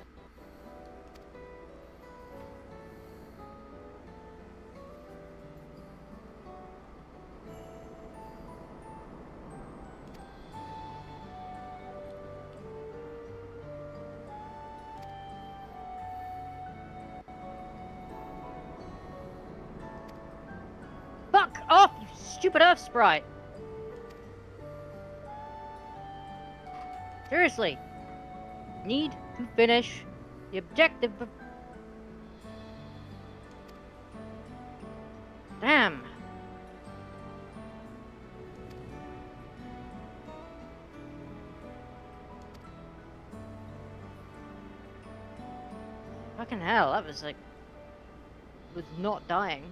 Fuck off, you stupid Earth sprite! Seriously. Need to finish the objective. Damn. Fucking hell, that was like... was not dying.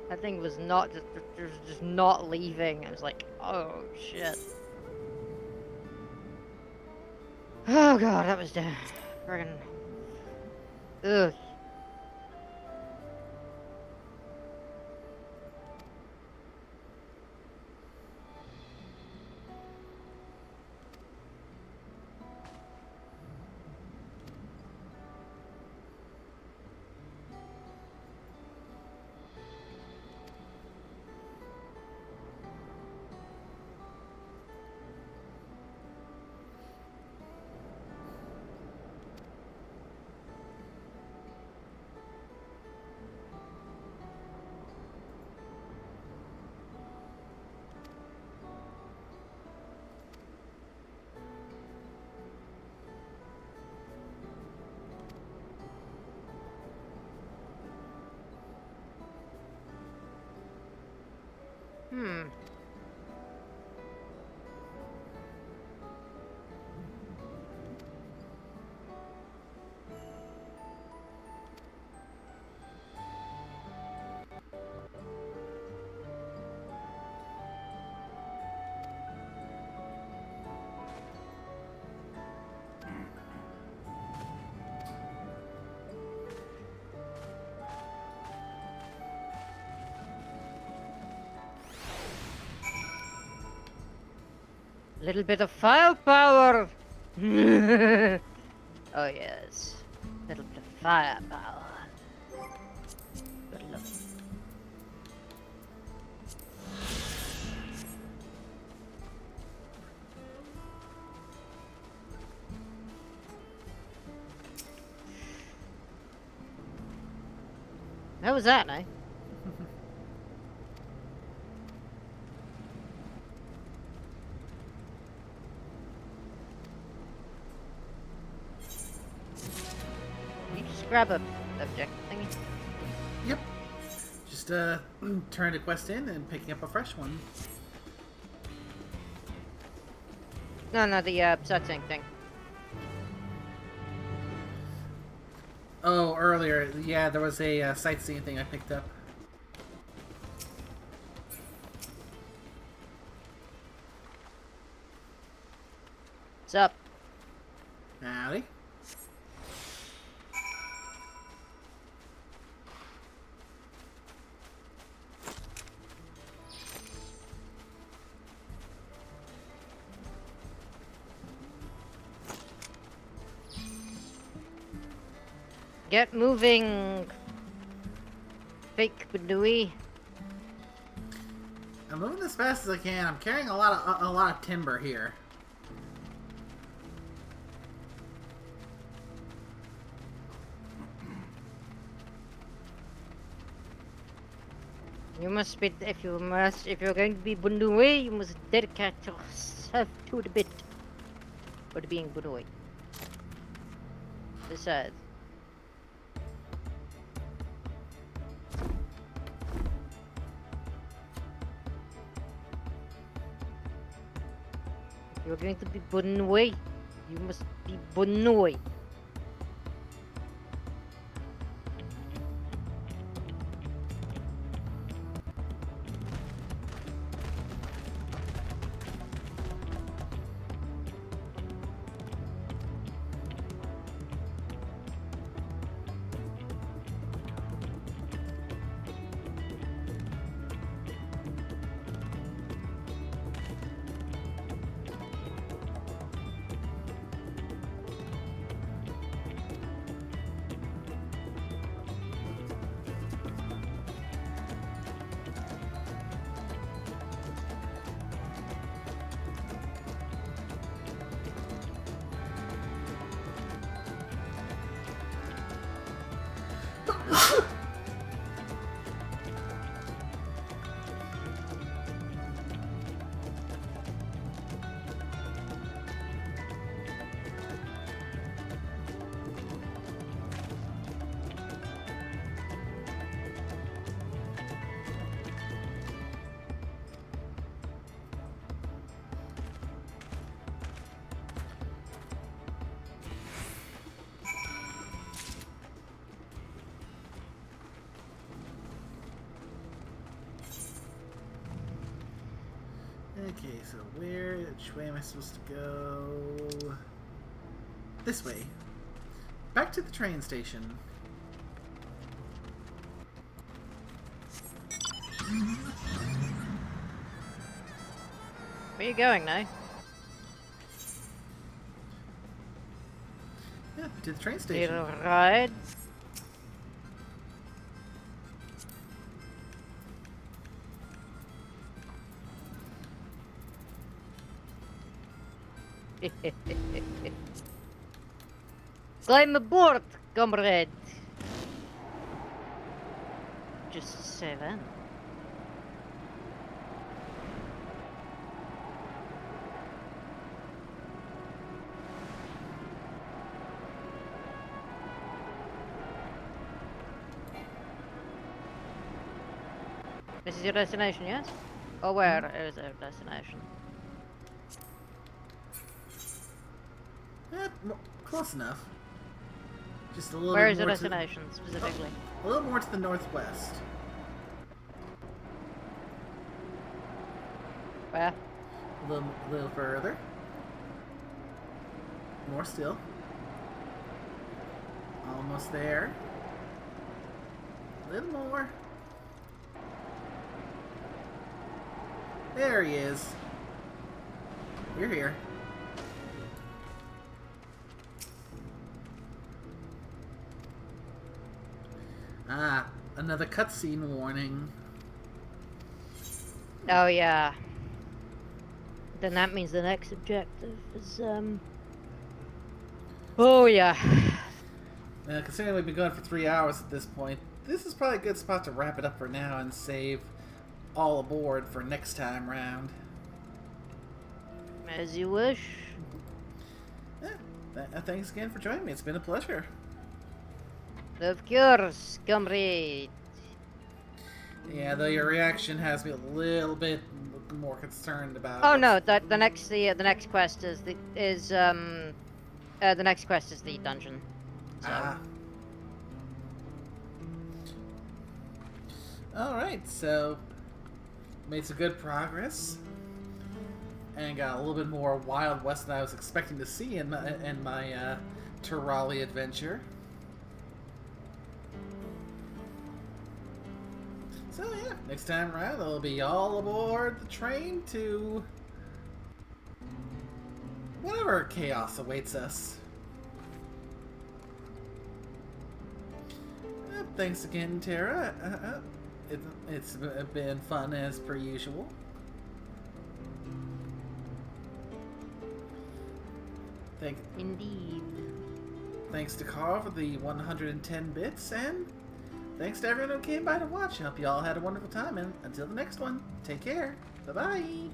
That thing was not just not leaving. I was like, oh shit. Oh god, that was friggin'. Ugh. Little bit of firepower. Oh yes, little bit of firepower. Good luck. How was that, eh? Grab a object thingy. Yep. Just turning a quest in and picking up a fresh one. No, the sightseeing thing. Oh, earlier, yeah, there was a sightseeing thing I picked up. What's up? Howdy. Get moving, fake Badui. I'm moving as fast as I can. I'm carrying a lot of timber here. You must be if you're going to be Badui, you must dedicate yourself to the bit. For being Badui. Besides. You're going to be Bunui. You must be Bunui. so which way am I supposed to go? This way. Back to the train station. Where are you going now? Yeah, to the train station. Little ride. Climb aboard, comrade. Just 7. This is your destination, yes? Or where is our destination? Close enough. Just a little Where bit is your more destination, specifically? A little more to the northwest. Where? A little further. More still. Almost there. A little more. There he is. You're here. Ah, another cutscene warning. Oh yeah. Then that means the next objective is oh yeah. Considering we've been going for 3 hours at this point, this is probably a good spot to wrap it up for now and save all aboard for next time round. As you wish. Thanks again for joining me. It's been a pleasure. Of course, comrade. Yeah, though your reaction has me a little bit more concerned about. Oh no, the next quest is the next quest is the dungeon. So. All right, so made some good progress, and got a little bit more Wild West than I was expecting to see in my Terali adventure. So yeah, next time around, it'll be all aboard the train to whatever chaos awaits us. Thanks again, Tara. It's been fun as per usual. Indeed. Thanks to Carl for the 110 bits, and thanks to everyone who came by to watch. I hope you all had a wonderful time, and until the next one, take care. Bye-bye.